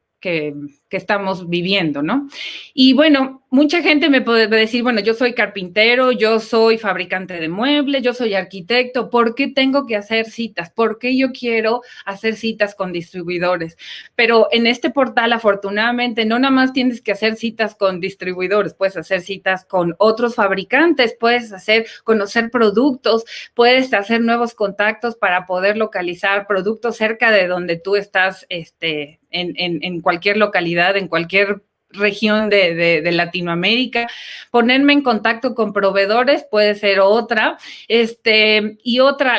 estamos viviendo, ¿no? Y bueno, mucha gente me puede decir, bueno, yo soy carpintero, yo soy fabricante de muebles, yo soy arquitecto, ¿por qué tengo que hacer citas? ¿Por qué yo quiero hacer citas con distribuidores? Pero en este portal, afortunadamente, no nada más tienes que hacer citas con distribuidores, puedes hacer citas con otros fabricantes, puedes conocer productos, puedes hacer nuevos contactos para poder localizar productos cerca de donde tú estás, en cualquier localidad, en cualquier región de Latinoamérica, ponerme en contacto con proveedores puede ser otra, y otra,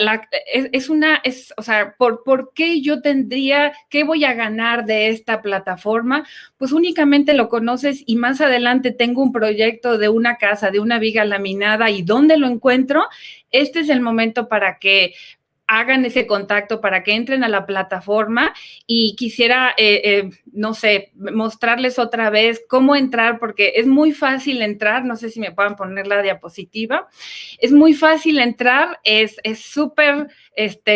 o sea, ¿por qué yo qué voy a ganar de esta plataforma? Pues únicamente lo conoces y más adelante tengo un proyecto de una casa, de una viga laminada, ¿y dónde lo encuentro? Este es el momento para que hagan ese contacto, para que entren a la plataforma, y quisiera, no sé, mostrarles otra vez cómo entrar, porque es muy fácil entrar, no sé si me puedan poner la diapositiva, es muy fácil entrar, es súper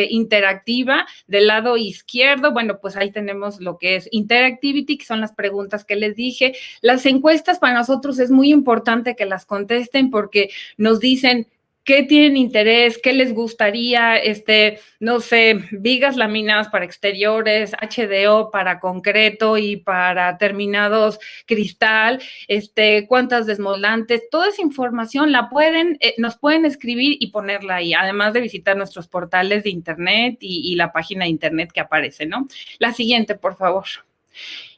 interactiva. Del lado izquierdo, bueno, pues ahí tenemos lo que es interactivity, que son las preguntas que les dije. Las encuestas para nosotros es muy importante que las contesten porque nos dicen ¿qué tienen interés? ¿Qué les gustaría? No sé, vigas laminadas para exteriores, HDO para concreto y para terminados cristal, cuántas desmoldantes, toda esa información nos pueden escribir y ponerla ahí, además de visitar nuestros portales de internet y la página de internet que aparece, ¿no? La siguiente, por favor.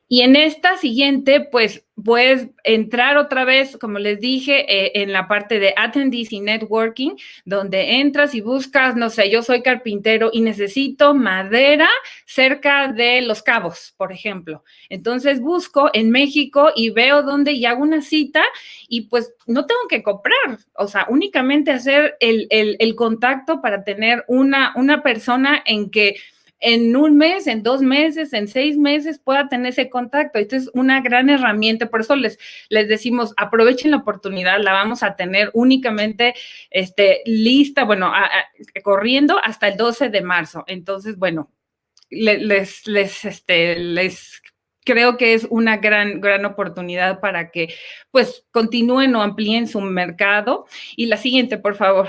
Y en esta siguiente, pues, puedes entrar otra vez, como les dije, en la parte de attendees y networking, donde entras y buscas, no sé, yo soy carpintero y necesito madera cerca de Los Cabos, por ejemplo. Entonces busco en México y veo dónde y hago una cita y pues no tengo que comprar, o sea, únicamente hacer el contacto para tener una persona en que en un mes, en 2 meses, en 6 meses pueda tener ese contacto. Esto es una gran herramienta, por eso les decimos, aprovechen la oportunidad, la vamos a tener únicamente lista, bueno, corriendo hasta el 12 de marzo. Entonces, bueno, les creo que es una gran oportunidad para que pues continúen o amplíen su mercado. Y la siguiente, por favor.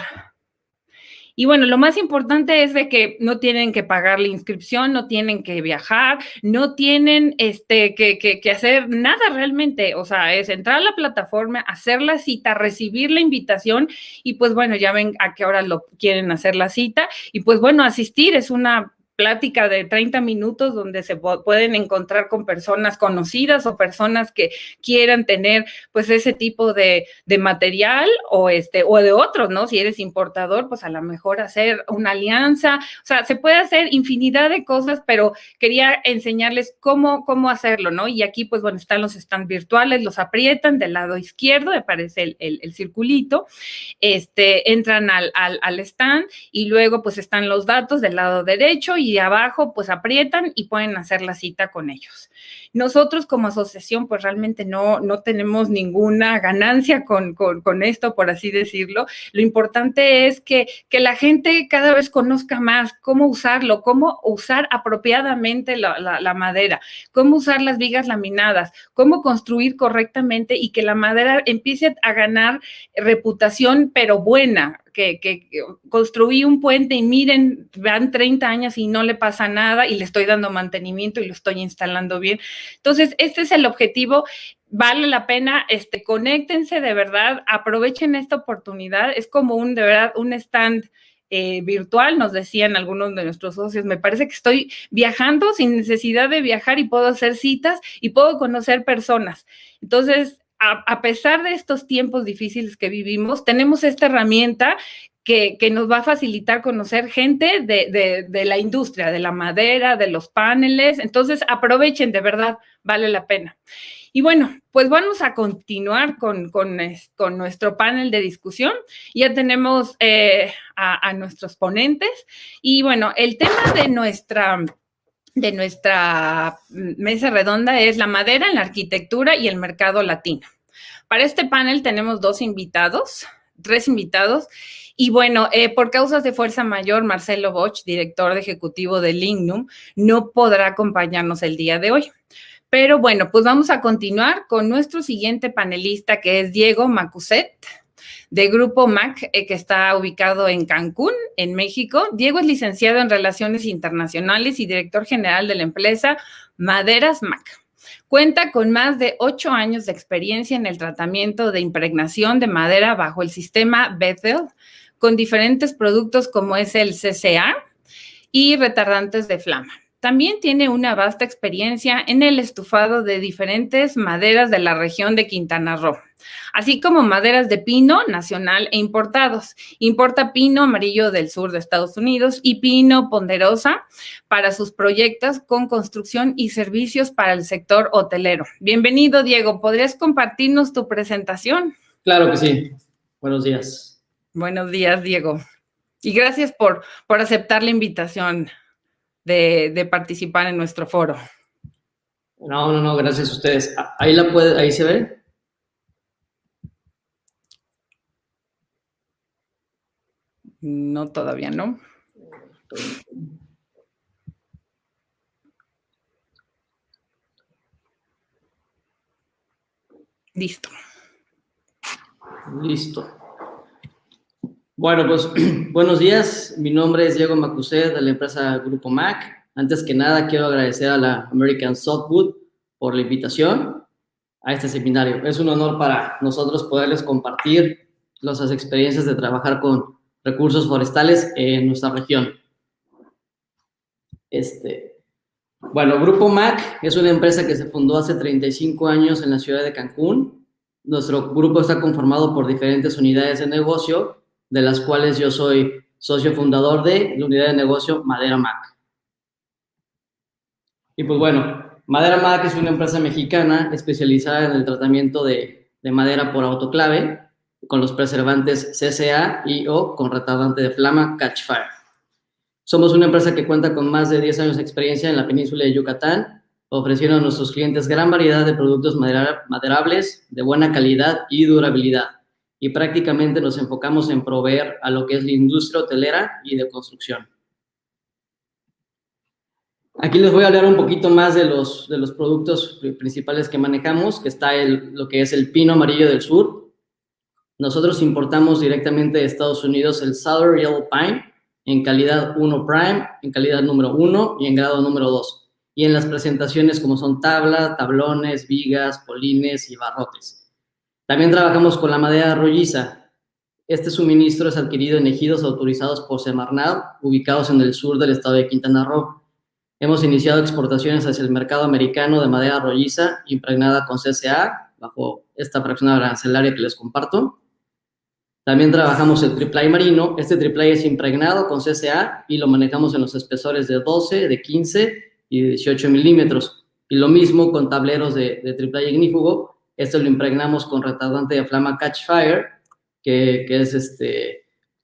Y bueno, lo más importante es de que no tienen que pagar la inscripción, no tienen que viajar, no tienen que hacer nada realmente. O sea, es entrar a la plataforma, hacer la cita, recibir la invitación y pues bueno, ya ven a qué hora lo quieren hacer la cita y pues bueno, asistir es una plática de 30 minutos donde se pueden encontrar con personas conocidas o personas que quieran tener pues ese tipo de material o de otros, ¿no? Si eres importador, pues a lo mejor hacer una alianza, o sea, se puede hacer infinidad de cosas, pero quería enseñarles cómo hacerlo, ¿no? Y aquí, pues bueno, están los stands virtuales, los aprietan del lado izquierdo, aparece el circulito, entran al stand y luego pues están los datos del lado derecho y abajo pues aprietan y pueden hacer la cita con ellos. Nosotros como asociación pues realmente no tenemos ninguna ganancia con esto, por así decirlo. Lo importante es que la gente cada vez conozca más cómo usarlo, cómo usar apropiadamente la madera, cómo usar las vigas laminadas, cómo construir correctamente y que la madera empiece a ganar reputación, pero buena. Que construí un puente y miren, van 30 años y no le pasa nada y le estoy dando mantenimiento y lo estoy instalando bien. Entonces, este es el objetivo. Vale la pena, conéctense de verdad, aprovechen esta oportunidad. Es como de verdad, un stand virtual, nos decían algunos de nuestros socios, me parece que estoy viajando sin necesidad de viajar y puedo hacer citas y puedo conocer personas. Entonces, a pesar de estos tiempos difíciles que vivimos, tenemos esta herramienta que nos va a facilitar conocer gente de la industria, de la madera, de los paneles. Entonces, aprovechen, de verdad, vale la pena. Y bueno, pues vamos a continuar con nuestro panel de discusión. Ya tenemos a nuestros ponentes. Y bueno, el tema de nuestra mesa redonda es la madera en la arquitectura y el mercado latino. Para este panel tenemos tres invitados. Y bueno, por causas de fuerza mayor, Marcelo Bosch, director ejecutivo de Lignum, no podrá acompañarnos el día de hoy. Pero bueno, pues vamos a continuar con nuestro siguiente panelista, que es Diego Macuset, de Grupo MAC, que está ubicado en Cancún, en México. Diego es licenciado en Relaciones Internacionales y director general de la empresa Maderas MAC. Cuenta con más de 8 años de experiencia en el tratamiento de impregnación de madera bajo el sistema Bethel, con diferentes productos como es el CCA y retardantes de flama. También tiene una vasta experiencia en el estufado de diferentes maderas de la región de Quintana Roo, así como maderas de pino nacional e importados. Importa pino amarillo del sur de Estados Unidos y pino ponderosa para sus proyectos con construcción y servicios para el sector hotelero. Bienvenido, Diego. ¿Podrías compartirnos tu presentación? Claro que sí. Buenos días. Buenos días, Diego. Y gracias por aceptar la invitación de participar en nuestro foro. No, gracias a ustedes. Ahí se ve. No, todavía no. Listo. Listo. Bueno, pues buenos días. Mi nombre es Diego Macuset, de la empresa Grupo MAC. Antes que nada, quiero agradecer a la American Softwoods por la invitación a este seminario. Es un honor para nosotros poderles compartir las experiencias de trabajar con recursos forestales en nuestra región. Bueno, Grupo MAC es una empresa que se fundó hace 35 años en la ciudad de Cancún. Nuestro grupo está conformado por diferentes unidades de negocio, de las cuales yo soy socio fundador de la unidad de negocio Madera MAC. Y pues bueno, Madera MAC es una empresa mexicana especializada en el tratamiento de madera por autoclave, con los preservantes CCA y o con retardante de flama Catch Fire. Somos una empresa que cuenta con más de 10 años de experiencia en la península de Yucatán, ofreciendo a nuestros clientes gran variedad de productos maderables de buena calidad y durabilidad. Y prácticamente nos enfocamos en proveer a lo que es la industria hotelera y de construcción. Aquí les voy a hablar un poquito más de los productos principales que manejamos, que está lo que es el pino amarillo del sur. Nosotros importamos directamente de Estados Unidos el Southern Yellow Pine en calidad 1 Prime, en calidad número 1 y en grado número 2. Y en las presentaciones como son tablas, tablones, vigas, polines y barrotes. También trabajamos con la madera rolliza. Este suministro es adquirido en ejidos autorizados por Semarnat, ubicados en el sur del estado de Quintana Roo. Hemos iniciado exportaciones hacia el mercado americano de madera rolliza impregnada con CCA, bajo esta fracción arancelaria que les comparto. También trabajamos el triplay marino. Este triplay es impregnado con CCA y lo manejamos en los espesores de 12, de 15 y de 18 milímetros. Y lo mismo con tableros de triplay ignífugo. Esto lo impregnamos con retardante de flama Catch Fire, que es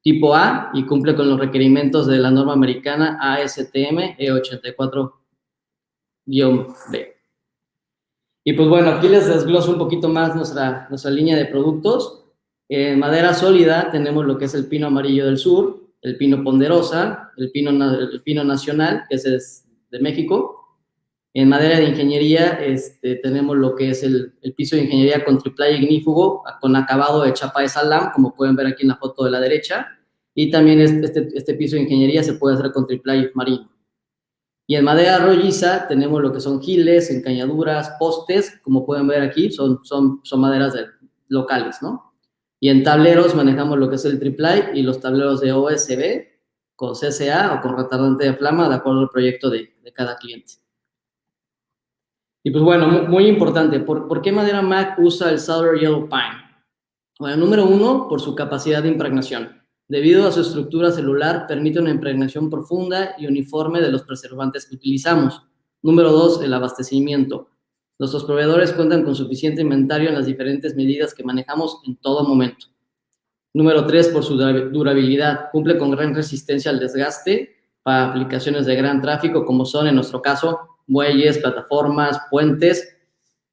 tipo A y cumple con los requerimientos de la norma americana ASTM E84-B. Y pues bueno, aquí les desgloso un poquito más nuestra línea de productos. En madera sólida tenemos lo que es el pino amarillo del sur, el pino ponderosa, el pino nacional, que es de México. En madera de ingeniería tenemos lo que es el piso de ingeniería con triplay ignífugo, con acabado de chapa de salam, como pueden ver aquí en la foto de la derecha. Y también este piso de ingeniería se puede hacer con triplay marino. Y en madera rolliza tenemos lo que son giles, encañaduras, postes, como pueden ver aquí, son maderas locales, ¿no? Y en tableros manejamos lo que es el triplay y los tableros de OSB con CCA o con retardante de flama, de acuerdo al proyecto de cada cliente. Y pues bueno, muy importante, ¿por qué Madera MAC usa el Southern Yellow Pine? Bueno, número 1, por su capacidad de impregnación. Debido a su estructura celular, permite una impregnación profunda y uniforme de los preservantes que utilizamos. Número 2, el abastecimiento. Nuestros proveedores cuentan con suficiente inventario en las diferentes medidas que manejamos en todo momento. Número 3, por su durabilidad. Cumple con gran resistencia al desgaste para aplicaciones de gran tráfico, como son, en nuestro caso, muelles, plataformas, puentes.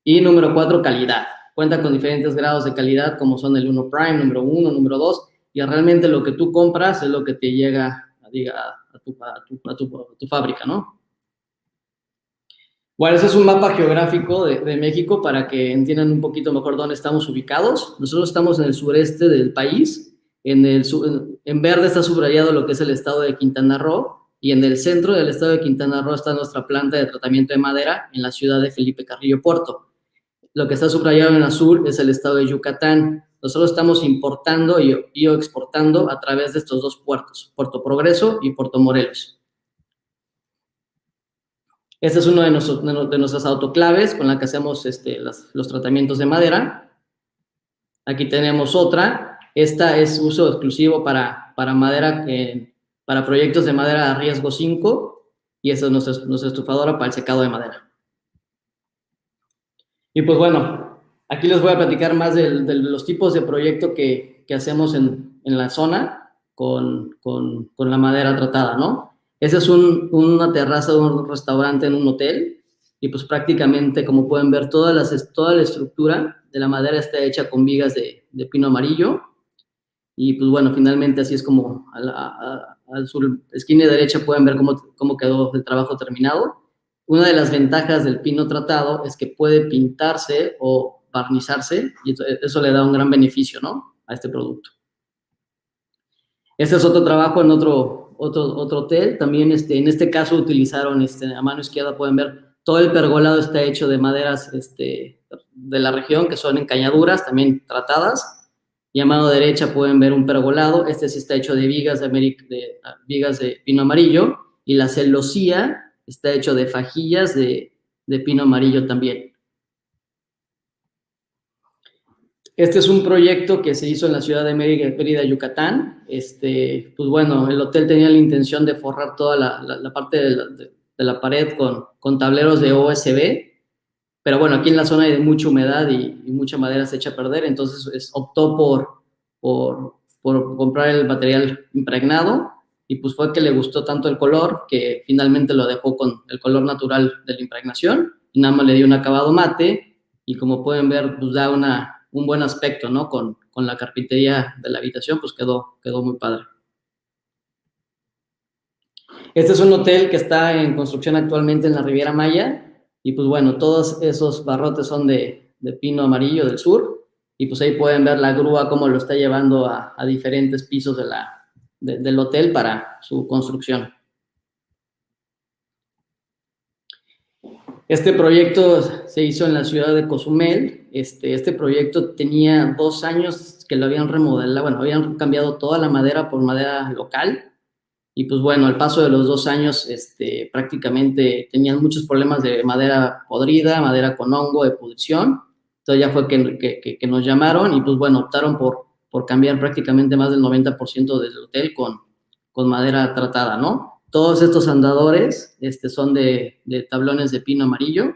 Y número 4, calidad. Cuenta con diferentes grados de calidad, como son el 1 Prime, número 1, número 2, y realmente lo que tú compras es lo que te llega a tu fábrica, ¿no? Bueno, ese es un mapa geográfico de México para que entiendan un poquito mejor dónde estamos ubicados. Nosotros estamos en el sureste del país. En verde está subrayado lo que es el estado de Quintana Roo, y en el centro del estado de Quintana Roo está nuestra planta de tratamiento de madera en la ciudad de Felipe Carrillo Puerto. Lo que está subrayado en azul es el estado de Yucatán. Nosotros estamos importando y exportando a través de estos dos puertos, Puerto Progreso y Puerto Morelos. Este es uno de nuestras autoclaves con la que hacemos los tratamientos de madera. Aquí tenemos otra. Esta es uso exclusivo para madera, para proyectos de madera a riesgo 5, y esta es nuestra estufadora para el secado de madera. Y pues bueno, aquí les voy a platicar más de los tipos de proyecto que hacemos en la zona con la madera tratada, ¿no? Esa es una terraza de un restaurante en un hotel, y pues prácticamente, como pueden ver, toda la estructura de la madera está hecha con vigas de pino amarillo. Y pues bueno, finalmente así es como a su esquina derecha pueden ver cómo quedó el trabajo terminado. Una de las ventajas del pino tratado es que puede pintarse o barnizarse, y eso le da un gran beneficio, ¿no?, a este producto. Este es otro trabajo en otro hotel. También en este caso utilizaron, a mano izquierda pueden ver, todo el pergolado está hecho de maderas de la región, que son encañaduras, también tratadas. Y a mano derecha pueden ver un pergolado. Este sí está hecho de vigas de pino amarillo, y la celosía está hecho de fajillas de pino amarillo también. Este es un proyecto que se hizo en la ciudad de Mérida, Yucatán. Pues bueno, el hotel tenía la intención de forrar toda la parte de la pared con tableros de OSB, pero bueno, aquí en la zona hay mucha humedad y mucha madera se echa a perder, entonces optó por comprar el material impregnado, y pues fue que le gustó tanto el color que finalmente lo dejó con el color natural de la impregnación, y nada más le dio un acabado mate, y como pueden ver, pues da un buen aspecto, ¿no? Con la carpintería de la habitación, pues quedó muy padre. Este es un hotel que está en construcción actualmente en la Riviera Maya, y pues bueno, todos esos barrotes son de pino amarillo del sur, y pues ahí pueden ver la grúa cómo lo está llevando a diferentes pisos del hotel para su construcción. Este proyecto se hizo en la ciudad de Cozumel. Este proyecto tenía 2 años que lo habían remodelado, bueno, habían cambiado toda la madera por madera local, y pues bueno, al paso de los 2 años, prácticamente tenían muchos problemas de madera podrida, madera con hongo, de pudrición. Entonces ya fue que nos llamaron, y pues bueno, optaron por cambiar prácticamente más del 90% del hotel con madera tratada, ¿no? Todos estos andadores son de tablones de pino amarillo,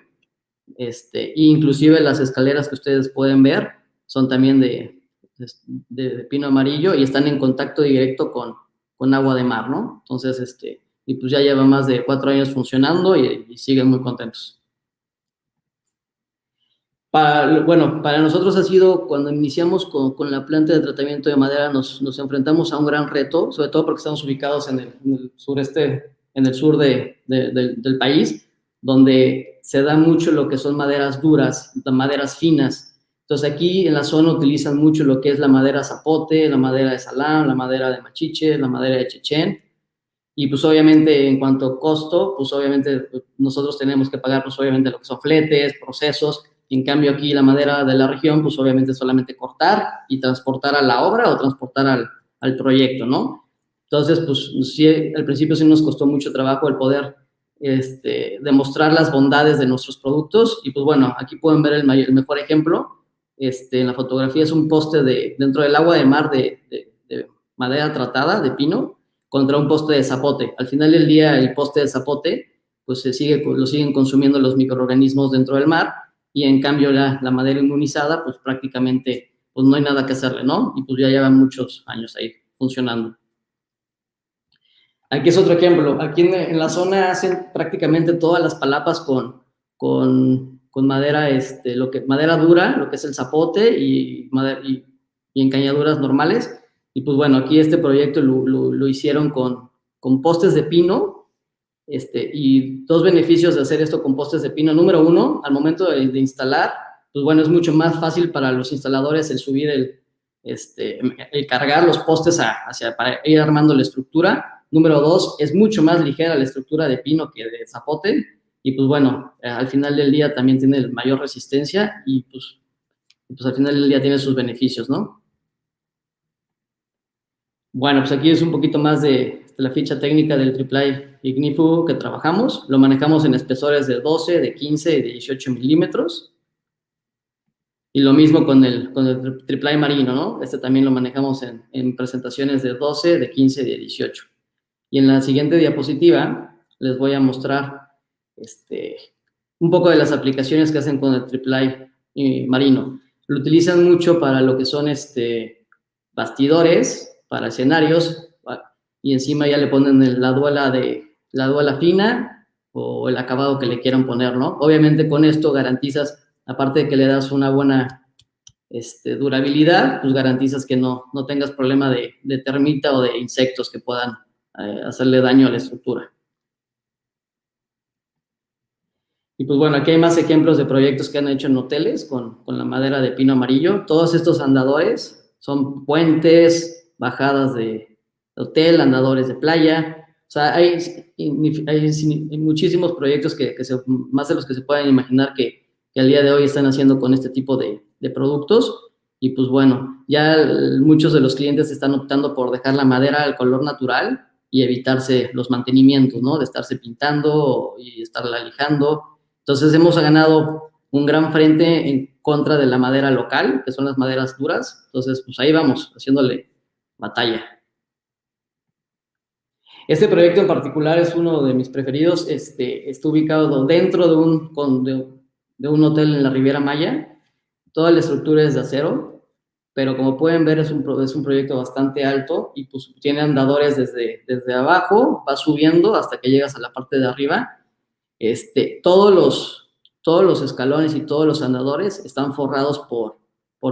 e inclusive las escaleras que ustedes pueden ver son también de pino amarillo, y están en contacto directo con agua de mar, ¿no? Entonces, y pues ya lleva más de 4 años funcionando, y siguen muy contentos. Para nosotros ha sido, cuando iniciamos con la planta de tratamiento de madera, nos enfrentamos a un gran reto, sobre todo porque estamos ubicados en el sureste, en el sur del país, donde se da mucho lo que son maderas duras, maderas finas. Entonces aquí en la zona utilizan mucho lo que es la madera zapote, la madera de salam, la madera de machiche, la madera de chechén, y pues obviamente en cuanto a costo, pues obviamente nosotros tenemos que pagar pues obviamente lo que son fletes, procesos. En cambio aquí la madera de la región, pues obviamente solamente cortar y transportar a la obra o transportar al proyecto, ¿no? Entonces, pues sí, al principio sí nos costó mucho trabajo el poder demostrar las bondades de nuestros productos, y pues bueno, aquí pueden ver el mejor ejemplo. En la fotografía es un poste dentro del agua de mar de madera tratada de pino contra un poste de zapote. Al final del día, el poste de zapote, pues lo siguen consumiendo los microorganismos dentro del mar, y en cambio la madera inmunizada, pues prácticamente pues no hay nada que hacerle, ¿no? Y pues ya llevan muchos años ahí funcionando. Aquí es otro ejemplo. Aquí en la zona hacen prácticamente todas las palapas con madera, madera dura, lo que es el zapote, y encañaduras normales. Y pues bueno, aquí este proyecto lo hicieron con postes de pino, y dos beneficios de hacer esto con postes de pino. Número uno, al momento de instalar, pues bueno, es mucho más fácil para los instaladores el subir el cargar los postes para ir armando la estructura. Número dos, es mucho más ligera la estructura de pino que de zapote, y pues bueno, al final del día también tiene mayor resistencia, y pues al final del día tiene sus beneficios, ¿no? Bueno, pues aquí es un poquito más de la ficha técnica del triple ignífugo que trabajamos. Lo manejamos en espesores de 12, de 15 y de 18 milímetros. Y lo mismo con el triple marino, ¿no? También lo manejamos en presentaciones de 12, de 15 y de 18. Y en la siguiente diapositiva les voy a mostrar un poco de las aplicaciones que hacen con el triple marino. Lo utilizan mucho para lo que son bastidores, para escenarios, y encima ya le ponen la duela fina o el acabado que le quieran poner, ¿no? Obviamente con esto garantizas, aparte de que le das una buena durabilidad, pues garantizas que no tengas problema de termita o de insectos que puedan hacerle daño a la estructura. Y pues bueno, aquí hay más ejemplos de proyectos que han hecho en hoteles con la madera de pino amarillo. Todos estos andadores son puentes, bajadas de hotel, andadores de playa. O sea, hay muchísimos proyectos más de los que se pueden imaginar que al día de hoy están haciendo con este tipo de productos. Y pues bueno, ya muchos de los clientes están optando por dejar la madera al color natural y evitarse los mantenimientos, ¿no? De estarse pintando y estarla lijando. Entonces hemos ganado un gran frente en contra de la madera local, que son las maderas duras. Entonces, pues ahí vamos, haciéndole batalla. Este proyecto en particular es uno de mis preferidos. Está ubicado dentro de un hotel en la Riviera Maya. Toda la estructura es de acero, pero como pueden ver es un proyecto bastante alto, y pues tiene andadores desde abajo, va subiendo hasta que llegas a la parte de arriba. Todos los escalones y todos los andadores están forrados por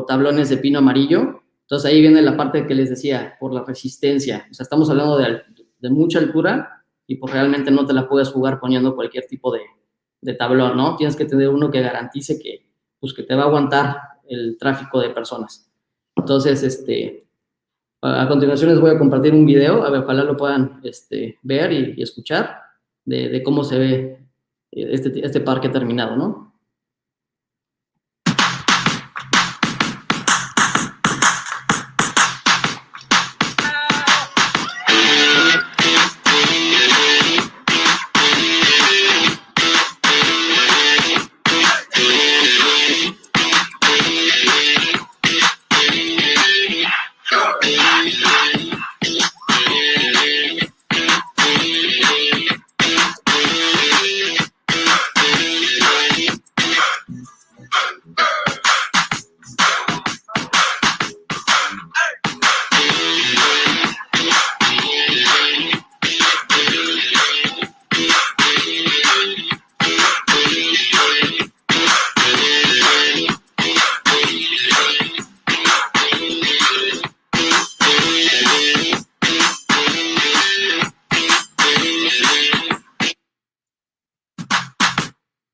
tablones de pino amarillo. Entonces ahí viene la parte que les decía, por la resistencia. O sea, estamos hablando de mucha altura, y pues realmente no te la puedes jugar poniendo cualquier tipo de tablón, ¿no? Tienes que tener uno que garantice que te va a aguantar el tráfico de personas. Entonces, a continuación les voy a compartir un video, a ver, ojalá lo puedan ver y escuchar de cómo se ve este parque terminado, ¿no?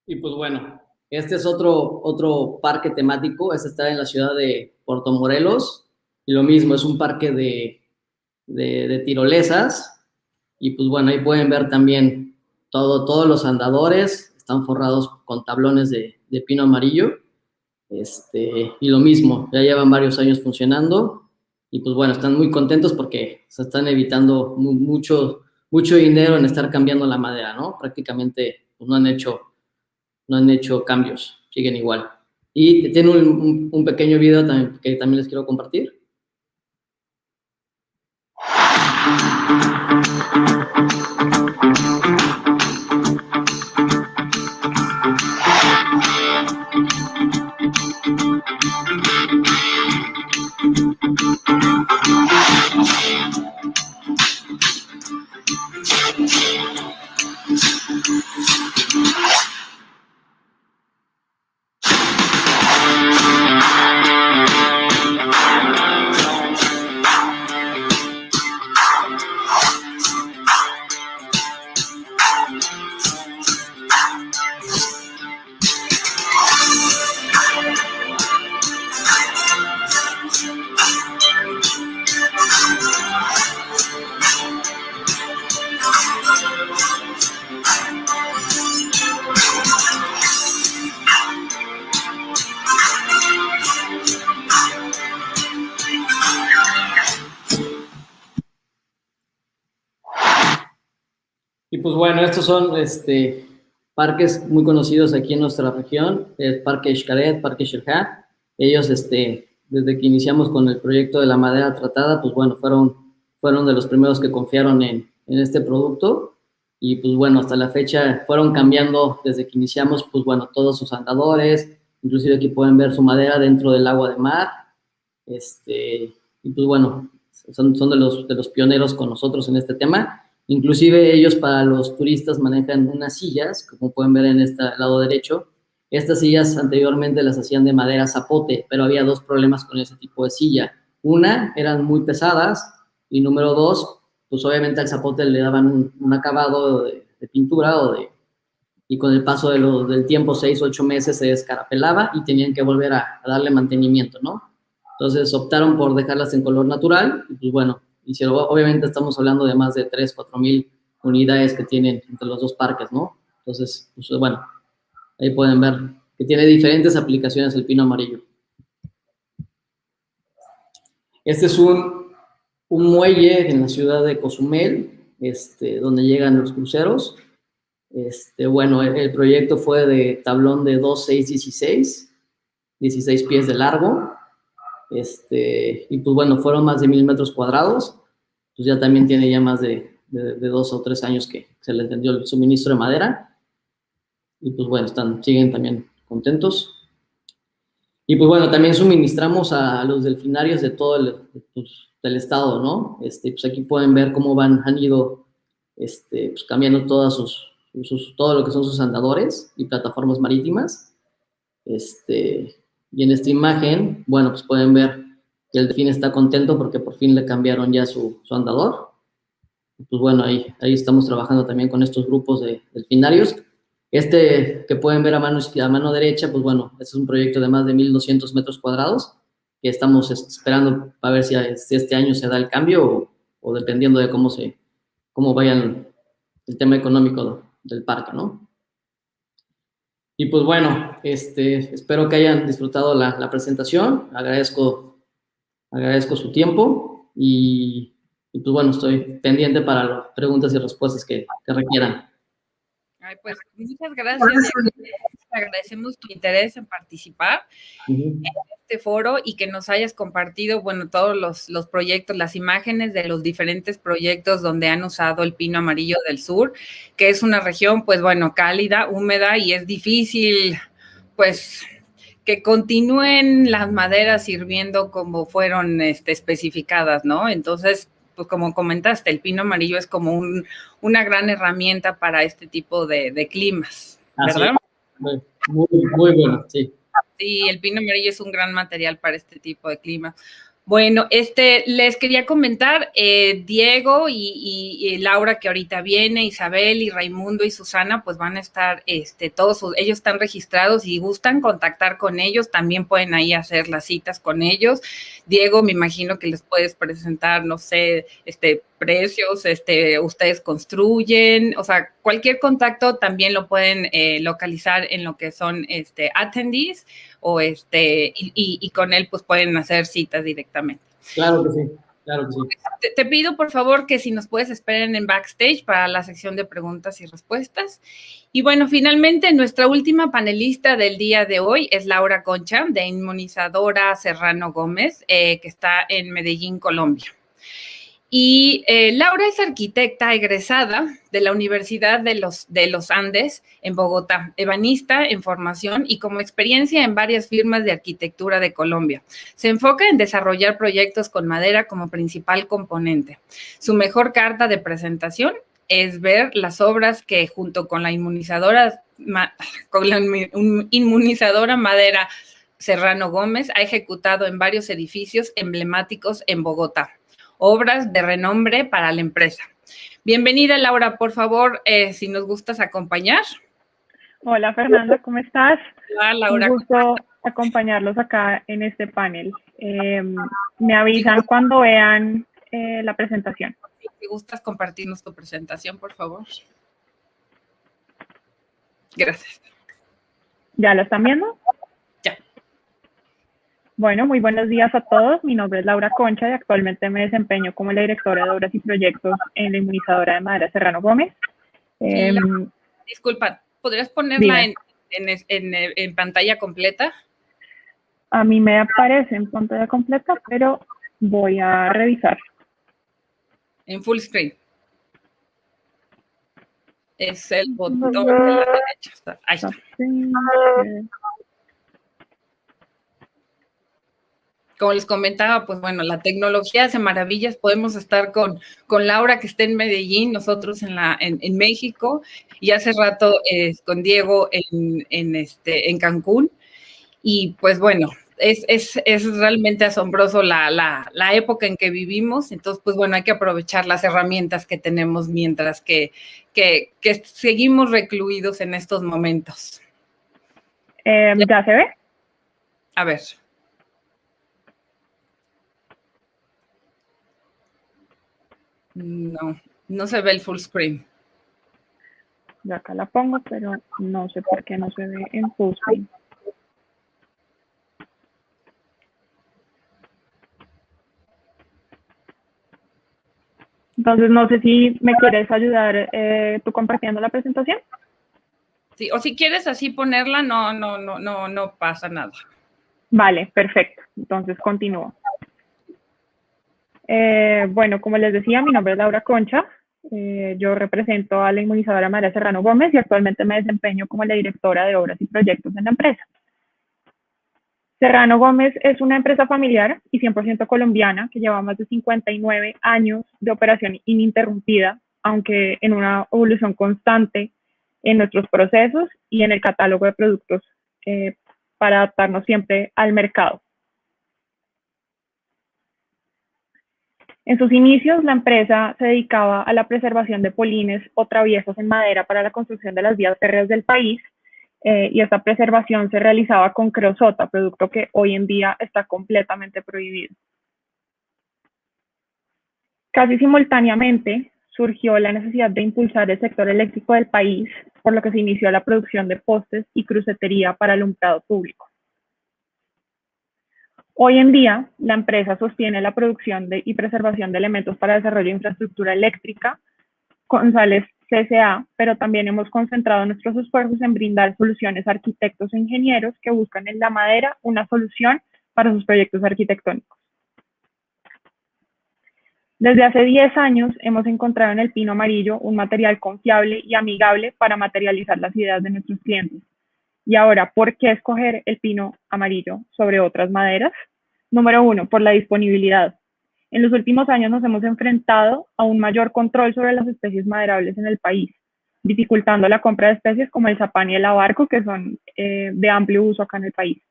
Y pues bueno, este es otro parque temático. Este está en la ciudad de Puerto Morelos, y lo mismo, es un parque de tirolesas. Y pues bueno, ahí pueden ver también todos los andadores están forrados con tablones de pino amarillo. Y lo mismo, ya llevan varios años funcionando, y pues bueno, están muy contentos porque se están evitando mucho dinero en estar cambiando la madera, ¿no? Prácticamente pues no han hecho cambios, siguen igual. Y tiene un pequeño video que también les quiero compartir. Y pues bueno, estos son parques muy conocidos aquí en nuestra región, el Parque Xcaret, Parque Xirjá. Ellos, desde que iniciamos con el proyecto de la madera tratada, pues bueno, fueron de los primeros que confiaron en este producto. Y pues bueno, hasta la fecha fueron cambiando desde que iniciamos, pues bueno, todos sus andadores, inclusive aquí pueden ver su madera dentro del agua de mar. Y pues bueno, son de los pioneros con nosotros en este tema. Inclusive ellos para los turistas manejan unas sillas, como pueden ver en este lado derecho. Estas sillas anteriormente las hacían de madera zapote, pero había dos problemas con ese tipo de silla. Una, eran muy pesadas, y número dos, pues obviamente al zapote le daban un acabado de pintura y con el paso del tiempo, 6 o 8 meses, se descarapelaba y tenían que volver a darle mantenimiento, ¿no? Entonces optaron por dejarlas en color natural y pues bueno, obviamente estamos hablando de más de 3, 4 mil unidades que tienen entre los dos parques, ¿no? Entonces, pues bueno, ahí pueden ver que tiene diferentes aplicaciones el pino amarillo. Este es un muelle en la ciudad de Cozumel, donde llegan los cruceros. Bueno, el proyecto fue de tablón de 2, 6, 16 pies de largo. Y pues bueno, fueron más de 1000 metros cuadrados. Pues ya también tiene ya más de 2 o 3 años que se les vendió el suministro de madera. Y pues bueno, siguen también contentos. Y pues bueno, también suministramos a los delfinarios de todo del estado, ¿no? Pues aquí pueden ver cómo han ido pues cambiando todo lo que son sus andadores y plataformas marítimas. Y en esta imagen, bueno, pues pueden ver que el delfín está contento porque por fin le cambiaron ya su andador. Y pues bueno, ahí estamos trabajando también con estos grupos de delfinarios. Que pueden ver a mano derecha, pues bueno, este es un proyecto de más de 1200 metros cuadrados que estamos esperando para ver si este año se da el cambio o dependiendo de cómo vayan el tema económico del parque, ¿no? Y pues bueno, espero que hayan disfrutado la presentación. Agradezco su tiempo y pues bueno, estoy pendiente para las preguntas y respuestas que requieran. Ay, pues muchas gracias. Agradecemos tu interés en participar en este foro y que nos hayas compartido, bueno, todos los proyectos, las imágenes de los diferentes proyectos donde han usado el pino amarillo del sur, que es una región, pues bueno, cálida, húmeda y es difícil, pues, que continúen las maderas sirviendo como fueron especificadas, ¿no? Entonces, pues como comentaste, el pino amarillo es como una gran herramienta para este tipo de climas, ¿verdad? Muy, muy bueno, sí. Sí, el pino amarillo es un gran material para este tipo de clima. Bueno, les quería comentar, Diego y Laura, que ahorita viene, Isabel y Raimundo y Susana, pues van a estar, ellos están registrados y gustan contactar con ellos, también pueden ahí hacer las citas con ellos. Diego, me imagino que les puedes presentar, no sé, precios, ustedes construyen, o sea, cualquier contacto también lo pueden localizar en lo que son attendees o y con él pues pueden hacer citas directamente. Claro que sí, claro que sí. Te pido por favor que si nos puedes esperar en backstage para la sección de preguntas y respuestas. Y bueno, finalmente nuestra última panelista del día de hoy es Laura Concha, de Inmunizadora Serrano Gómez, que está en Medellín, Colombia. Y Laura es arquitecta egresada de la Universidad de los Andes en Bogotá, ebanista en formación y como experiencia en varias firmas de arquitectura de Colombia. Se enfoca en desarrollar proyectos con madera como principal componente. Su mejor carta de presentación es ver las obras que junto con la inmunizadora madera Serrano Gómez ha ejecutado en varios edificios emblemáticos en Bogotá. Obras de renombre para la empresa. Bienvenida, Laura, por favor, si nos gustas acompañar. Hola, Fernanda, ¿cómo estás? Hola, Laura. Un gusto acompañarlos acá en este panel. Me avisan cuando vean la presentación. Si gustas compartirnos tu presentación, por favor. Gracias. ¿Ya la están viendo? Ya. Bueno, muy buenos días a todos. Mi nombre es Laura Concha y actualmente me desempeño como la directora de obras y proyectos en la inmunizadora de madera Serrano Gómez. Disculpa, ¿podrías ponerla en pantalla completa? A mí me aparece en pantalla completa, pero voy a revisar. En full screen. Es el botón de la derecha. Ahí está. Como les comentaba, pues bueno, la tecnología hace maravillas. Podemos estar con Laura, que está en Medellín, nosotros en México, y hace rato con Diego en Cancún. Y pues bueno, es realmente asombroso la época en que vivimos. Entonces, pues bueno, hay que aprovechar las herramientas que tenemos mientras que seguimos recluidos en estos momentos. ¿Ya se ve? A ver. No se ve el full screen. Yo acá la pongo, pero no sé por qué no se ve en full screen. Entonces, no sé si me quieres ayudar tú compartiendo la presentación. Sí, o si quieres así ponerla, no pasa nada. Vale, perfecto. Entonces, continúo. Bueno, como les decía, mi nombre es Laura Concha. Yo represento a la inmunizadora madera Serrano Gómez y actualmente me desempeño como la directora de obras y proyectos en la empresa. Serrano Gómez es una empresa familiar y 100% colombiana que lleva más de 59 años de operación ininterrumpida, aunque en una evolución constante en nuestros procesos y en el catálogo de productos para adaptarnos siempre al mercado. En sus inicios, la empresa se dedicaba a la preservación de polines o traviesas en madera para la construcción de las vías férreas del país, y esta preservación se realizaba con creosota, producto que hoy en día está completamente prohibido. Casi simultáneamente surgió la necesidad de impulsar el sector eléctrico del país, por lo que se inició la producción de postes y crucetería para el alumbrado público. Hoy en día, la empresa sostiene la producción y preservación de elementos para desarrollo de infraestructura eléctrica con sales CSA, pero también hemos concentrado nuestros esfuerzos en brindar soluciones a arquitectos e ingenieros que buscan en la madera una solución para sus proyectos arquitectónicos. Desde hace 10 años hemos encontrado en el pino amarillo un material confiable y amigable para materializar las ideas de nuestros clientes. Y ahora, ¿por qué escoger el pino amarillo sobre otras maderas? Número 1, por la disponibilidad. En los últimos años nos hemos enfrentado a un mayor control sobre las especies maderables en el país, dificultando la compra de especies como el zapán y el abarco, que son de amplio uso acá en el país.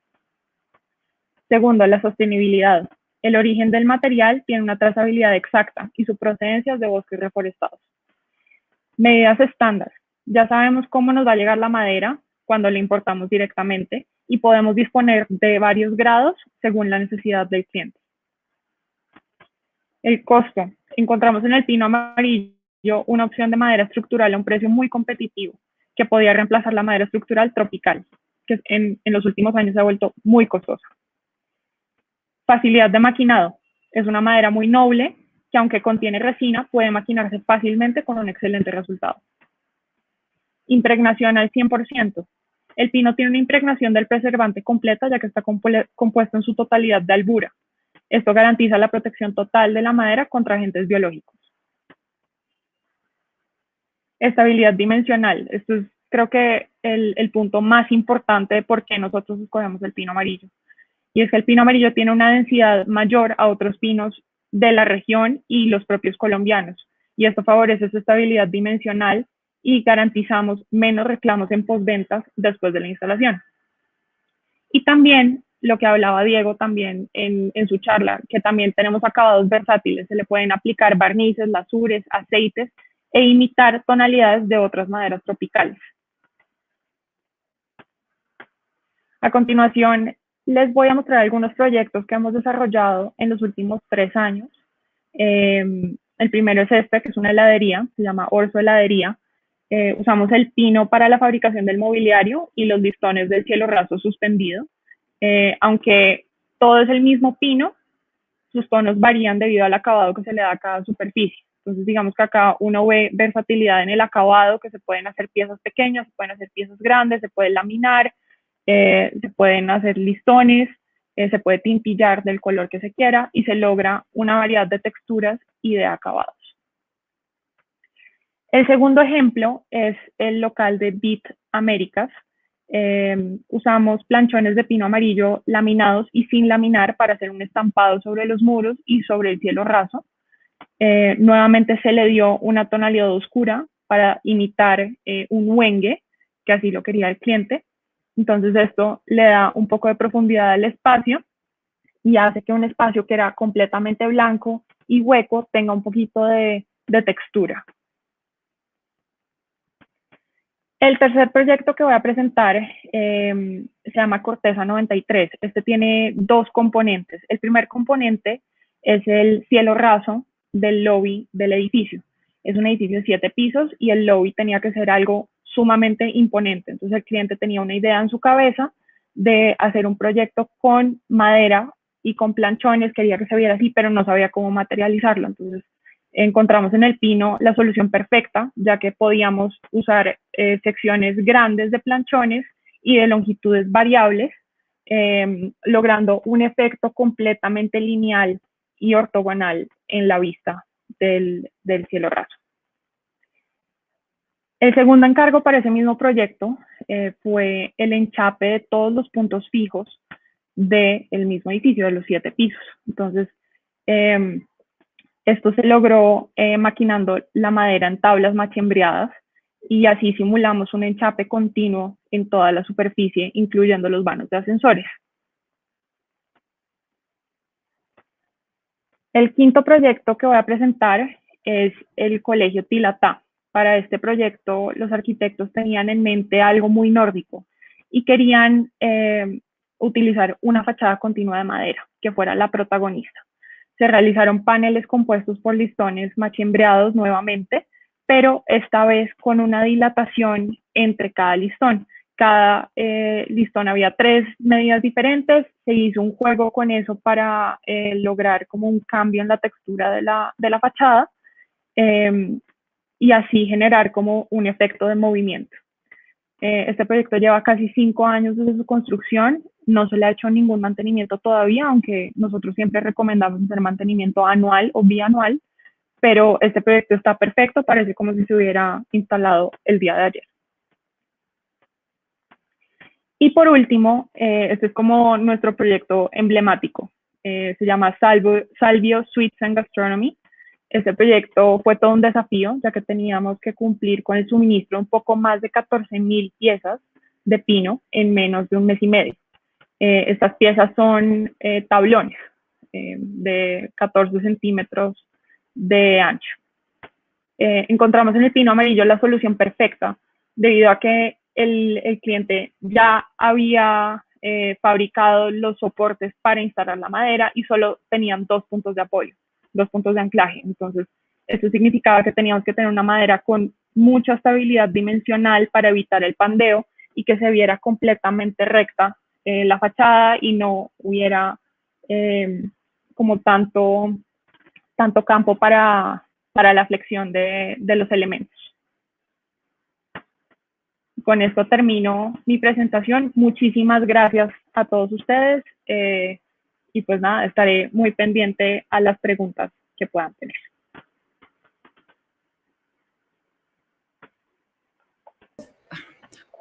Segundo, la sostenibilidad. El origen del material tiene una trazabilidad exacta y su procedencia es de bosques reforestados. Medidas estándar. Ya sabemos cómo nos va a llegar la madera cuando la importamos directamente y podemos disponer de varios grados según la necesidad del cliente. El costo. Encontramos en el pino amarillo una opción de madera estructural a un precio muy competitivo que podía reemplazar la madera estructural tropical, que en los últimos años se ha vuelto muy costosa. Facilidad de maquinado. Es una madera muy noble que, aunque contiene resina, puede maquinarse fácilmente con un excelente resultado. Impregnación al 100%. El pino tiene una impregnación del preservante completa, ya que está compuesto en su totalidad de albura. Esto garantiza la protección total de la madera contra agentes biológicos. Estabilidad dimensional. Esto es, creo que, el punto más importante de por qué nosotros escogemos el pino amarillo. Y es que el pino amarillo tiene una densidad mayor a otros pinos de la región y los propios colombianos. Y esto favorece su estabilidad dimensional y garantizamos menos reclamos en postventas después de la instalación. Y también lo que hablaba Diego también en su charla, que también tenemos acabados versátiles. Se le pueden aplicar barnices, lasures, aceites e imitar tonalidades de otras maderas tropicales. A continuación, les voy a mostrar algunos proyectos que hemos desarrollado en los últimos 3 años. El primero es este, que es una heladería, se llama Orso Heladería. Usamos el pino para la fabricación del mobiliario y los listones del cielo raso suspendido. Aunque todo es el mismo pino, sus tonos varían debido al acabado que se le da a cada superficie. Entonces, digamos que acá uno ve versatilidad en el acabado, que se pueden hacer piezas pequeñas, se pueden hacer piezas grandes, se puede laminar, se pueden hacer listones, se puede tintillar del color que se quiera y se logra una variedad de texturas y de acabados. El segundo ejemplo es el local de Beat Américas. Usamos planchones de pino amarillo laminados y sin laminar para hacer un estampado sobre los muros y sobre el cielo raso. Nuevamente se le dio una tonalidad oscura para imitar un huengue, que así lo quería el cliente. Entonces esto le da un poco de profundidad al espacio y hace que un espacio que era completamente blanco y hueco tenga un poquito de textura. El tercer proyecto que voy a presentar se llama Corteza 93. Este tiene 2 componentes. El primer componente es el cielo raso del lobby del edificio. Es un edificio de 7 pisos y el lobby tenía que ser algo sumamente imponente. Entonces el cliente tenía una idea en su cabeza de hacer un proyecto con madera y con planchones, quería que se viera así, pero no sabía cómo materializarlo. Entonces encontramos en el pino la solución perfecta, ya que podíamos usar secciones grandes de planchones y de longitudes variables, logrando un efecto completamente lineal y ortogonal en la vista del cielo raso. El segundo encargo para ese mismo proyecto fue el enchape de todos los puntos fijos del mismo edificio, de los 7 pisos. Entonces, esto se logró maquinando la madera en tablas machembreadas y así simulamos un enchape continuo en toda la superficie, incluyendo los vanos de ascensores. El quinto proyecto que voy a presentar es el Colegio Tilatá. Para este proyecto, los arquitectos tenían en mente algo muy nórdico y querían utilizar una fachada continua de madera, que fuera la protagonista. Se realizaron paneles compuestos por listones machembreados nuevamente, pero esta vez con una dilatación entre cada listón. Cada listón había 3 medidas diferentes, se hizo un juego con eso para lograr como un cambio en la textura de la fachada y así generar como un efecto de movimiento. Este proyecto lleva casi 5 años desde su construcción, no se le ha hecho ningún mantenimiento todavía, aunque nosotros siempre recomendamos hacer mantenimiento anual o bianual, pero este proyecto está perfecto, parece como si se hubiera instalado el día de ayer. Y por último, este es como nuestro proyecto emblemático, se llama Salvio Sweets and Gastronomy. Este proyecto fue todo un desafío, ya que teníamos que cumplir con el suministro un poco más de 14,000 piezas de pino en menos de 1 mes y medio. Estas piezas son tablones de 14 centímetros de ancho. Encontramos en el pino amarillo la solución perfecta, debido a que el cliente ya había fabricado los soportes para instalar la madera y solo tenían 2 puntos de apoyo, 2 puntos de anclaje. Entonces, eso significaba que teníamos que tener una madera con mucha estabilidad dimensional para evitar el pandeo y que se viera completamente recta la fachada y no hubiera como tanto campo para la flexión de los elementos. Con esto termino mi presentación. Muchísimas gracias a todos ustedes y pues nada, estaré muy pendiente a las preguntas que puedan tener.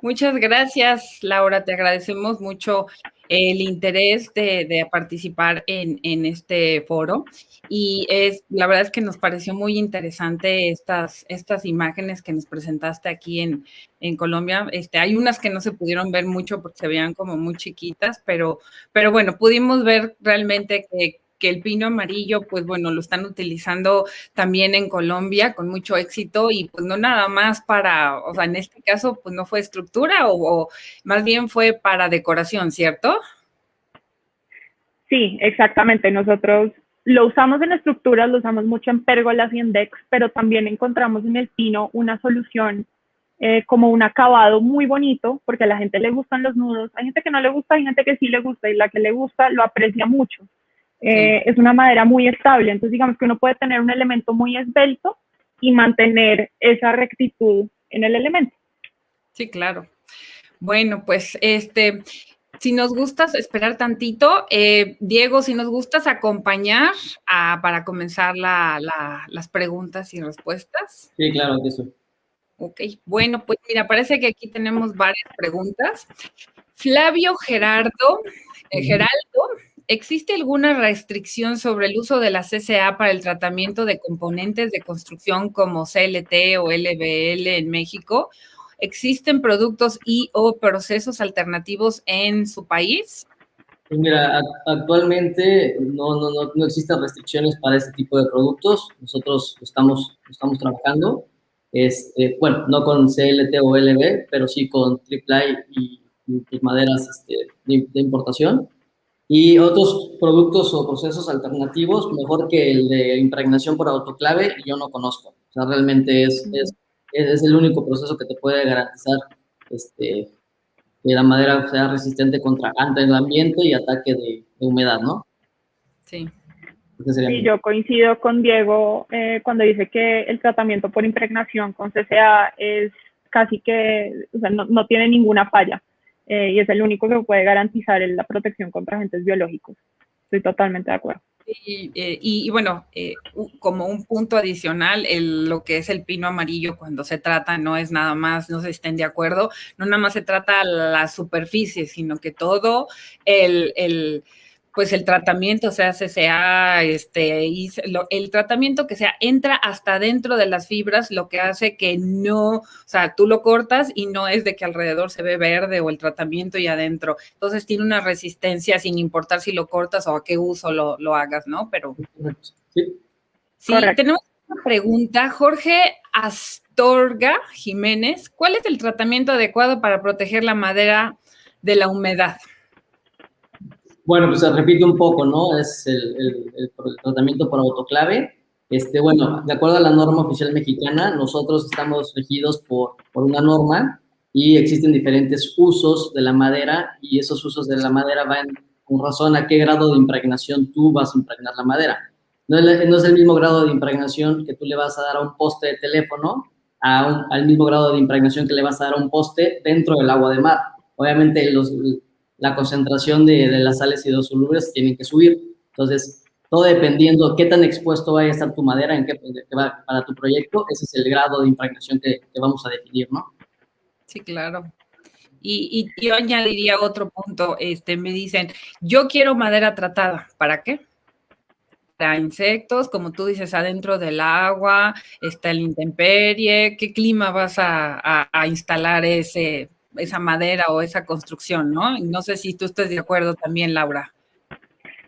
Muchas gracias, Laura. Te agradecemos mucho el interés de participar en este foro. Y la verdad es que nos pareció muy interesante estas imágenes que nos presentaste aquí en Colombia. Hay unas que no se pudieron ver mucho porque se veían como muy chiquitas, pero bueno, pudimos ver realmente que el pino amarillo, pues bueno, lo están utilizando también en Colombia con mucho éxito y pues no nada más para, o sea, en este caso pues no fue estructura o más bien fue para decoración, ¿cierto? Sí, exactamente. Nosotros lo usamos en estructuras, lo usamos mucho en pérgolas y en decks, pero también encontramos en el pino una solución como un acabado muy bonito, porque a la gente le gustan los nudos. Hay gente que no le gusta, hay gente que sí le gusta, y la que le gusta lo aprecia mucho. Sí. Es una madera muy estable, entonces digamos que uno puede tener un elemento muy esbelto y mantener esa rectitud en el elemento. Sí, claro. Bueno, pues si nos gustas esperar tantito, Diego, si nos gustas acompañar para comenzar las preguntas y respuestas. Sí, claro, eso. Ok, bueno, pues mira, parece que aquí tenemos varias preguntas. Flavio Gerardo, ¿existe alguna restricción sobre el uso de la CCA para el tratamiento de componentes de construcción como CLT o LVL en México? ¿Existen productos y o procesos alternativos en su país? Pues mira, actualmente no existen restricciones para este tipo de productos. Nosotros estamos trabajando, bueno, no con CLT o LV, pero sí con AAA y maderas de importación. Y otros productos o procesos alternativos, mejor que el de impregnación por autoclave, yo no conozco. O sea, realmente es el único proceso que te puede garantizar que la madera sea resistente ante el ambiente y ataque de humedad, ¿no? Sí. Sí, yo coincido con Diego cuando dice que el tratamiento por impregnación con CCA es casi que, o sea, no tiene ninguna falla y es el único que puede garantizar la protección contra agentes biológicos. Estoy totalmente de acuerdo. Y bueno, como un punto adicional, lo que es el pino amarillo cuando se trata no es nada más, no se estén de acuerdo, no nada más se trata la superficie, sino que todo pues el tratamiento, o sea, el tratamiento que sea, entra hasta dentro de las fibras, lo que hace que no, o sea, tú lo cortas y no es de que alrededor se ve verde o el tratamiento y adentro. Entonces tiene una resistencia sin importar si lo cortas o a qué uso lo hagas, ¿no? Pero sí, tenemos una pregunta. Jorge Astorga Jiménez, ¿cuál es el tratamiento adecuado para proteger la madera de la humedad? Bueno, pues se repite un poco, ¿no? Es el tratamiento por autoclave. Bueno, de acuerdo a la norma oficial mexicana, nosotros estamos regidos por una norma y existen diferentes usos de la madera y esos usos de la madera van con razón a qué grado de impregnación tú vas a impregnar la madera. No es el mismo grado de impregnación que tú le vas a dar a un poste de teléfono al mismo grado de impregnación que le vas a dar a un poste dentro del agua de mar. Obviamente la concentración de las sales hidrosolubles tienen que subir. Entonces, todo dependiendo qué tan expuesto vaya a estar tu madera para tu proyecto, ese es el grado de impregnación que vamos a definir, ¿no? Sí, claro. Y yo añadiría otro punto, me dicen, yo quiero madera tratada, ¿para qué? Para insectos, como tú dices, adentro del agua, está el intemperie, ¿qué clima vas a instalar esa madera o esa construcción, ¿no? No sé si tú estás de acuerdo también, Laura.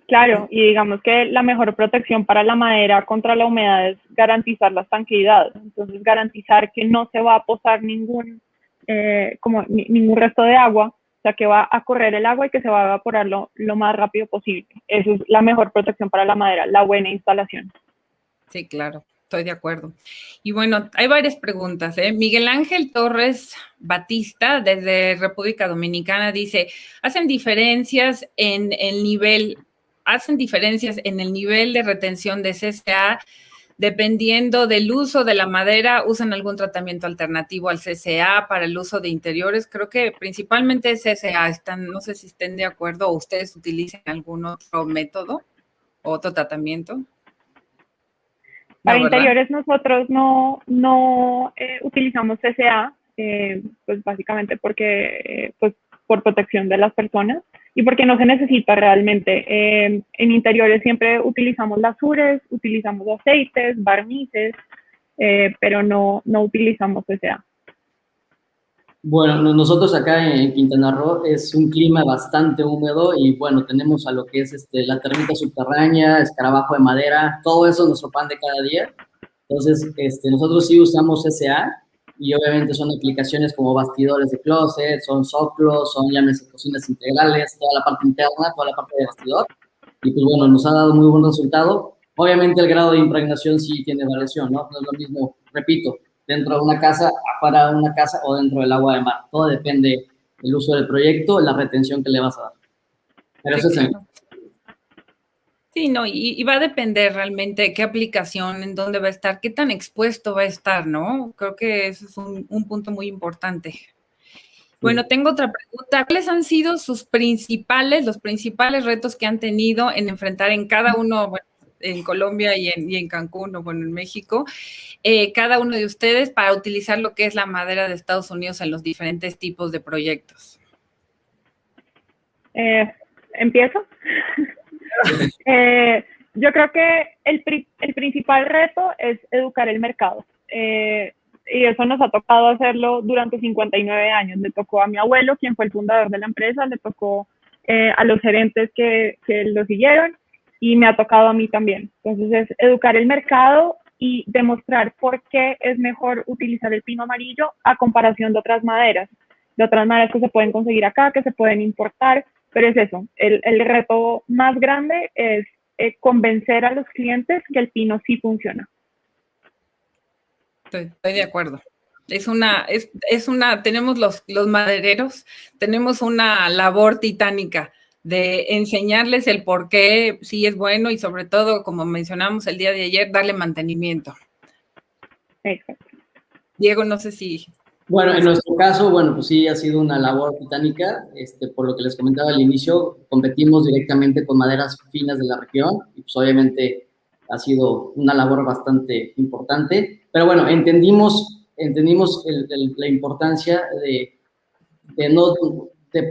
Claro, y digamos que la mejor protección para la madera contra la humedad es garantizar la estanqueidad, entonces garantizar que no se va a posar ningún resto de agua, o sea, que va a correr el agua y que se va a evaporar lo más rápido posible. Esa es la mejor protección para la madera, la buena instalación. Sí, claro. Estoy de acuerdo. Y bueno, hay varias preguntas. Miguel Ángel Torres Batista, desde República Dominicana, dice, ¿hacen diferencias en el nivel de retención de CCA dependiendo del uso de la madera, usan algún tratamiento alternativo al CCA para el uso de interiores. Creo que principalmente es CCA. No sé si estén de acuerdo o ustedes utilicen algún otro método, otro tratamiento. Para No, ¿verdad? interiores nosotros no utilizamos CCA, pues básicamente porque pues por protección de las personas y porque no se necesita realmente. En interiores siempre utilizamos lasures, utilizamos aceites, barnices, pero no utilizamos CCA. Bueno, nosotros acá en Quintana Roo es un clima bastante húmedo y bueno, tenemos a lo que es la termita subterránea, escarabajo de madera, todo eso es nuestro pan de cada día. Entonces, nosotros sí usamos SA y obviamente son aplicaciones como bastidores de closet, son soclos, son llámese cocinas integrales, toda la parte interna, toda la parte de bastidor. Y pues bueno, nos ha dado muy buen resultado. Obviamente el grado de impregnación sí tiene variación, ¿no? No es lo mismo, repito, dentro de una casa, afuera de una casa o dentro del agua de mar. Todo depende del uso del proyecto, la retención que le vas a dar. Pero Sí, eso es claro. Sí, no, y va a depender realmente de qué aplicación, en dónde va a estar, qué tan expuesto va a estar, ¿no? Creo que ese es un punto muy importante. Bueno, tengo otra pregunta. ¿Cuáles han sido los principales retos que han tenido en enfrentar en cada uno, bueno, en Colombia y en Cancún o bueno, en México, cada uno de ustedes para utilizar lo que es la madera de Estados Unidos en los diferentes tipos de proyectos? ¿Empiezo? Yo creo que el principal reto es educar el mercado. Y eso nos ha tocado hacerlo durante 59 años. Le tocó a mi abuelo, quien fue el fundador de la empresa, le tocó a los gerentes que lo siguieron y me ha tocado a mí también. Entonces es educar el mercado y demostrar por qué es mejor utilizar el pino amarillo a comparación de otras maderas que se pueden conseguir acá, que se pueden importar, pero es eso, el reto más grande es convencer a los clientes que el pino sí funciona. Estoy de acuerdo. Tenemos los madereros, tenemos una labor titánica de enseñarles el por qué sí es bueno y sobre todo, como mencionamos el día de ayer, darle mantenimiento. Exacto. Diego, no sé si... Bueno, en nuestro caso, bueno, pues sí ha sido una labor titánica, por lo que les comentaba al inicio, competimos directamente con maderas finas de la región y pues obviamente ha sido una labor bastante importante, pero bueno, entendimos la importancia de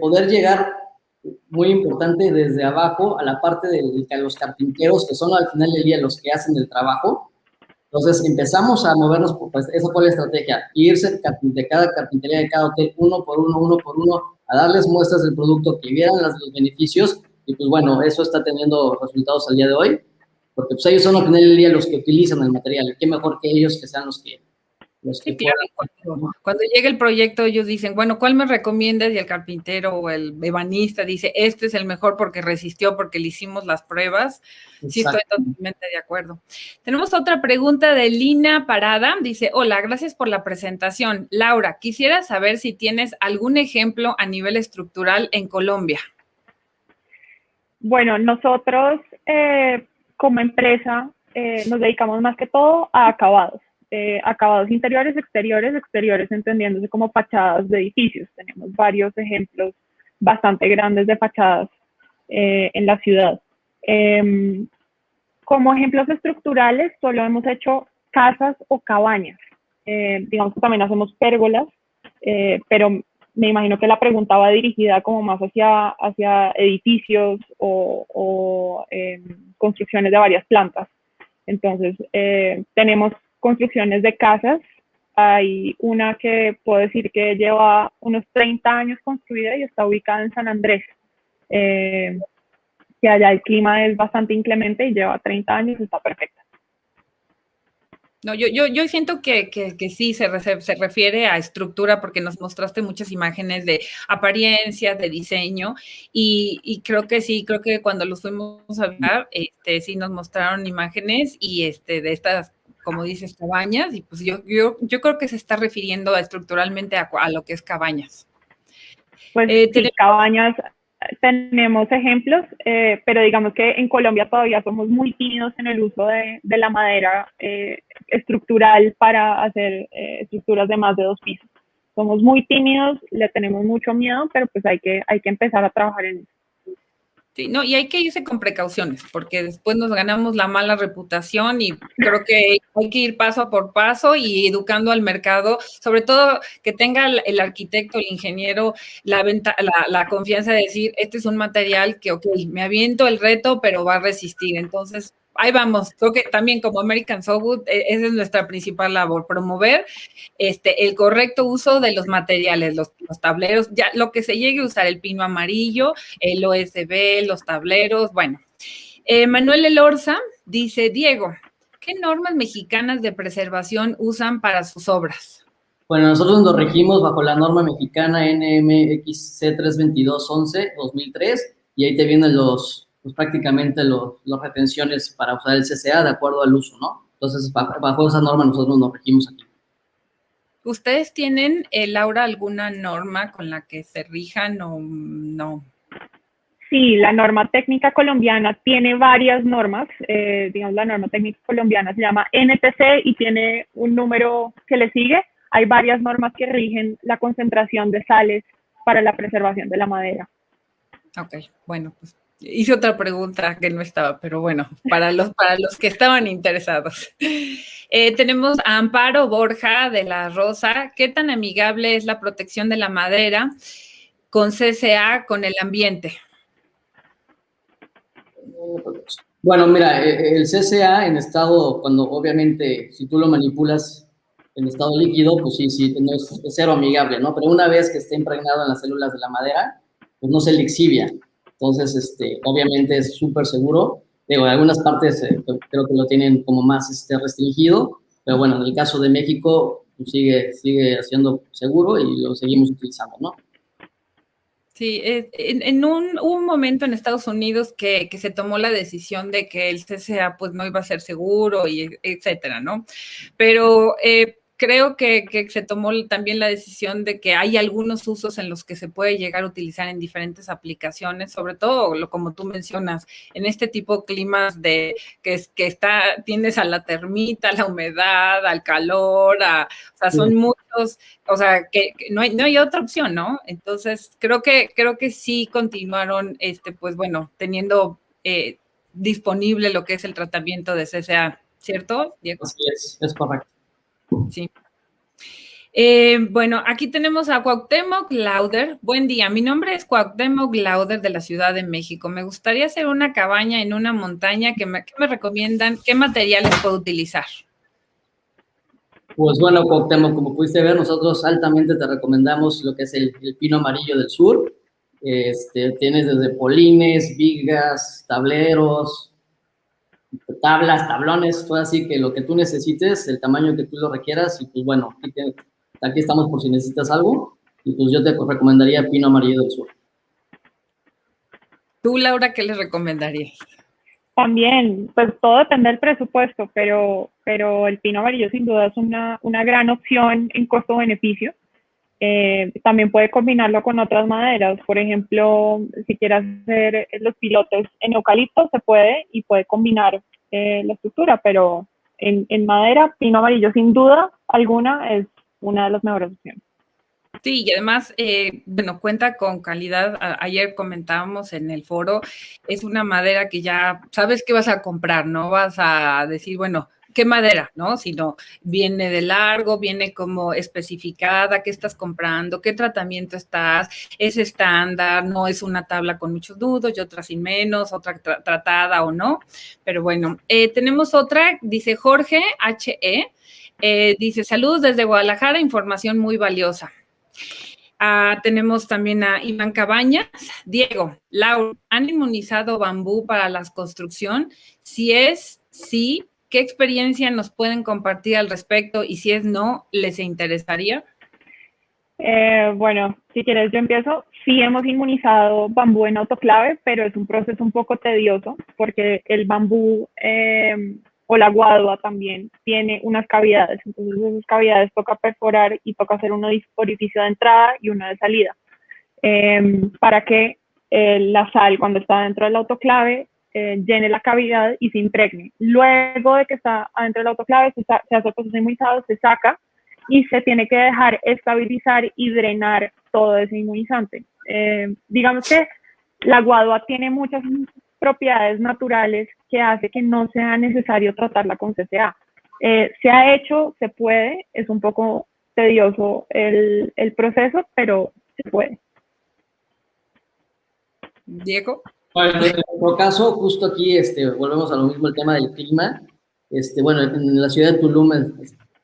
poder llegar muy importante desde abajo a la parte de los carpinteros, que son al final del día los que hacen el trabajo. Entonces empezamos a movernos, pues esa fue la estrategia, irse de cada carpintería, de cada hotel, uno por uno, a darles muestras del producto, que vieran los beneficios, y pues bueno, eso está teniendo resultados al día de hoy, porque pues ellos son al final del día los que utilizan el material, y qué mejor que ellos que sean los que Sí, claro, cuando llega el proyecto ellos dicen, bueno, ¿cuál me recomiendas? Y el carpintero o el ebanista dice, este es el mejor porque resistió, porque le hicimos las pruebas. Sí, estoy totalmente de acuerdo. Tenemos otra pregunta de Lina Parada. Dice, hola, gracias por la presentación. Laura, quisiera saber si tienes algún ejemplo a nivel estructural en Colombia. Bueno, nosotros como empresa nos dedicamos más que todo a acabados. Acabados interiores, exteriores entendiéndose como fachadas de edificios. Tenemos varios ejemplos bastante grandes de fachadas en la ciudad. Como ejemplos estructurales, solo hemos hecho casas o cabañas. Digamos que también hacemos pérgolas, pero me imagino que la pregunta va dirigida como más hacia edificios o construcciones de varias plantas. Entonces, tenemos construcciones de casas. Hay una que puedo decir que lleva unos 30 años construida y está ubicada en San Andrés, que allá el clima es bastante inclemente y lleva 30 años y está perfecta. No, yo siento que sí se refiere a estructura porque nos mostraste muchas imágenes de apariencia, de diseño y creo que sí, creo que cuando los fuimos a ver, sí nos mostraron imágenes y de estas, como dices, cabañas y pues yo creo que se está refiriendo estructuralmente a lo que es cabañas. Pues sí, cabañas, tenemos ejemplos, pero digamos que en Colombia todavía somos muy tímidos en el uso de la madera estructural para hacer estructuras de más de 2 pisos. Somos muy tímidos, le tenemos mucho miedo, pero pues hay que empezar a trabajar en eso. Sí, no, y hay que irse con precauciones, porque después nos ganamos la mala reputación y creo que hay que ir paso por paso y educando al mercado, sobre todo que tenga el arquitecto, el ingeniero, la confianza de decir, este es un material que, ok, me aviento el reto, pero va a resistir. Entonces, ahí vamos. Creo que también como American Softwoods, esa es nuestra principal labor, promover el correcto uso de los materiales, los tableros, ya lo que se llegue a usar, el pino amarillo, el OSB, los tableros, bueno. Manuel Elorza dice, Diego, ¿qué normas mexicanas de preservación usan para sus obras? Bueno, nosotros nos regimos bajo la norma mexicana NMXC 32211-2003 y ahí te vienen prácticamente los retenciones para usar el CCA de acuerdo al uso, ¿no? Entonces, bajo esa norma nosotros nos regimos aquí. ¿Ustedes tienen, Laura, alguna norma con la que se rijan o no? Sí, la norma técnica colombiana tiene varias normas. Digamos, la norma técnica colombiana se llama NTC y tiene un número que le sigue. Hay varias normas que rigen la concentración de sales para la preservación de la madera. Ok, bueno, pues hice otra pregunta que no estaba, pero bueno, para los que estaban interesados. Tenemos a Amparo Borja de La Rosa. ¿Qué tan amigable es la protección de la madera con CCA con el ambiente? Bueno, mira, el CCA en estado, cuando obviamente si tú lo manipulas en estado líquido, pues sí, no es cero amigable, ¿no? Pero una vez que esté impregnado en las células de la madera, pues no se lixivia. Entonces, obviamente es súper seguro. Digo, en algunas partes creo que lo tienen como más restringido, pero bueno, en el caso de México, pues sigue siendo seguro y lo seguimos utilizando, ¿no? Sí, hubo un momento en Estados Unidos que se tomó la decisión de que el CCA pues no iba a ser seguro y etcétera, ¿no? Pero creo que se tomó también la decisión de que hay algunos usos en los que se puede llegar a utilizar en diferentes aplicaciones, sobre todo, como tú mencionas, en este tipo de climas tienes a la termita, a la humedad, al calor, o sea, son muchos, o sea, que no hay otra opción, ¿no? Entonces, creo que sí continuaron, pues bueno, teniendo disponible lo que es el tratamiento de CCA, ¿cierto, Diego? Así es correcto. Sí. Bueno, aquí tenemos a Cuauhtémoc Lauder. Buen día, mi nombre es Cuauhtémoc Lauder de la Ciudad de México. Me gustaría hacer una cabaña en una montaña. ¿Qué me recomiendan? ¿Qué materiales puedo utilizar? Pues bueno, Cuauhtémoc, como pudiste ver, nosotros altamente te recomendamos lo que es el pino amarillo del sur. Tienes desde polines, vigas, tableros, tablas, tablones, todo así que lo que tú necesites, el tamaño que tú lo requieras, y pues bueno, aquí estamos por si necesitas algo, y pues yo te recomendaría pino amarillo del sur. Tú, Laura, ¿qué les recomendarías? También, pues todo depende del presupuesto, pero el pino amarillo sin duda es una gran opción en costo-beneficio. También puede combinarlo con otras maderas. Por ejemplo, si quieres hacer los pilotes en eucalipto, se puede y puede combinar la estructura, pero en madera, pino amarillo sin duda alguna es una de las mejores opciones. Sí, y además, bueno, cuenta con calidad. Ayer comentábamos en el foro, es una madera que ya sabes que vas a comprar, no vas a decir, bueno, ¿qué madera? ¿No? Sino viene de largo, viene como especificada, qué estás comprando, qué tratamiento estás, es estándar, no es una tabla con muchos nudos y otra sin menos, otra tratada o no. Pero bueno, tenemos otra, dice Jorge H.E., dice, saludos desde Guadalajara, información muy valiosa. Tenemos también a Iván Cabañas. Diego, Laura, ¿han inmunizado bambú para la construcción? Si es sí, ¿qué experiencia nos pueden compartir al respecto? Y si es no, ¿les interesaría? Bueno, si quieres yo empiezo. Sí hemos inmunizado bambú en autoclave, pero es un proceso un poco tedioso porque el bambú o la guadua también tiene unas cavidades. Entonces esas cavidades toca perforar y toca hacer un orificio de entrada y uno de salida para que la sal cuando está dentro del autoclave llene la cavidad y se impregne. Luego de que está adentro del autoclave se hace el proceso inmunizado, se saca y se tiene que dejar estabilizar y drenar todo ese inmunizante. Digamos que la guadua tiene muchas propiedades naturales que hace que no sea necesario tratarla con CCA. Se ha hecho, se puede, es un poco tedioso el proceso, pero se puede. Diego. Bueno, en nuestro caso, justo aquí volvemos a lo mismo, el tema del clima. Bueno, en la ciudad de Tulum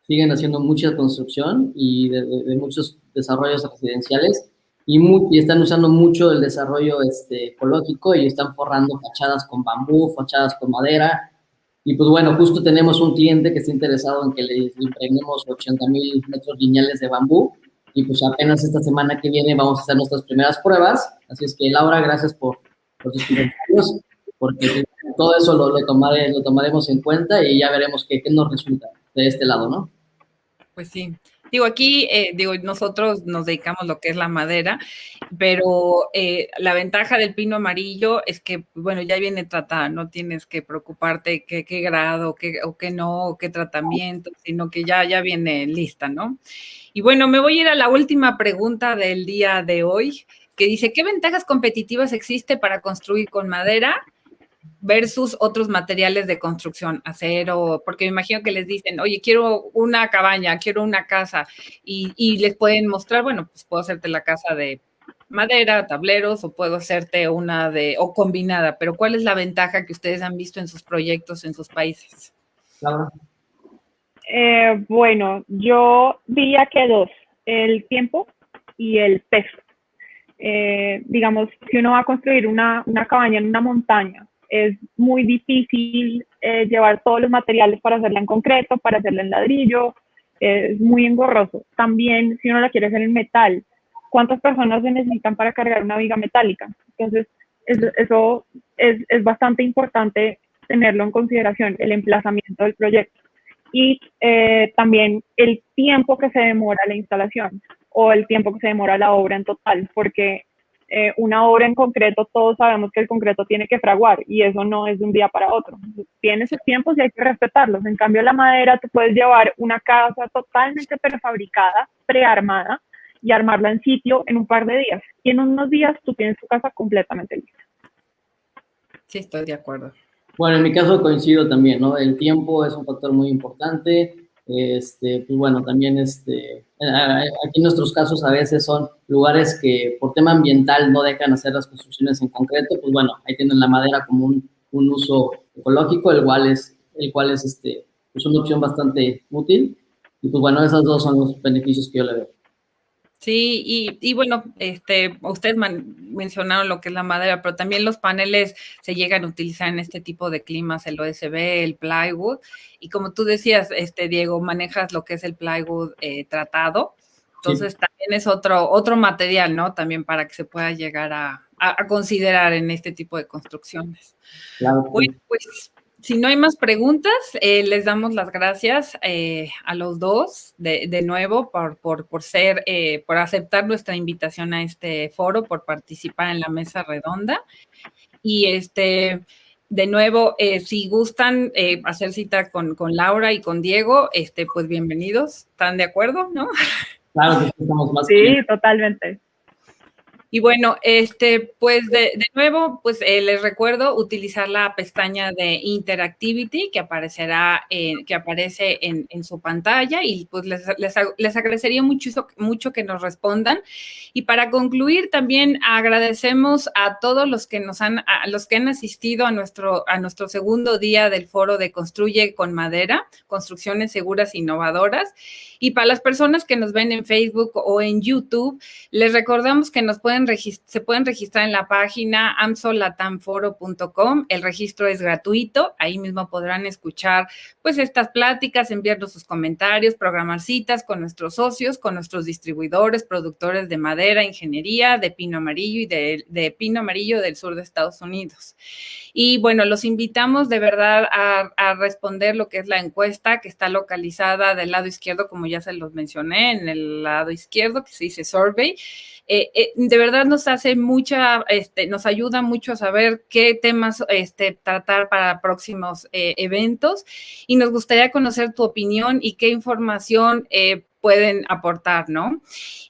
siguen haciendo mucha construcción y de muchos desarrollos residenciales y están usando mucho el desarrollo ecológico y están forrando fachadas con bambú, fachadas con madera. Y pues bueno, justo tenemos un cliente que está interesado en que le impregnemos 80,000 metros lineales de bambú y pues apenas esta semana que viene vamos a hacer nuestras primeras pruebas. Así es que Laura, gracias por sus comentarios, porque todo eso lo tomaremos en cuenta y ya veremos qué nos resulta de este lado, ¿no? Pues sí. Digo, aquí, nosotros nos dedicamos a lo que es la madera, pero la ventaja del pino amarillo es que, bueno, ya viene tratada, no tienes que preocuparte qué grado, o qué no, qué tratamiento, sino que ya viene lista, ¿no? Y bueno, me voy a ir a la última pregunta del día de hoy, que dice, ¿qué ventajas competitivas existe para construir con madera versus otros materiales de construcción, acero? Porque me imagino que les dicen, oye, quiero una cabaña, quiero una casa, y les pueden mostrar, bueno, pues puedo hacerte la casa de madera, tableros, o puedo hacerte o combinada, pero ¿cuál es la ventaja que ustedes han visto en sus proyectos, en sus países? Laura. Bueno, yo diría que dos, el tiempo y el peso. Digamos, si uno va a construir una cabaña en una montaña, es muy difícil llevar todos los materiales para hacerla en concreto, para hacerla en ladrillo, es muy engorroso. También, si uno la quiere hacer en metal, ¿cuántas personas se necesitan para cargar una viga metálica? Entonces, eso es bastante importante tenerlo en consideración, el emplazamiento del proyecto. Y también el tiempo que se demora la instalación o el tiempo que se demora la obra en total, porque una obra en concreto, todos sabemos que el concreto tiene que fraguar y eso no es de un día para otro. Tiene sus tiempos y hay que respetarlos. En cambio, la madera, tú puedes llevar una casa totalmente prefabricada, prearmada y armarla en sitio en un par de días. Y en unos días tú tienes tu casa completamente lista. Sí, estoy de acuerdo. Bueno, en mi caso coincido también, ¿no? El tiempo es un factor muy importante. Pues bueno, también aquí en nuestros casos a veces son lugares que por tema ambiental no dejan hacer las construcciones en concreto, pues bueno, ahí tienen la madera como un uso ecológico, el cual es pues una opción bastante útil. Y pues bueno, esos dos son los beneficios que yo le veo. Sí, y bueno, ustedes mencionaron lo que es la madera, pero también los paneles se llegan a utilizar en este tipo de climas, el OSB, el plywood, y como tú decías, Diego, manejas lo que es el plywood tratado, entonces sí, también es otro material, ¿no? También para que se pueda llegar a considerar en este tipo de construcciones. Claro. Bueno, pues si no hay más preguntas, les damos las gracias a los dos de nuevo por aceptar nuestra invitación a este foro, por participar en la mesa redonda. Y de nuevo, si gustan hacer cita con Laura y con Diego, pues bienvenidos. ¿Están de acuerdo, no? Claro que estamos más. Sí, claro. Y bueno, pues de nuevo, pues les recuerdo utilizar la pestaña de Interactivity que aparece en su pantalla, y pues les agradecería mucho que nos respondan. Y para concluir, también agradecemos a todos los que han asistido a nuestro segundo día del foro de Construye con Madera, Construcciones Seguras e Innovadoras. Y para las personas que nos ven en Facebook o en YouTube, les recordamos que se pueden registrar en la página amsolatamforo.com. El registro es gratuito. Ahí mismo podrán escuchar pues estas pláticas, enviarnos sus comentarios, programar citas con nuestros socios, con nuestros distribuidores, productores de madera, ingeniería, de pino amarillo y de pino amarillo del sur de Estados Unidos. Y bueno, los invitamos de verdad a responder lo que es la encuesta, que está localizada del lado izquierdo, como ya se los mencioné, en el lado izquierdo, que se dice survey. De verdad, verdad nos hace nos ayuda mucho a saber qué temas tratar para próximos eventos, y nos gustaría conocer tu opinión y qué información pueden aportar, ¿no?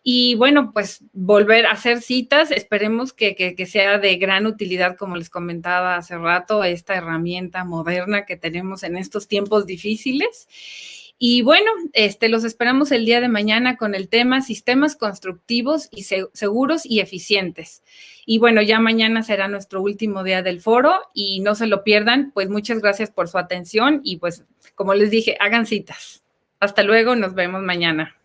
Y bueno, pues volver a hacer citas, esperemos que sea de gran utilidad, como les comentaba hace rato, esta herramienta moderna que tenemos en estos tiempos difíciles. Y bueno, los esperamos el día de mañana con el tema sistemas constructivos y seguros y eficientes. Y bueno, ya mañana será nuestro último día del foro y no se lo pierdan. Pues muchas gracias por su atención y pues, como les dije, hagan citas. Hasta luego, nos vemos mañana.